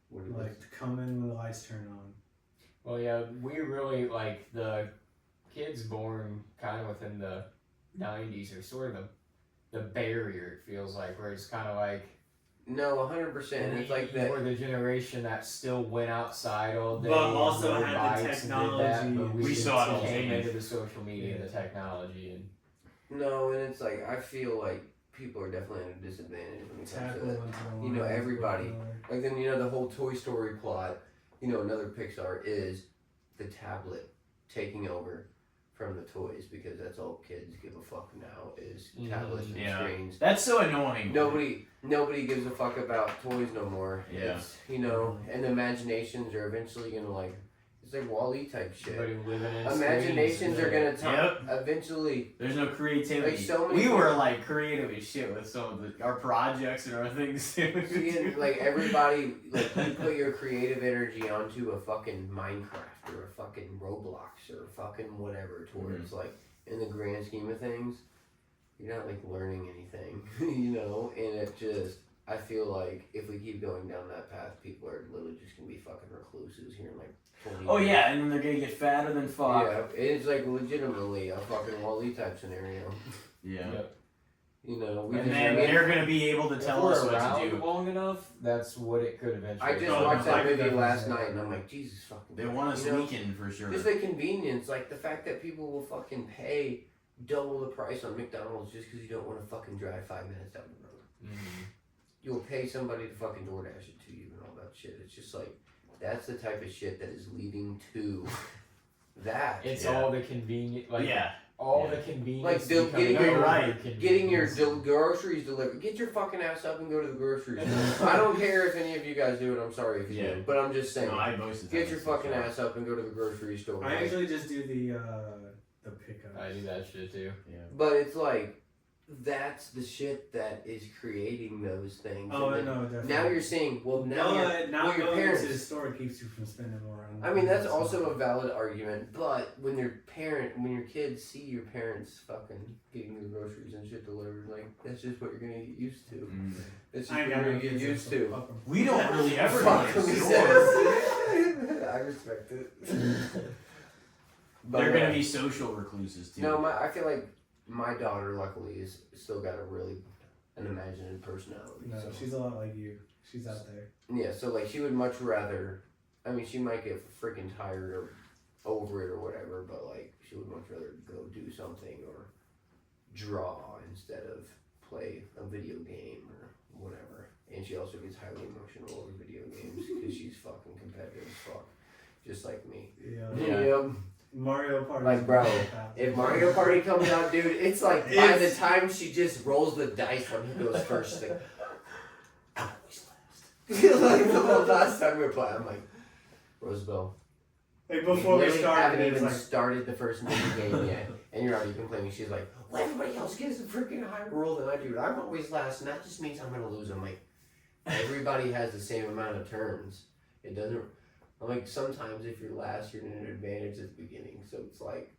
What it Like to come in when the lights turn on. Well, yeah, we really like the kids born kind of within the 90s are sort of the barrier. It feels like where it's kind of like. No, 100%. It's like you that. were the generation that still went outside all day, But also rode had the bikes and did that, technology. but We we saw it all came change. into the social media and the technology, and No, and it's like I feel like people are definitely at a disadvantage when it comes to Tackle that. into the line. Everybody. Like then the whole Toy Story plot. Another Pixar is the tablet taking over from the toys because that's all kids give a fuck now is tablets and Yeah. screens. That's so annoying. Nobody gives a fuck about toys no more. Yeah. It's, and the imaginations are eventually gonna like, it's like Wall-E type shit. everybody living in Imaginations screens, are gonna Yep. eventually. There's no creativity. Like, so many we were people- like creative as shit with some of our projects and our things. Seeing, like everybody, like you put your creative energy onto a fucking Minecraft or a fucking Roblox or a fucking whatever, to where it's like in the grand scheme of things, you're not like learning anything, you know. And it just, I feel like if we keep going down that path, people are literally just gonna be fucking recluses here in like 20 Oh years. yeah, and then they're gonna get fatter than fuck. Yeah, it's like legitimately a fucking Wall-E type scenario. Yeah. Yep. You know, And then they're gonna be able to tell us what to do. long enough, that's what it could eventually. I just Oh, watched that I movie definitely last say night, that. and I'm like, Jesus fucking. They want us you know? weakened for sure. Just the convenience, like the fact that people will fucking pay double the price on McDonald's just because you don't want to fucking drive 5 minutes down the road. Mm-hmm. You'll pay somebody to fucking DoorDash it to you and all that shit. It's just like, that's the type of shit that is leading to that. It's Yeah. all the convenient, like yeah. all Yeah. the convenience. Like, they'll becoming getting your- over Getting your convenience. groceries delivered. Get your fucking ass up and go to the grocery store. I don't care if any of you guys do it. I'm sorry if you Yeah. do. But I'm just saying. No, I most of the Get time your it's so fucking short. ass up and go to the grocery store. I Like, usually just do the pickup. I do that shit too. Yeah. but it's like, that's the shit that is creating those things. Oh, And I then know, definitely. Now you're saying, well, now you're. But not well, your going parents- to the store keeps you from spending more on. I mean, that's stuff. also a valid argument, but when your kids see your parents fucking getting the groceries and shit delivered, like, that's just what you're gonna get used to. Mm. That's just I what ain't you're got gonna no get kids, used so to. fuck 'em. We don't really ever Fuck go to him, the he store. says. I respect it. They're gonna be social recluses too. No, I feel like my daughter, luckily, is still got an imaginative personality. No, so. she's a lot like you. She's out there. Yeah, so like she would much rather. I mean, she might get freaking tired or over it or whatever, but like she would much rather go do something or draw instead of play a video game or whatever. And she also gets highly emotional over video games because she's fucking competitive as fuck, just like me. Yeah. Yeah. Mario Party. Like, bro, if Mario Party comes out, dude, it's like by the time she just rolls the dice when he goes first, like, I'm always last. Like the last time we were playing, I'm like, Rosebell. Like before we literally started, haven't it's even like started the first mini game yet, and you're already complaining. She's like, well, everybody else gets a freaking higher roll than I do. I'm always last, and that just means I'm gonna lose. I'm like, everybody has the same amount of turns. It doesn't. I'm like, sometimes if you're last, you're in an advantage at the beginning. So it's like,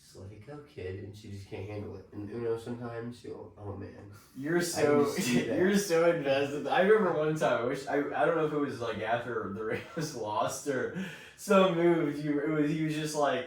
just let it go, kid. And she just can't handle it. And Uno, sometimes you'll, oh man. You're I so can see that. you're so invested. I remember one time. I don't know if it was like after the Rams lost or some move. He was just like.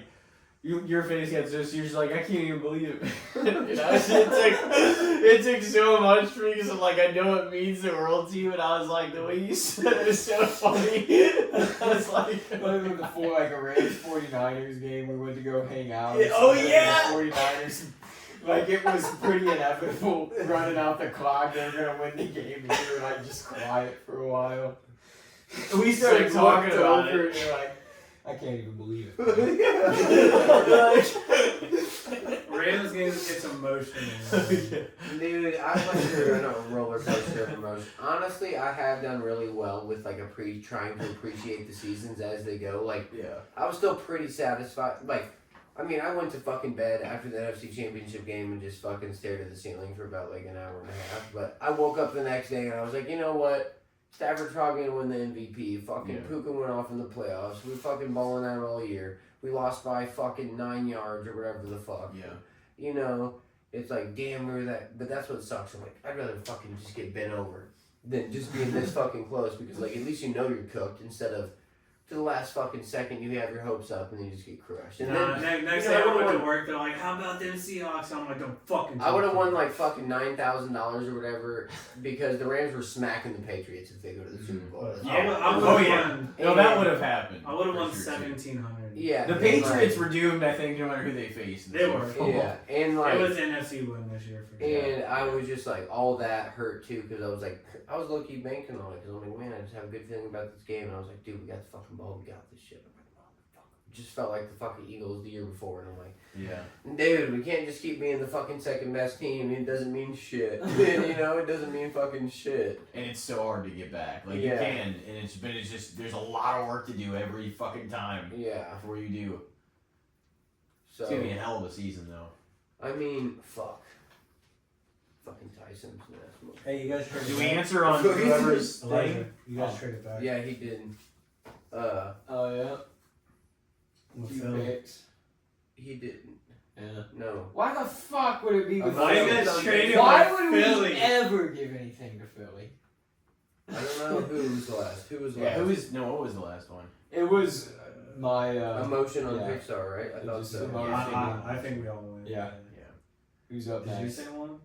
Your face got so serious, like, I can't even believe it. You know, it took so much for me because I'm like, I know it means the world to you, and I was like, the way you said it is so funny. I was like, Before like a Rams 49ers game, we went to go hang out. Yeah, oh, yeah! 49ers. Like it was pretty inevitable running out the clock. They were gonna win the game, and we were like just quiet for a while. we started So talking looked about over it. And you're like, I can't even believe it. Rams games gets emotional. Dude, I went through a roller coaster of emotion. Honestly, I have done really well with like trying to appreciate the seasons as they go. Like, Yeah. I was still pretty satisfied. Like, I mean, I went to fucking bed after the NFC Championship game and just fucking stared at the ceiling for about like an hour and a half. But I woke up the next day and I was like, you know what? Stafford's probably gonna win the MVP. Fucking Puka went off in the playoffs. We fucking balling out all year. We lost by fucking 9 yards or whatever the fuck. Yeah. You know, it's like, damn, we're that. But that's what sucks. I'm like, I'd rather fucking just get bent over than just being this fucking close because, like, at least you know you're cooked instead of to the last fucking second you have your hopes up and then you just get crushed. And Nah, then next you know, day I I went would've to work, they're like, how about them Seahawks? I'm like, don't fucking I would have won like fucking $9,000 or whatever because the Rams were smacking the Patriots if they go to the Super Bowl. That's I all. would Oh, have yeah. won. No, that would have happened. I would have for won sure, too. 1,700. Yeah. The and, Patriots like, were doomed, I think, no matter who they faced. in the They Super were. Bowl. Yeah, and like. It was NFC win this year for sure. And I was just like, all that hurt too, because I was like, I was low key banking on it, because I'm like, man, I just have a good feeling about this game. And I was like, dude, we got the fucking ball, we got this shit. I'm like, motherfucker. It just felt like the fucking Eagles the year before, and I'm like, Yeah. dude, we can't just keep being the fucking second best team. It doesn't mean shit. You know, it doesn't mean fucking shit. And it's so hard to get back. Like, Yeah. you can, and it's just, there's a lot of work to do every fucking time Yeah. before you do. So, It's gonna be a hell of a season, though. I mean, fuck. Fucking Tyson's nasty. Hey, you guys traded Do we back? answer on whoever's Elijah, thing? you guys Oh. traded back. Yeah, he did. Oh yeah. With Few Phil. picks. He didn't. Yeah. No. Why the fuck would it be with Why Philly? you guys traded Why with would Philly? we ever give anything to Philly? I don't know who was last. Who was Yeah, last? what was the last one? It was my Emotion on yeah. Pixar, right? I It thought was so. Emotion. I think we all win. Yeah. Who's up Did you next? say one?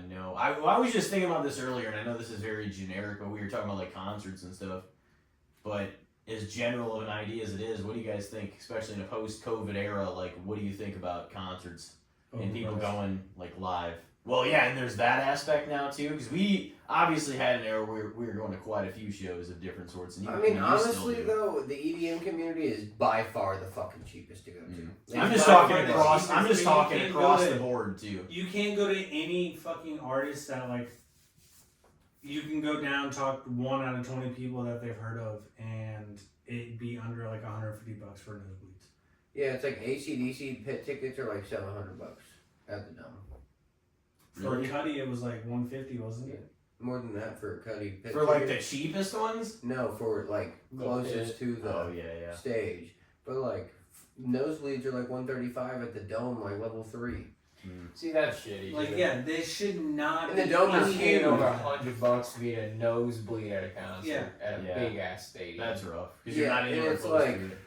No. I was just thinking about this earlier, and I know this is very generic, but we were talking about like concerts and stuff. But as general of an idea as it is, what do you guys think, especially in a post-COVID era? Like, what do you think about concerts and people going like live? Well, yeah, and there's that aspect now too, because we obviously had an era where we were going to quite a few shows of different sorts. And I mean, you honestly still do. though, the EDM community is by far the fucking cheapest to go to. Mm. I'm It's just by talking far the across. cheapest. I'm just but you talking can't across go the to- board too. You can't go to any fucking artist that like. You can go down, talk to 1 out of 20 people that they've heard of, and it be under like $150 for nosebleeds. Yeah, it's like AC/DC pit tickets are like $700 at the Dome. Really? For Cuddy, it was like $150, wasn't it? More than that for a Cuddy pit For like the ticket. cheapest ones. No, for like closest to the Oh yeah. stage. But like nosebleeds are like $135 at the Dome, like level 3. See, that's shitty. Like, dude. yeah, they should not. And the be Dome is any huge. of Over that. $100 to be a nosebleed at a concert Yeah. at a Yeah. big ass stadium. That's rough because you're Yeah, not and anywhere it's close like- to it.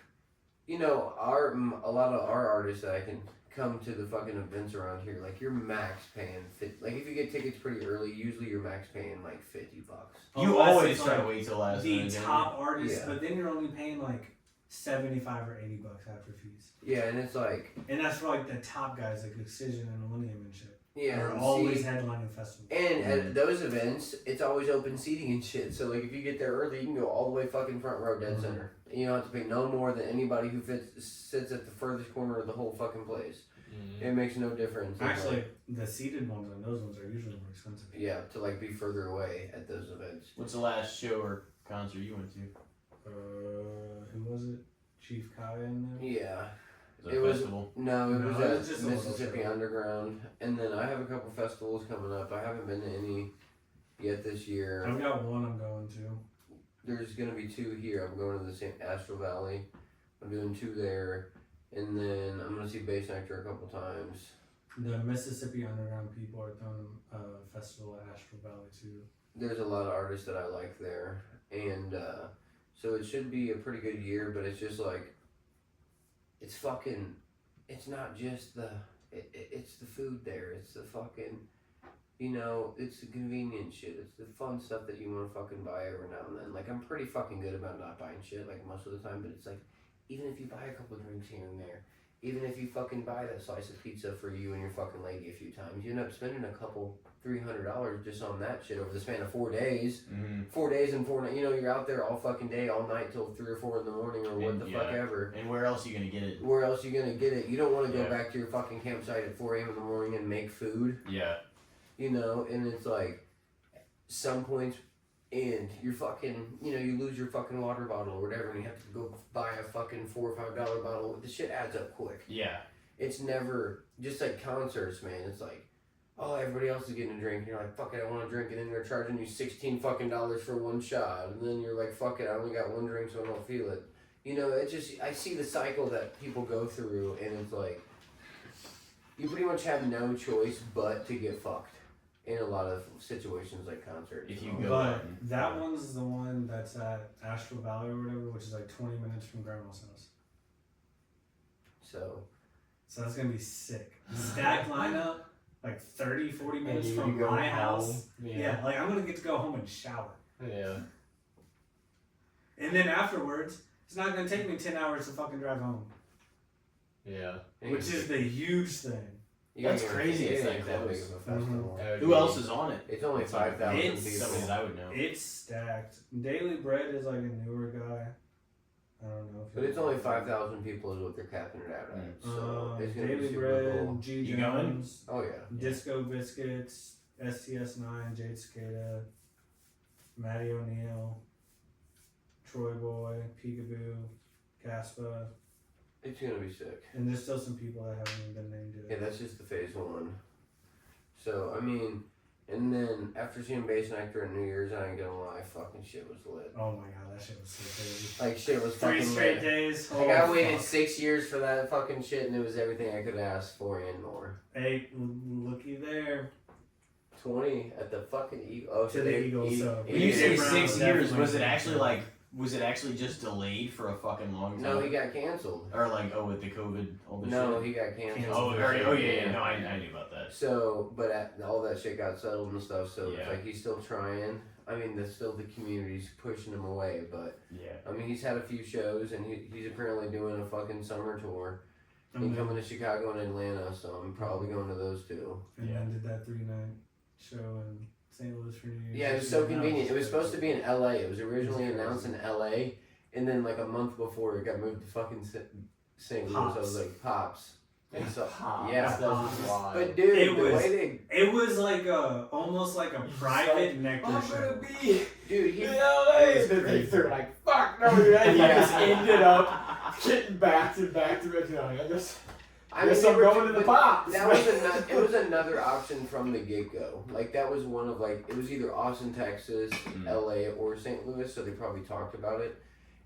You know, a lot of our artists that I can come to the fucking events around here, like you're max paying like if you get tickets pretty early, usually you're max paying like $50. You Unless always it's, try to like, wait till last The minute. top artists, Yeah. but then you're only paying like $75 or $80 after fees, Yeah, and it's like and that's for like the top guys like Excision and Millennium and shit. yeah, They're and always see- headlining festivals. And at those events, it's always open seating and shit. So like, if you get there early, you can go all the way fucking front row, dead center. You don't have to pay no more than anybody who sits at the furthest corner of the whole fucking place. It makes no difference. And, Actually, like, the seated ones and those ones are usually more expensive. yeah, to like be further away at those events. What's the last show or concert you went to? Who was it? Chief Kaya in there? Yeah. Was It a was- festival? No, it No, was it at was just a little Mississippi show. Underground, and then I have a couple festivals coming up. I haven't been to any yet this year. I've got one I'm going to. There's gonna be 2 here. I'm going to the St. Astral Valley. I'm doing 2 there, and then I'm gonna see Bass Nectar a couple times. The Mississippi Underground people are throwing a festival at Astral Valley too. There's a lot of artists that I like there, and so it should be a pretty good year. But it's just like, it's not just it's the food there. It's the fucking, it's the convenient shit. It's the fun stuff that you want to fucking buy every now and then. Like, I'm pretty fucking good about not buying shit like most of the time, but it's like, even if you buy a couple drinks here and there, even if you fucking buy that slice of pizza for you and your fucking lady a few times, you end up spending a couple $300 just on that shit over the span of 4 days. 4 days and 4 nights. You're out there all fucking day, all night till 3 or 4 in the morning or what And, the fuck yeah. ever. And where else are you gonna get it? Where else you gonna get it? You don't want to go Yeah. back to your fucking campsite at 4 a.m. in the morning and make food, Yeah. and it's like some points and you're fucking, you lose your fucking water bottle or whatever and you have to go buy a fucking $4 or $5 bottle. The shit adds up quick. Yeah. It's never, just like concerts, man, it's like, oh, everybody else is getting a drink, and you're like, fuck it, I want a drink, and then they're charging you $16 fucking for one shot, and then you're like, fuck it, I only got 1 drink, so I don't feel it. It's just, I see the cycle that people go through, and it's like, you pretty much have no choice but to get fucked in a lot of situations like concerts. If you and all go that. out But and- that one's the one that's at Astral Valley or whatever, which is like 20 minutes from Grandma's house. So, So that's gonna be sick. Stacked lineup, like 30, 40 And minutes you from go my home. house. Yeah, like I'm gonna get to go home and shower. Yeah. And then afterwards, it's not gonna take me 10 hours to fucking drive home. Yeah. Which is the huge thing. That's crazy It's it's like that. big of a festival. Who else is on it? It's only 5,000 It's- people. Somebody that I would know. It's stacked. Daily Bread is like a newer guy. I don't know. If But it's only 5,000 people is what they're capping it out at. So it's gonna be Daily super Bread, cool. G You going? Jones, Oh yeah. Disco Biscuits, STS9, Jade Cicada, Matty O'Neill, Troy Boy, Peekaboo, Caspa, It's gonna be sick. and there's still some people that haven't even been named Yeah, yet. that's just the phase 1. So I mean, And then after seeing Bass Nectar at New Year's, I ain't gonna lie, fucking shit was lit. Oh my god, that shit was so crazy. Like shit was 3 fucking straight lit. days. Like I waited fuck. 6 years for that fucking shit, and it was everything I could ask for and more. Hey, looky there. 20 at the fucking Eagle. Oh, To the Eagles, so- When you say Brown 6 years, was it definitely- actually like? Was it actually just delayed for a fucking long time? No, he got canceled. Or like, oh, with the COVID, all the No, shit. he got canceled. Oh, Canceled. yeah. No, I knew about that. So, but all that shit got settled and stuff. So Yeah. it's like he's still trying. I mean, the community's pushing him away, but Yeah. I mean, he's had a few shows, and he's apparently doing a fucking summer tour. And He's then, coming to Chicago and Atlanta, so I'm probably going to those two. and Yeah. then did that 3-night show in St. Louis for New Year's. Yeah, it was so convenient. It was supposed to be in LA. It was originally announced in LA, and then like a month before it got moved to fucking St. Louis. I was like, Pops. And so, yeah. That's wild. But dude, It the was- way It was like almost like a private nectar I'm show. gonna be they, dude, in LA. And then they're like, fuck no, you're not. He just ended up getting back to back. I guess. I mean, Guess they I'm were going to the Pops. That was it was another option from the get go. Like that was one of like it was either Austin, Texas, LA, or St. Louis. So they probably talked about it.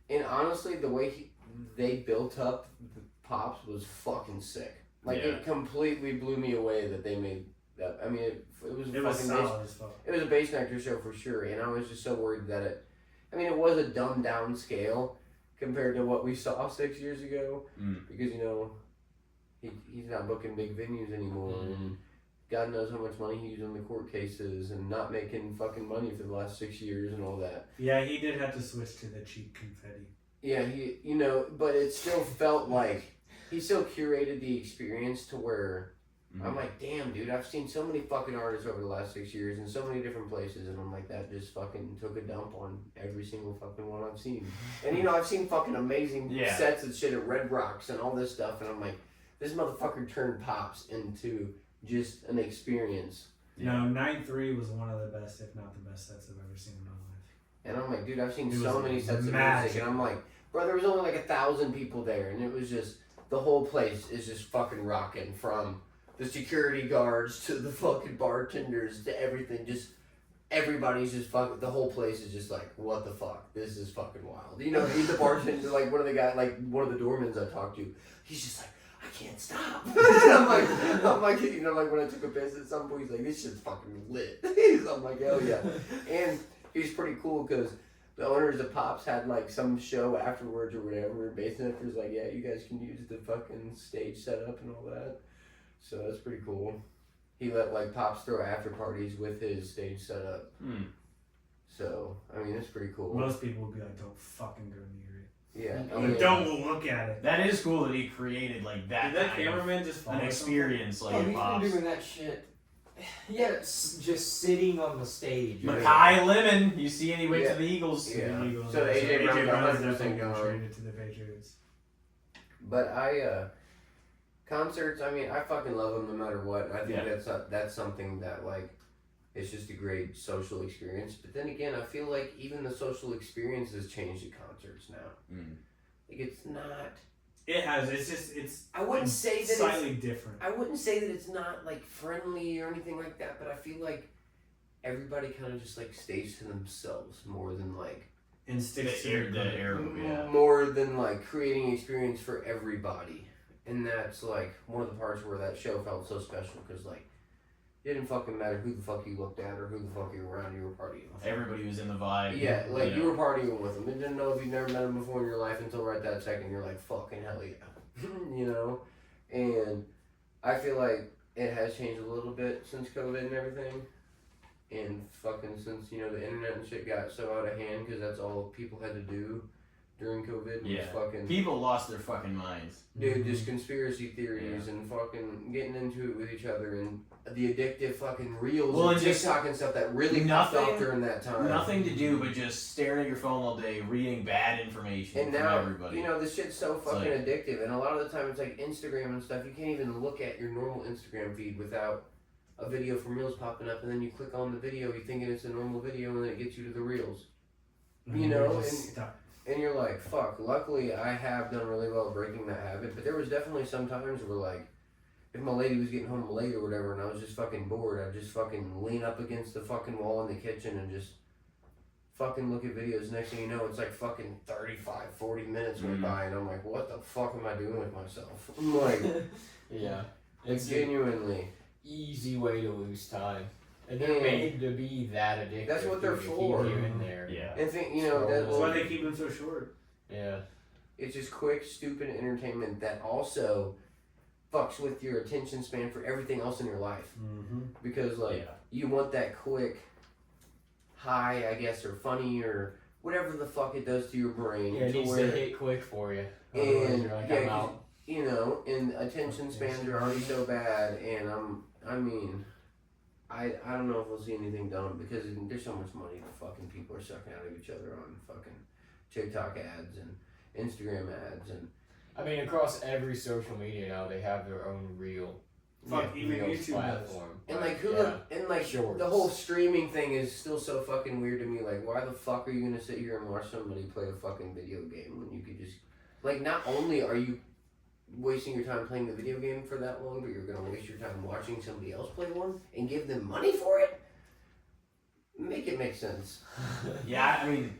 And honestly, the way they built up the Pops was fucking sick. Like Yeah. it completely blew me away that they made that. I mean, it was It was fucking solid as fuck. it was a Bass Nectar show for sure, and I was just so worried that it. I mean, it was a dumbed down scale compared to what we saw 6 years ago, because you know. He's not booking big venues anymore, and God knows how much money he used on the court cases and not making fucking money for the last 6 years and all that. Yeah, he did have to switch to the cheap confetti. Yeah, but it still felt like he still curated the experience to where I'm like, damn, dude, I've seen so many fucking artists over the last 6 years in so many different places, and I'm like, that just fucking took a dump on every single fucking one I've seen. And I've seen fucking amazing sets and shit at Red Rocks and all this stuff, and I'm like, this motherfucker turned Pops into just an experience. No, 9-3 was one of the best, if not the best sets I've ever seen in my life. And I'm like, dude, I've seen It so was many sets of magic. music, and I'm like, bro, there was only like 1,000 people there, and it was just, the whole place is just fucking rocking, from the security guards to the fucking bartenders to everything, just, everybody's just fucking, the whole place is just like, what the fuck, this is fucking wild. You know, the bartender, like one of the guys, like one of the doormans I talked to, he's just like, I can't stop. I'm like, you know, like when I took a piss at some point, he's like, this shit's fucking lit. I'm like, hell yeah. And he's pretty cool because the owners of Pops had like some show afterwards or whatever. And Bass Nectar's like, yeah, you guys can use the fucking stage setup and all that. So that's pretty cool. He let like Pops throw after parties with his stage setup. So, I mean, it's pretty cool. Most people would be like, don't fucking go near it. Yeah. Like, don't look at it. That is cool that he created like that. Did that kind of cameraman just follow an experience like Oh, at he's Pops. been doing that shit. Yeah, it's just sitting on the stage. Makai Lemon, you see, and he went Yeah. to the Eagles. Yeah. The Eagles. So AJ Brown's Brown's 100% definitely gone. traded to the Patriots. But concerts, I mean, I fucking love them no matter what. And I think that's something that, like, it's just a great social experience. But then again, I feel like even the social experience has changed at concerts now. Like, it's not... It has. It's I wouldn't say that slightly different. I wouldn't say that it's not, like, friendly or anything like that, but I feel like everybody kind of just, like, stays to themselves more than, like... And sticks to The air, yeah. More than, like, creating experience for everybody. And that's, like, one of the parts where that show felt so special, because, like, it didn't fucking matter who the fuck you looked at or who the fuck you were around, you were partying with. Everybody was in the vibe. Yeah, like, you were partying with them. You didn't know if you'd never met them before in your life until right that second. You're like, fucking hell yeah. You know? And I feel like it has changed a little bit since COVID and everything. And fucking since, you know, the internet and shit got so out of hand, because that's all people had to do during COVID. Yeah. Was fucking... People lost their fucking minds. Dude, just conspiracy theories and fucking getting into it with each other and the addictive fucking reels and just TikTok and stuff that really popped off during that time. Nothing to do but just staring at your phone all day, reading bad information And from now, everybody. you know, this shit's so fucking like- addictive, and a lot of the time it's like Instagram and stuff, you can't even look at your normal Instagram feed without a video from Reels popping up, and then you click on the video, you thinking it's a normal video, and then it gets you to the Reels. You know, and you're like, fuck, luckily I have done really well breaking that habit, but there was definitely some times where, like, if my lady was getting home late or whatever and I was just fucking bored, I'd just fucking lean up against the fucking wall in the kitchen and just fucking look at videos. Next thing you know, it's like fucking 35, 40 minutes went by and I'm like, what the fuck am I doing with myself? I'm like, yeah. it's genuinely. Easy way to lose time. And they're made to be that addictive. That's what they're to for. Keep you in there. Yeah. And think, you know, That's why they keep them so short. Yeah. it's just quick, stupid entertainment that also fucks with your attention span for everything else in your life. Mm-hmm. Because, like, you want that quick high, I guess, or funny, or whatever the fuck it does to your brain. Yeah, it to needs where, to hit quick for you. And, Otherwise you're like, yeah, I'm out. You know, and attention spans are already so bad, and I don't know if we'll see anything done because there's so much money the fucking people are sucking out of each other on fucking TikTok ads and Instagram ads and. I mean, across every social media now, they have their own real, Fuck, even real YouTube platform. And like and like Shorts. the whole streaming thing is still so fucking weird to me. Like, why the fuck are you gonna sit here and watch somebody play a fucking video game when you could just, like, not only are you wasting your time playing the video game for that long, but you're gonna waste your time watching somebody else play one and give them money for it? Make it make sense. Yeah, I mean,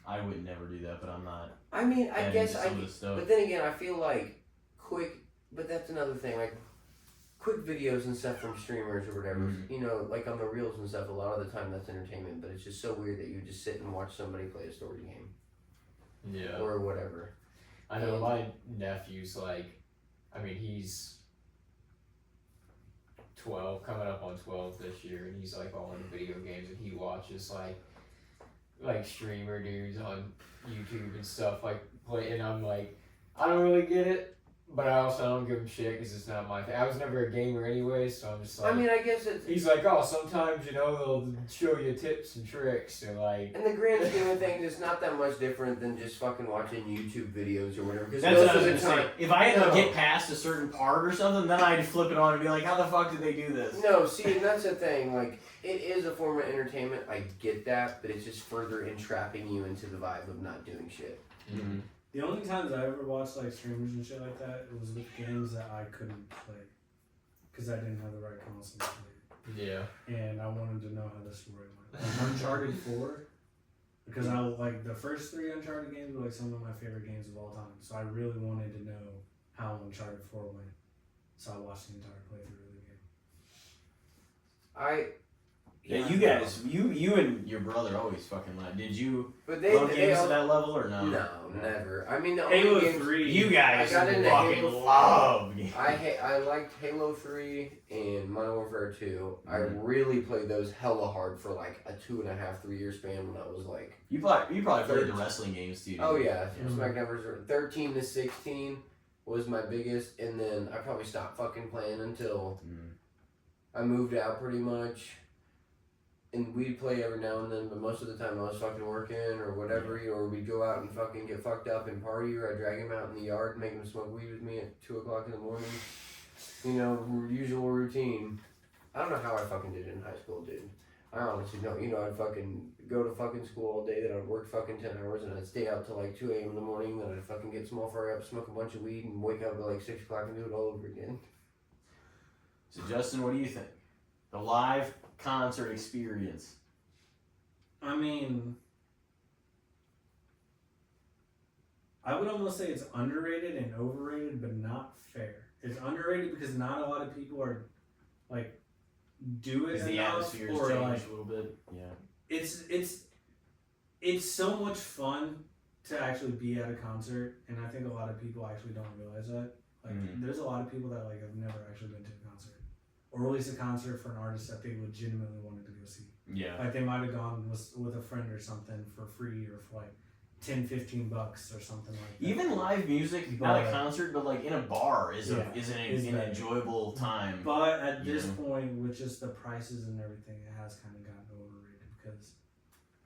I would never do that, but I'm not. I mean, I into guess some of this stuff. but then again, I feel like but that's another thing, like quick videos and stuff from streamers or whatever, you know, like on the reels and stuff, a lot of the time that's entertainment, but it's just so weird that you just sit and watch somebody play a story game. Yeah. Or whatever. I know my nephew's like, I mean, he's 12, coming up on 12 this year, and he's like all into video games, and he watches like streamer dudes on YouTube and stuff like play, and I'm like, I don't really get it, but I also don't give him shit because it's not my thing. I was never a gamer anyway, so I'm just like. I mean, I guess it's. He's like, oh, sometimes, you know, they'll show you tips and tricks, or like. In the grand scheme of things, it's not that much different than just fucking watching YouTube videos or whatever. Because That's most what I of was the gonna time. say. If I had to get past a certain part or something, then I'd flip it on and be like, how the fuck did they do this? No, see, and that's the thing. Like, it is a form of entertainment. I get that, but it's just further entrapping you into the vibe of not doing shit. Mm-hmm. The only times I ever watched like streamers and shit like that, it was with games that I couldn't play because I didn't have the right console to play. Yeah. And I wanted to know how the story went. Like Uncharted 4, because I like the first 3 Uncharted games were like some of my favorite games of all time. So I really wanted to know how Uncharted 4 went. So I watched the entire playthrough of the game. Yeah, you guys, you and your brother always fucking lied. Did you But love games to that level or no? No, never. I mean, the Halo only games 3. You guys I got into fucking Halo 4. love games. I liked Halo 3 and Modern Warfare 2. I really played those hella hard for like a 2.5, 3 year span when I was like. You probably played the wrestling games too. Oh yeah, Mhm. SmackDown vs. 13 to 16 was my biggest, and then I probably stopped fucking playing until I moved out pretty much. And we'd play every now and then, but most of the time I was fucking working or whatever, or we'd go out and fucking get fucked up and party, or I'd drag him out in the yard and make him smoke weed with me at 2 o'clock in the morning. You know, usual routine. I don't know how I fucking did it in high school, dude. I honestly don't. You know, I'd fucking go to fucking school all day, then I'd work fucking 10 hours, and I'd stay out till like 2 a.m. in the morning, then I'd fucking get small fry up, smoke a bunch of weed, and wake up at like 6 o'clock and do it all over again. So Justin, what do you think? The live concert experience. I mean, I would almost say it's underrated and overrated, but not fair. It's underrated because not a lot of people are like do it Because the enough, atmosphere has or changed like a little bit. Yeah. it's so much fun to actually be at a concert, and I think a lot of people actually don't realize that. Like, there's a lot of people that like have never actually been to a concert, or at least a concert for an artist that they legitimately wanted to go see. Yeah. Like they might have gone with a friend or something for free or for like $10-15 or something like that. Even live music, not a concert, but like in a bar is an better. enjoyable time. But at this point, with just the prices and everything, it has kind of gotten overrated because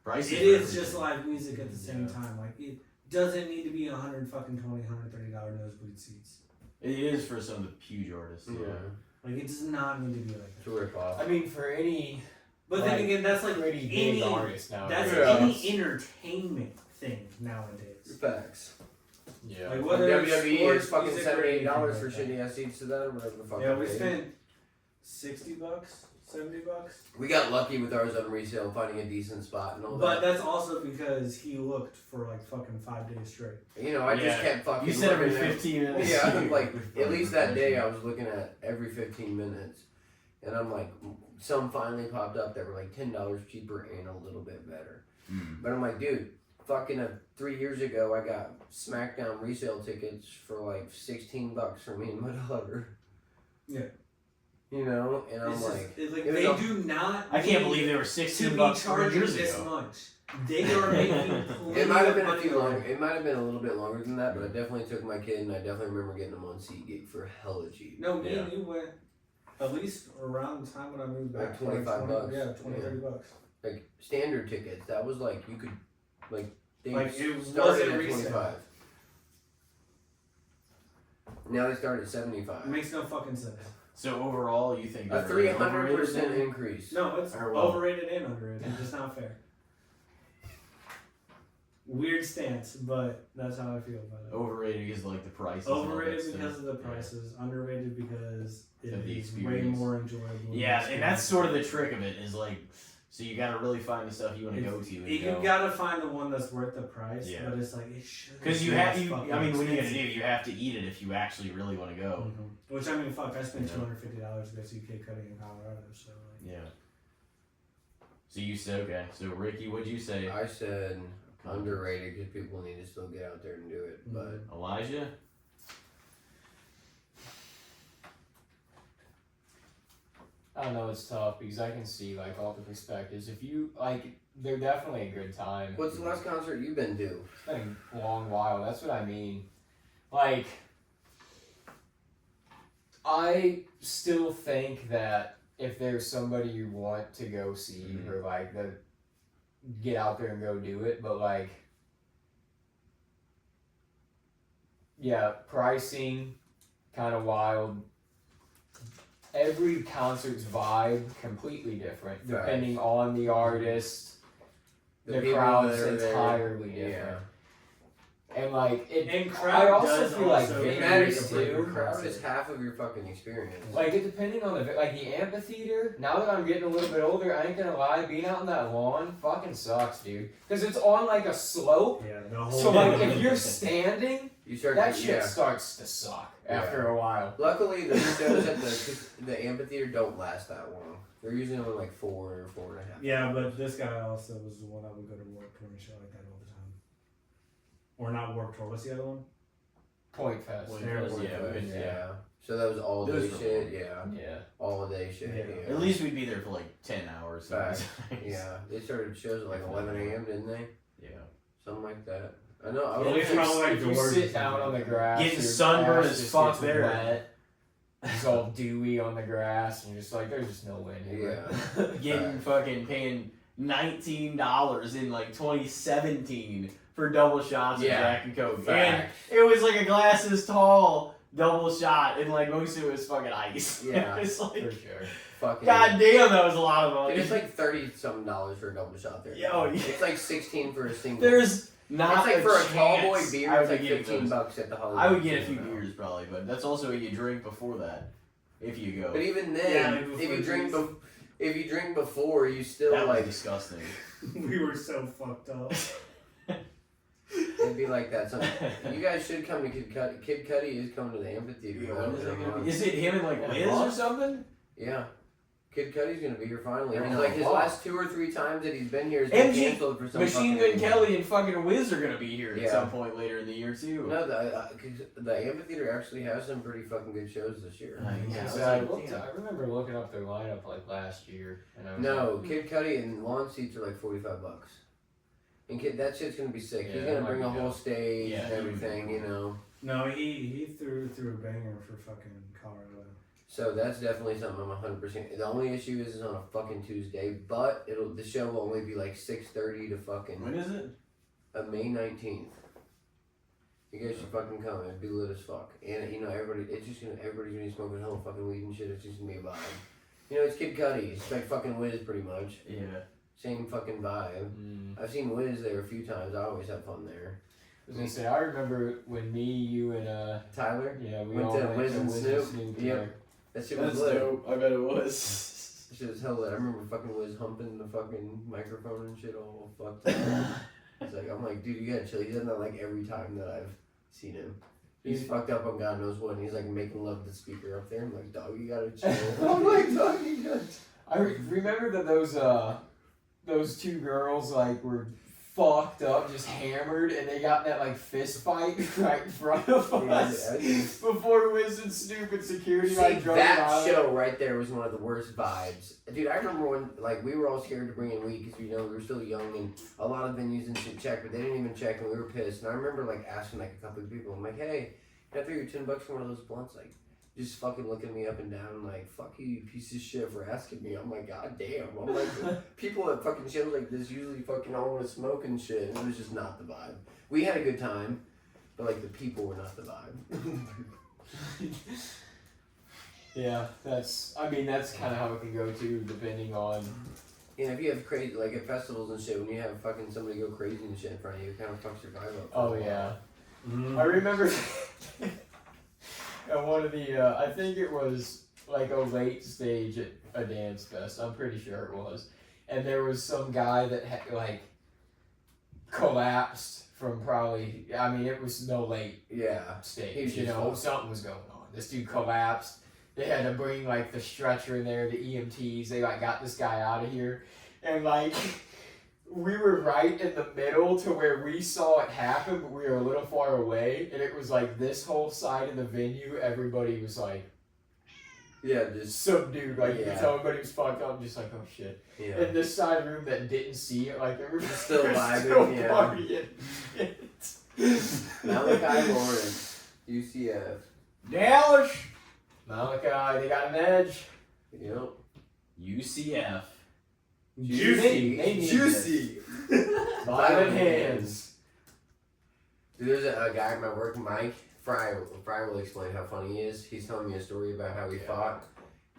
Prices it is just live music at the same time. Like it doesn't need to be $130 nosebleed seats. It is for some of the huge artists. Yeah. Like it does not need to be like To that. rip off. I mean, for any. But then again, that's like pretty any big artist now. that's Yeah. any entertainment thing nowadays. Facts. Yeah. Like whether it's WWE sports, is fucking music, or $78 anything for like that. shitty ass seats to that or whatever the fuck. Yeah, I we paid. spent $60, $70. We got lucky with ours on resale, finding a decent spot and all But that. that's also because he looked for like fucking 5 days straight. You know, I just Yeah. kept fucking. You said every looking at- 15 minutes. Yeah, I'm like at least that day I was looking at every 15 minutes, and I'm like, some finally popped up that were like $10 cheaper and a little bit better. Mm. But I'm like, dude, fucking 3 years ago I got SmackDown resale tickets for like $16 for me and my daughter. Yeah. You know, and I'm It's like, just, like it was they a- do not. I can't need believe they were to $16 be 4 charging years this ago. much. They are making. it might have been a money few on longer. it. It might have been a little bit longer than that, but I definitely took my kid, and I definitely remember getting them on SeatGeek for hella cheap. No, me Yeah. and you went at least around the time when I moved back. Like for $25. Yeah, 20, Yeah. $30. Like standard tickets, that was like you could, like they Like, it started wasn't at resale. 25. Now they start at 75. It makes no fucking sense. So overall, you think A they're really 300% overrated? increase. No, it's Or well- overrated and underrated. It's just not fair. Weird stance, but that's how I feel about it. Overrated because like the prices. and all that Overrated stuff. because of the prices, underrated because it Of the is way experience. more enjoyable. Yeah, and that's sort of the trick of it is like, so you got to really find the stuff you want to It's- go to. And You go. gotta find the one that's worth the price, Yeah. but it's like it should. Because you have, I mean, what are you gonna do? You have to eat it if you actually really want to go. Which I mean, fuck, I spent Yeah. $250 to go see Kid Cudi in Colorado, so like. Yeah. So you said okay. So Ricky, what'd you say? I said underrated because people need to still get out there and do it. But Elijah. I don't know, it's tough because I can see like all the perspectives. If you like, they're definitely a good time. what's the last concert you've been to? It's been a long while. That's what I mean. Like, I still think that if there's somebody you want to go see or like the get out there and go do it, but like, yeah, pricing kind of wild. Every concert's vibe completely different depending on the artist. The people crowd's that are there. entirely different. Yeah. And like it, And I crowd also does feel like also It make matters a big too. difference. Crowd is half of your fucking experience. like it depending on the like the amphitheater. Now that I'm getting a little bit older, I ain't gonna lie, being out on that lawn fucking sucks, dude. Because it's on like a slope. Yeah, the whole. So like if you're standing, You start that to, shit yeah. starts to suck after a while. Luckily, the shows at the amphitheater don't last that long. They're usually only like 4 or 4.5. Yeah, but this guy also was the one that would go to Warped Tour and shit like that all the time. Or not Warped Tour. What's the other one? Point Fest. Point There Fest, was- yeah, we could- Yeah. So that was all Those day were shit. fun. Yeah. Yeah. All day shit. Yeah. Yeah. At least we'd be there for like 10 hours. Facts. sometimes. Yeah. They started shows at like 11 a.m. didn't they? Yeah. Something like that. I know. I Yeah, was it's probably like if you doors sit or down something on the like that. grass, Getting your sunburned ass as just fuck gets there. wet. It's all dewy on the grass, and you're just like, there's just no wind here. Yeah. Getting fucking paying $19 in like 2017 for double shots of Yeah. Jack and Coke. And Facts. it was like a glasses tall double shot, and like most of it was fucking ice. Yeah. It's For like, sure. Fucking. god damn, that was a lot of money. It's like $30-something for a double shot there. Yo, yeah. It's like 16 for a single. There's not it's like for a tall boy chance beer, I it's would like get $15 those. at the Hollywood. I would get a few Casino. beers probably, but that's also what you drink before that, if you go. But even Yeah, then, maybe if before you drink, these. if you drink before, you still That was like disgusting. We were so fucked up. it'd be like that. So you guys should come to Kid Cudi. Kid Cudi is coming to the amphitheater. Yeah, though, when is in that a gonna month. be? Is it him and like In a Liz or month? something? Yeah. Kid Cudi's gonna be here finally. Yeah. He's like his last 2 or 3 times that he's been here has MG been canceled for some Machine fucking Gun reason. Kelly and fucking Wiz are gonna be here at Yeah. some point later in the year too. No, the amphitheater actually has some pretty fucking good shows this year. Yeah, So I remember looking up their lineup like last year, and I was No, Kid Cudi and lawn seats are like $45. And kid, that shit's gonna be sick. Yeah, He's that gonna might bring be a whole dope. stage Yeah, and everything, you know. No, he threw a banger for fucking Colorado. So that's definitely something I'm 100%. The only issue is it's on a fucking Tuesday, but the show will only be like 6:30 to fucking When is it? May 19th. You guys should fucking come. It'd be lit as fuck. And you know everybody's gonna be smoking hella fucking weed and shit. It's just gonna be a vibe. You know, it's Kid Cudi. It's like fucking Wiz pretty much. Yeah. Same fucking vibe. I've seen Wiz there a few times. I always have fun there. was gonna say, I remember when me, you, and Tyler? yeah, we Went all to went Wiz to and Wiz Snoop. Snoop. Yep. That shit was That's lit. dope. I bet it was. That shit was hell lit. I remember fucking Wiz humping the fucking microphone and shit all fucked up. It's like, I'm like, dude, you gotta chill. He does that like every time that I've seen him. He's fucked up on God knows what, and he's like making love to the speaker up there. I'm like, dog, you gotta chill. I'm like, dog, you gotta chill. I remember that those two girls like were fucked up, just hammered, and they got in that like fist fight right in front of us before Wiz and Snoop and security like drove that by. show right there was one of the worst vibes. Dude, I remember when like we were all scared to bring in weed because we were still young and a lot of venues and shit checked, but they didn't even check and we were pissed. And I remember like asking like a couple of people, I'm like, hey, can I throw you $10 for one of those blunts? Like, just fucking looking me up and down like, fuck you, you piece of shit, for asking me. I'm like, god damn. I'm like, people at fucking shows like this usually fucking all want to smoke and shit. And it was just not the vibe. We had a good time, but like the people were not the vibe. Yeah, that's kind of how it can go too, depending on. And if you have crazy, like at festivals and shit, when you have fucking somebody go crazy and shit in front of you, it kind of fucks your vibe up. Oh yeah, Mm. I remember at one of the, I think it was like a late stage at a dance fest. I'm pretty sure it was, and there was some guy that had like collapsed from probably. I mean, it was no late Yeah. stage. He You just know, fucked. something was going on. This dude collapsed. They had to bring like the stretcher in there, the EMTs. They like got this guy out of here, and like we were right in the middle to where we saw it happen, but we were a little far away, and it was like this whole side of the venue. Everybody was like Yeah, just subdued, like you Yeah. could tell everybody was fucked up, just like oh shit. yeah. And this side of the room that didn't see it, like everybody Still was vibing, still yeah. partying. Malachi Lawrence, UCF. Dallas. Malachi, they got an edge. Yep. UCF. Juicy. They need Juicy. Violent hands. Dude, there's a guy at my work, Mike. Fry will explain how funny he is. He's telling me a story about how he fought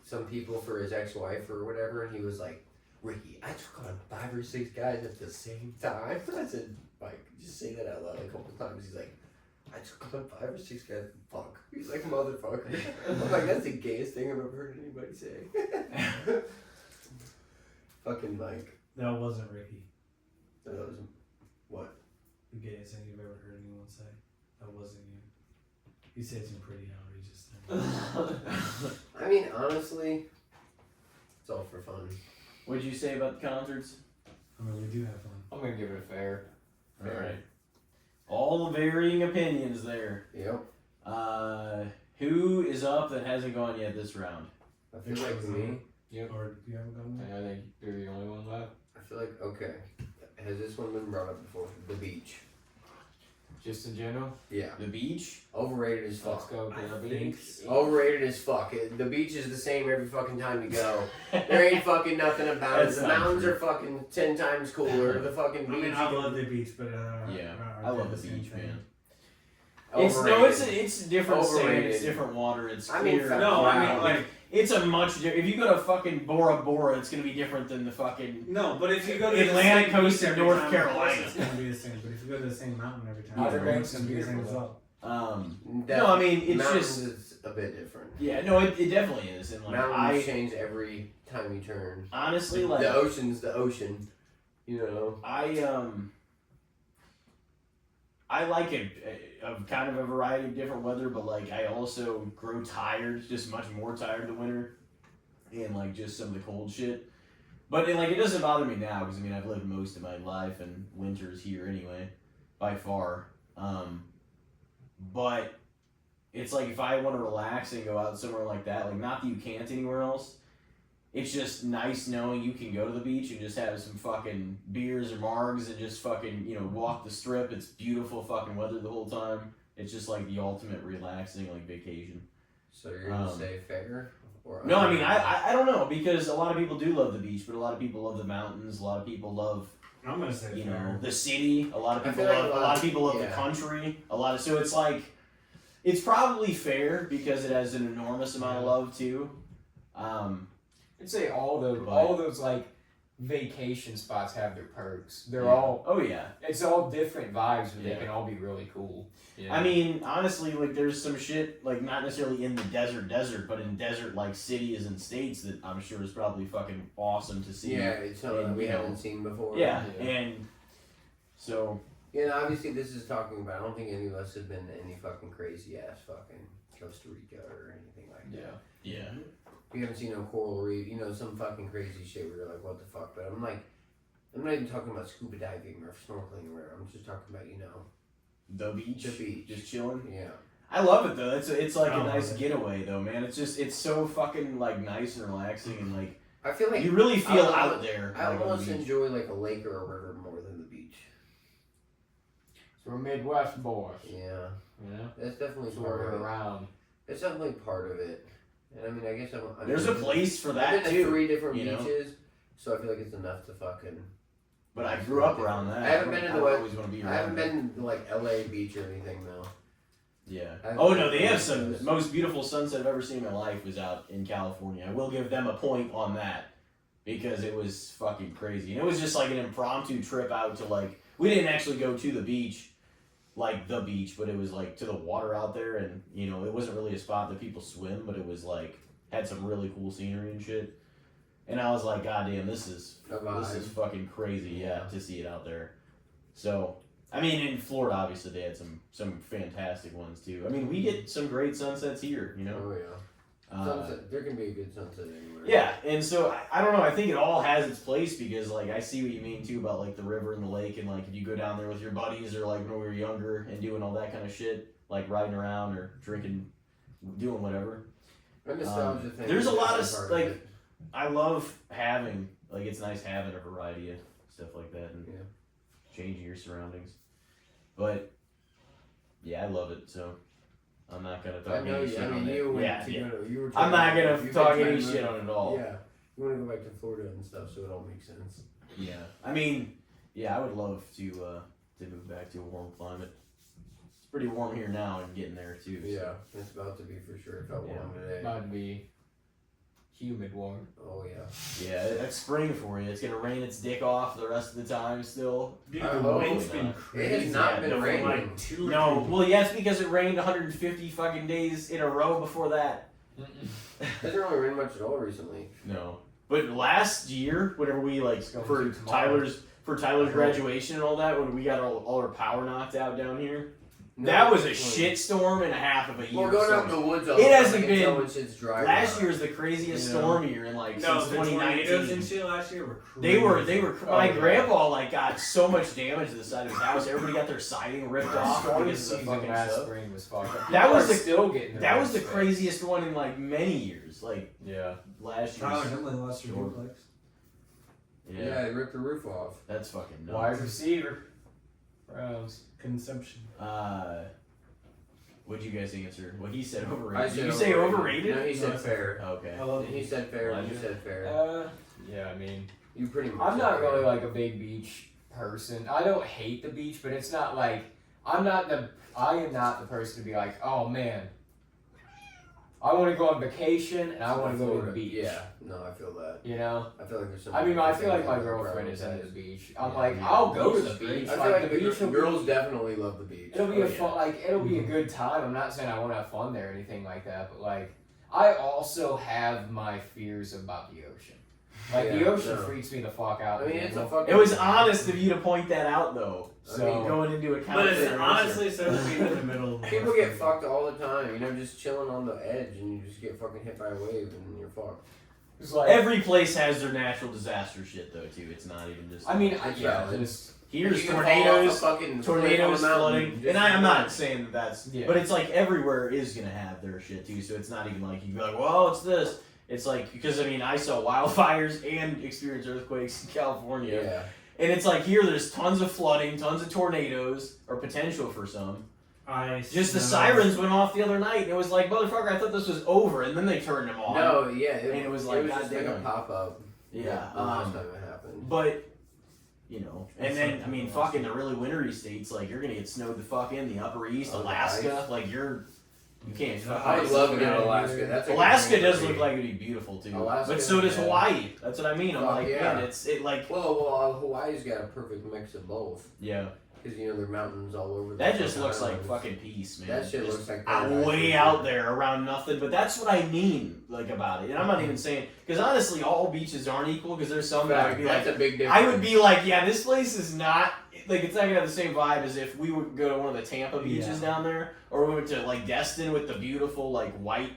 some people for his ex-wife or whatever, and he was like, Ricky, I took on 5 or 6 guys at the same time. I said, Mike, just say that out loud a couple times. He's like, I took on 5 or 6 guys. Fuck. He's like, motherfucker. I'm like, that's the gayest thing I've ever heard anybody say. Fucking Mike. That wasn't Ricky. That was what? The gayest thing you've ever heard anyone say. That wasn't you. You said some pretty outrageous things. I mean, honestly, it's all for fun. What'd you say about the concerts? I mean, we do have fun. I'm gonna give it a fair. Alright. All the varying opinions there. Yep. Who is up that hasn't gone yet this round? I feel like me. Or you haven't gone there? I think you're the only one left. I feel like, okay. Has this one been brought up before? The beach. Just in general. Yeah. The beach? Overrated as Let's fuck. go to the beach. Overrated as fuck. The beach is the same every fucking time you go. There ain't fucking nothing about it. That's The not mountains true. are fucking 10 times cooler. The fucking I beach. mean, I love the beach, but Yeah, are I they love the same beach, thing? man. Overrated. It's different sand, Overrated. it's different water, it's I mean, clear. No, I mean, Wow. like, It's a much if you go to fucking Bora Bora, it's gonna be different than the fucking. no, but if you go to Atlantic the same coast beach of every North time, of course Carolina. it's gonna be the same. But if you go to the same mountain every time, Outer Banks it's gonna be the is same beautiful. result. No, I mean it's mountains just is a bit different. yeah, no, it definitely is, and like Mountains change every time you turn. honestly like The ocean's the ocean. You know. I like a kind of a variety of different weather, but like I also grow tired, just much more tired the winter, and like just some of the cold shit. But it doesn't bother me now because I mean I've lived most of my life and winter's here anyway, by far. But it's like if I want to relax and go out somewhere like that, like not that you can't anywhere else. It's just nice knowing you can go to the beach and just have some fucking beers or margs and just fucking, walk the strip. It's beautiful fucking weather the whole time. It's just like the ultimate relaxing like vacation. So you're gonna say fair? Or No, I mean I don't know because a lot of people do love the beach, but a lot of people love the mountains. A lot of people love I'm gonna say fair. the city. A lot of I people feel like love a a lot of people love the yeah. country. So it's like it's probably fair because it has an enormous amount of love too. I'd say all those like vacation spots have their perks. They're Yeah. all. Oh yeah. It's all different vibes, but Yeah. they can all be really cool. Yeah. I mean, honestly, like there's some shit like not necessarily in the desert, but in desert like cities and states that I'm sure is probably fucking awesome to see. Yeah, it's something And, we you know, haven't seen before. Yeah, Yeah. and so Yeah, and obviously this is talking about, I don't think any of us have been to any fucking crazy ass fucking Costa Rica or anything like that. yeah. yeah. We haven't seen no coral reef, you know, some fucking crazy shit where you're like, what the fuck? But I'm like, I'm not even talking about scuba diving or snorkeling or whatever. I'm just talking about, you know, The beach. the beach. Just chilling. Yeah. I love it though. It's like I a nice love it. getaway though, man. It's so fucking like nice and relaxing and like I feel like you really feel I- out there. I like, on almost the beach. enjoy like a lake or a river more than the beach. So we're Midwest boys. Yeah. You know? That's definitely So part we're of it. around. It's definitely part of it. And I mean, I guess I'm There's a place for I've that been too. to 3 different you know? beaches, so I feel like it's enough to fucking. But I grew up around that. I haven't been to I the don't West- always want to be around I haven't it. been to like LA beach or anything though. Yeah. I haven't Oh been no, to they have West some Coast. most beautiful sunset I've ever seen in my life was out in California. I will give them a point on that because it was fucking crazy. And it was just like an impromptu trip out to like we didn't actually go to the beach, like the beach, but it was like to the water out there and you know, it wasn't really a spot that people swim, but it was like had some really cool scenery and shit. And I was like, God damn, this is A vibe. fucking crazy, yeah, to see it out there. So I mean, in Florida, obviously they had some fantastic ones too. I mean, we get some great sunsets here, you know. Oh yeah. Uh, Sunset. There can be a good sunset anywhere. yeah, and so I don't know. I think it all has its place because like I see what you mean too about like the river and the lake and like if you go down there with your buddies or like when we were younger and doing all that kind of shit, like riding around or drinking, doing whatever. And nostalgia thing. There's a is lot of, part like, it. I love having like it's nice having a variety of stuff like that and Yeah. changing your surroundings. But yeah, I love it. So I'm not gonna I talk know. any you- shit I on mean, it. you went Yeah, to yeah. go to, you were. I'm not talking- gonna you've talk been any trying shit to- on it at all. Yeah. You want to go back to Florida and stuff, so it all makes sense. Yeah, I mean, yeah, I would love to move back to a warm climate. It's pretty warm here now and getting there too. So. Yeah, it's about to be for sure. It felt warm today. About to be humid warm. Oh yeah. Yeah, that's spring for you. It's gonna rain its dick off the rest of the time still. Dude, I the hope wind's not. been It crazy. has not Yeah, been no, for raining. like 2 or No, 3 well, yeah, it's because it rained 150 fucking days in a row before that. Hasn't really rained much at all recently. No, but last year, whenever we like It's going for to tomorrow. Tyler's graduation and all that, when we got all our power knocked out down here, No, that was a it's shit storm and a half of a year. Well, going so out in the woods all It the time, hasn't I can tell been- when shit's dry. last out. year was the craziest You know? storm year in like No, since the tornadoes 2019. and shit last year were crazy. They were. Oh, My yeah. grandpa like got so much damage to the side of his house. Everybody got their siding ripped off Storm because of the season fucking last stuff. spring was fucked up. That People was are the- still getting their That was the rest craziest one in like many years. Like Yeah. last Tyler year. Hemley lost your Storm. duplex. Yeah, they ripped the roof off. that's fucking nuts. Wide receiver. Browns. Consumption. What'd you guys answer? What he said I overrated. said Did you say overrated? No, he No, said I said fair. Okay. I love He said fair. Well, You I said fair. Yeah, I mean, You pretty much. I'm said not fair. really like a big beach person. I don't hate the beach, but it's not like I am not the person to be like, oh man, I want to go on vacation and I want to go to the Florida. beach. Yeah, no, I feel that. You know, I feel like there's some. I mean, I feel like my things that girlfriend are is into the prioritized. beach. I'm Yeah, like, yeah. I'll go to Beach the is beach. I Like feel like the beach will girls be, definitely love the beach. it'll be Oh, a yeah. fun, like it'll be a good time. I'm not saying I won't have fun there or anything like that, but like I also have my fears about the ocean. Like the Yeah, ocean no. freaks me the fuck out. I mean, in it's a general. fucking. It was honest of you to point that out, though. So- I mean, Going into account. But for it's your answer. honestly so deep in the middle. Of the People get fucked all the time, you know, just chilling on the edge, and you just get fucking hit by a wave, and you're fucked. It's like Every place has their natural disaster shit, though. Too. It's not even just. I mean, It's yeah, valid. just here's You can fall off a tornadoes. fucking Tornadoes, cliff on a mountain, flooding, just- and I'm not saying that that's, Yeah. but it's like everywhere is gonna have their shit too. So it's not even like you can be like, well, it's this. It's like because I mean I saw wildfires and experienced earthquakes in California, Yeah. and it's like here there's tons of flooding, tons of tornadoes, or potential for some. Just the sirens went off the other night, and it was like, motherfucker, I thought this was over, and then they turned them on. No, yeah, And it was like, just like a goddamn. pop up. Yeah, the last time it happened. But, you know, and That's then, something I mean, else. fucking the really wintry states, like, you're gonna get snowed the fuck in, the Upper East, Oh, the Alaska, ice. like, you're You can't. I would love to go to Alaska. That's a Alaska good does dream. look like it'd be beautiful too. Alaska, But so does yeah. Hawaii. That's what I mean. I'm Fuck like, yeah. man, it like. Well, Hawaii's got a perfect mix of both. Yeah. Because, you know, there are mountains all over That the just looks like islands. fucking peace, man. That shit Just looks like out, paradise way for out sure. there around nothing. But that's what I mean, like, about it. And I'm not even saying, because honestly, all beaches aren't equal. Because there's some that I would be That's like, a big difference. I would be like, yeah, this place is not like it's not gonna have the same vibe as if we would go to one of the Tampa beaches down there, or we went to like Destin with the beautiful like white,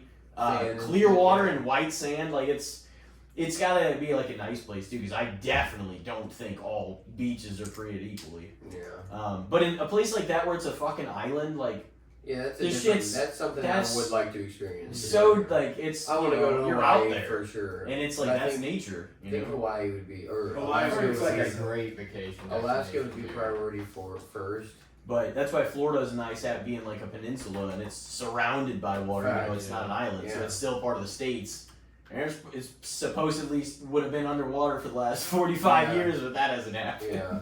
clear water and white sand. Like it's gotta be like a nice place too. Because I definitely don't think all beaches are created equally. Yeah. But in a place like that where it's a fucking island, like Yeah, that's a This different, shit's- that's something that's I would like to experience. so like it's I want to you go know, to you're Hawaii out there for sure. and it's like But I that's think- nature. I You think know? Hawaii would be, or Hawaii Alaska It's would like a be, great vacation. Alaska would be destination. priority for first. But that's why Florida's nice at being like a peninsula and it's surrounded by water, even though Right, it's not an island, so yeah. it's still part of the states. And it's supposedly would have been underwater for the last 45 Yeah. years, but that hasn't happened. Yeah.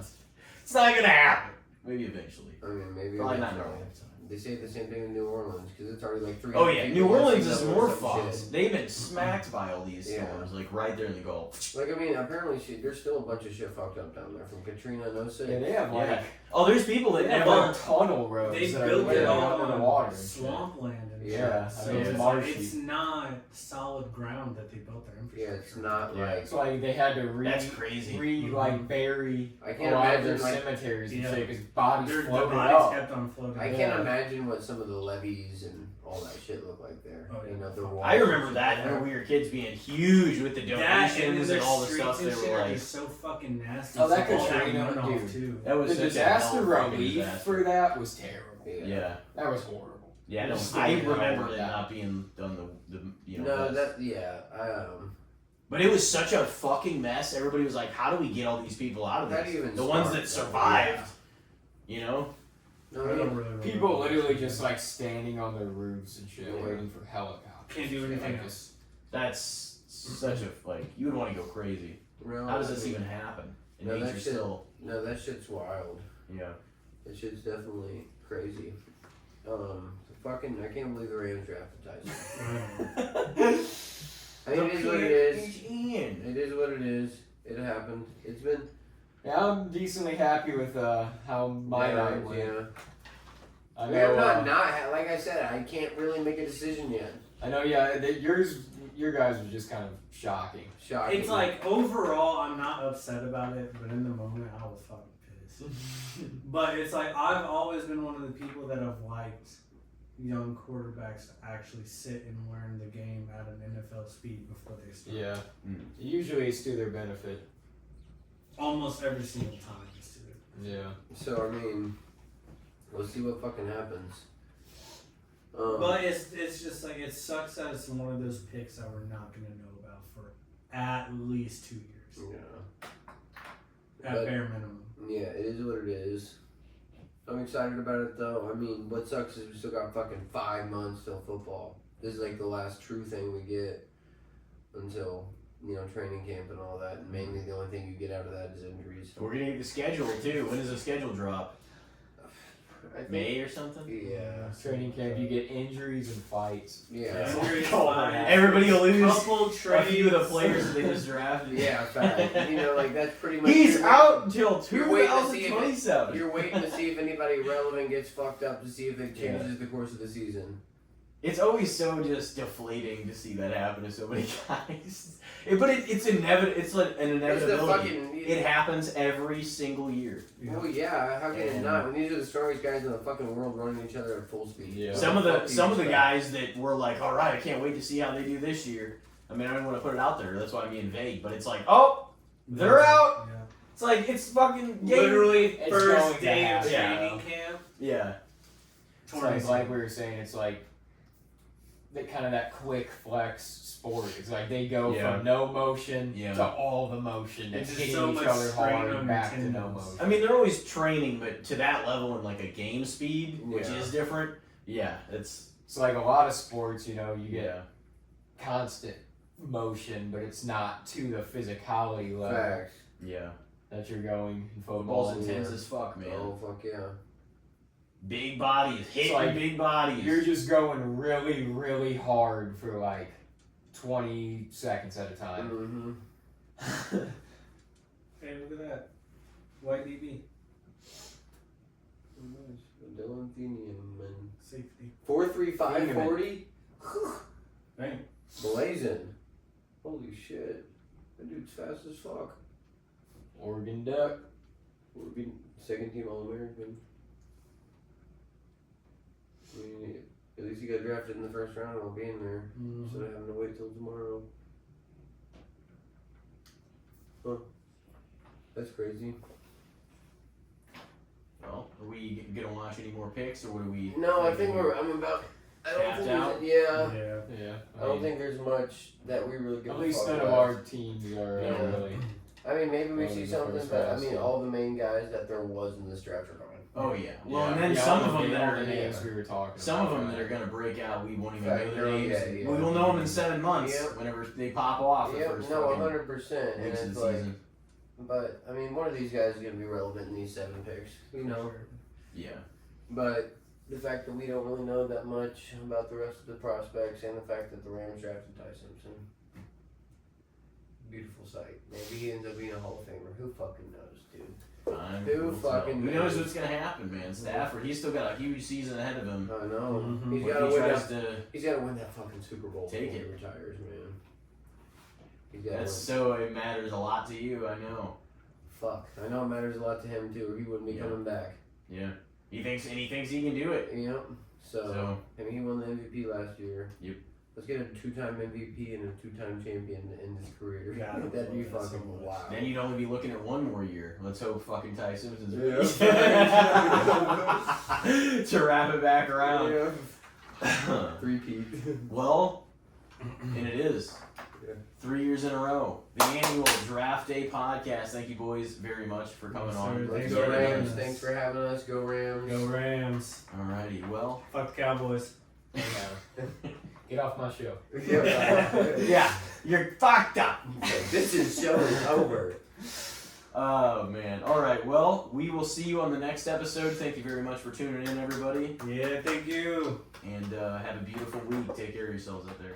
It's not gonna happen. Maybe eventually. I mean, maybe Probably not in eventually. our lifetime. They say the same thing in New Orleans because it's already like 3. Oh yeah, New Orleans is more fun. fucked. They've been smacked by all these Yeah. storms, like right there in the Gulf. Like, I mean, apparently there's still a bunch of shit fucked up down there from Katrina and 06. Yeah, they have like Yeah. Oh, there's people that they have never. like tunnel roads They that are built it literally all under the on water. and shit. swampland and Yeah, shit. I So mean, it's, it's like, marshy. it's not solid ground that they built their infrastructure. Yeah, it's not Yeah. like. It's like they had to That's crazy. like bury I a can't lot of imagine their like. cemeteries and Yeah. shit because bodies The floated bodies up. kept on floating. I Yeah. can't imagine what some of the levees and all that shit look like there. Oh, yeah. You know, the I walls remember and that shit. when we were kids being huge with the That donations and all the streets stuff. and They shit were are like, just so fucking nasty. Oh, that So all Katrina, runoff, dude. too. that was The such a disaster hell of a fucking relief disaster. for that was terrible. Yeah. That was horrible. Yeah, no, Just I thinking about remember it that. not being done the you know. No, best. that yeah. But it was such a fucking mess. Everybody was like, "How do we get all these people out of That this?" even The ones start, that though, survived, you know. No, I I don't mean, really remember. People literally just like standing on their roofs and shit, Yeah. waiting for helicopters. Can't do anything Like, else. That's such a like. You would want to go crazy. no, How does I this mean, even happen? And No, that nature shit- still, No, that shit's wild. yeah. That shit's definitely crazy. Fucking, I can't believe the Rams drafted Tyson. I mean, it is what it is. Ian. It is what it is. It happened. It's been. Yeah, I'm decently happy with how my night went. Yeah. I We have know. not. Like I said, I can't really make a decision yet. I know. Yeah, your guys was just kind of shocking. Shocking. It's like overall, I'm not upset about it, but in the moment, I was fucking pissed. But it's like I've always been one of the people that have liked young quarterbacks to actually sit and learn the game at an NFL speed before they start. Yeah. Mm. Usually it's to their benefit. Almost every single time it's to it. Yeah. So I mean, we'll see what fucking happens. But it's just like it sucks that it's one of those picks that we're not gonna know about for at least 2 years. Yeah. At But- bare minimum. Yeah, it is what it is. I'm excited about it though. I mean, what sucks is we still got fucking 5 months till football. This is like the last true thing we get until, you know, training camp and all that. And mainly the only thing you get out of that is injuries. We're gonna get the schedule too. When does the schedule drop? I think- May or something? Yeah. Training camp, you get injuries and fights. Yeah. Injuries, Oh, fights, everybody will lose couple a few of the trades. players that they just drafted. Yeah, fact. You know, like that's pretty much. He's you're out until You're waiting to see if 2027. You're waiting to see if anybody relevant gets fucked up to see if it changes the course of the season. It's always so just deflating to see that happen to so many guys. But it's inevitable. It's like an It's the inevitability. fucking. It happens every single year. Well, yeah. How can it And- not? When these are the strongest guys in the fucking world running each other at full speed. Yeah. Some of the Fuck you, respect. guys that were like, all right, I can't wait to see how they do this year. I mean, I don't want to put it out there. That's why I'm being vague. But it's like, oh, they're out. Yeah. It's like it's fucking game. Literally It's first going to day of happen. training camp. Yeah. It's like we were saying, it's like that kind of that quick flex sport. It's like they go Yeah. from no motion Yeah. to all the motion. It's That's just hitting so each much other strain hard on and your back to no tendons. motion. I mean, they're always training, but to that level in like a game speed, which Yeah. is different. Yeah, it's It's like a lot of sports, you know, you get yeah. constant motion, but it's not to the physicality level Facts. Yeah. that you're going in Football's football. intense yeah. as fuck, man. Oh fuck yeah. Big bodies, hitting like big bodies. You're just going really, really hard for like 20 seconds at a time. Mm-hmm. Hey, look at that. White DB. Dylan Thenium, man. Safety. 4.35 40. Dang. Blazing. Holy shit. That dude's fast as fuck. Oregon Duck. Would be second team All American. I mean, at least he got drafted in the first round while being there. Instead of having to wait till tomorrow. Huh. That's crazy. Well, are we gonna watch any more picks, or what are we? No, I thinking think here? I'm about. I don't Tapped think out? there's, Yeah. I don't think there's much that we really give At a least fuck none of about. our teams are Yeah. really. I mean, maybe we Well, see in the something, first but I round, mean, so. all the main guys that there was in this draft are gone. Oh yeah. Well, Yeah. and then Yeah, some all of them the- that all are the names we were talking some about. of them that are gonna break out. We won't even Fact, know their oh, names. yeah, yeah. We will know them in 7 months. Yep. Whenever they pop off the Yep, first no, fucking 100%. And weeks of it's the like, season. but I mean, one of these guys is gonna be relevant in these 7 picks, you know. Yeah. But the fact that we don't really know that much about the rest of the prospects, and the fact that the Rams drafted Ty Simpson, beautiful sight. Maybe he ends up being a Hall of Famer. Who fucking knows, dude? Fine. Who We'll fucking tell. Who knows knows? what's gonna happen, man? Stafford, he's still got a huge season ahead of him. I know. Mhm. He's When gotta he win tries that. to. He's gotta win that fucking Super Bowl Take before it. he retires, man. He's gotta That's win. so it matters a lot to you. I know. Fuck. I know it matters a lot to him too, or he wouldn't be Yeah. coming back. Yeah. He thinks he can do it. Yep. So, So I mean, he won the MVP last year. Yep. Let's get a 2-time MVP and a 2-time champion in his career. Yeah, That'd be I love that so fucking much. wow. then you'd only be looking at one more year. Let's hope fucking Ty Simpson's Yeah. to wrap it back around. Yeah. 3-peat. Well, and it is. Yeah. 3 years in a row. The annual Draft Day podcast. Thank you, boys, very much for coming Yes, on. sir. Let's Thanks go for having Rams. us. Thanks for having us. Go Rams. Go Rams. Alrighty, well. Fuck the Cowboys. Get off my show. Yeah. Yeah, you're fucked up. This is show is over. Oh, man. Alright, well, we will see you on the next episode. Thank you very much for tuning in, everybody. Yeah, thank you. And have a beautiful week. Take care of yourselves out there.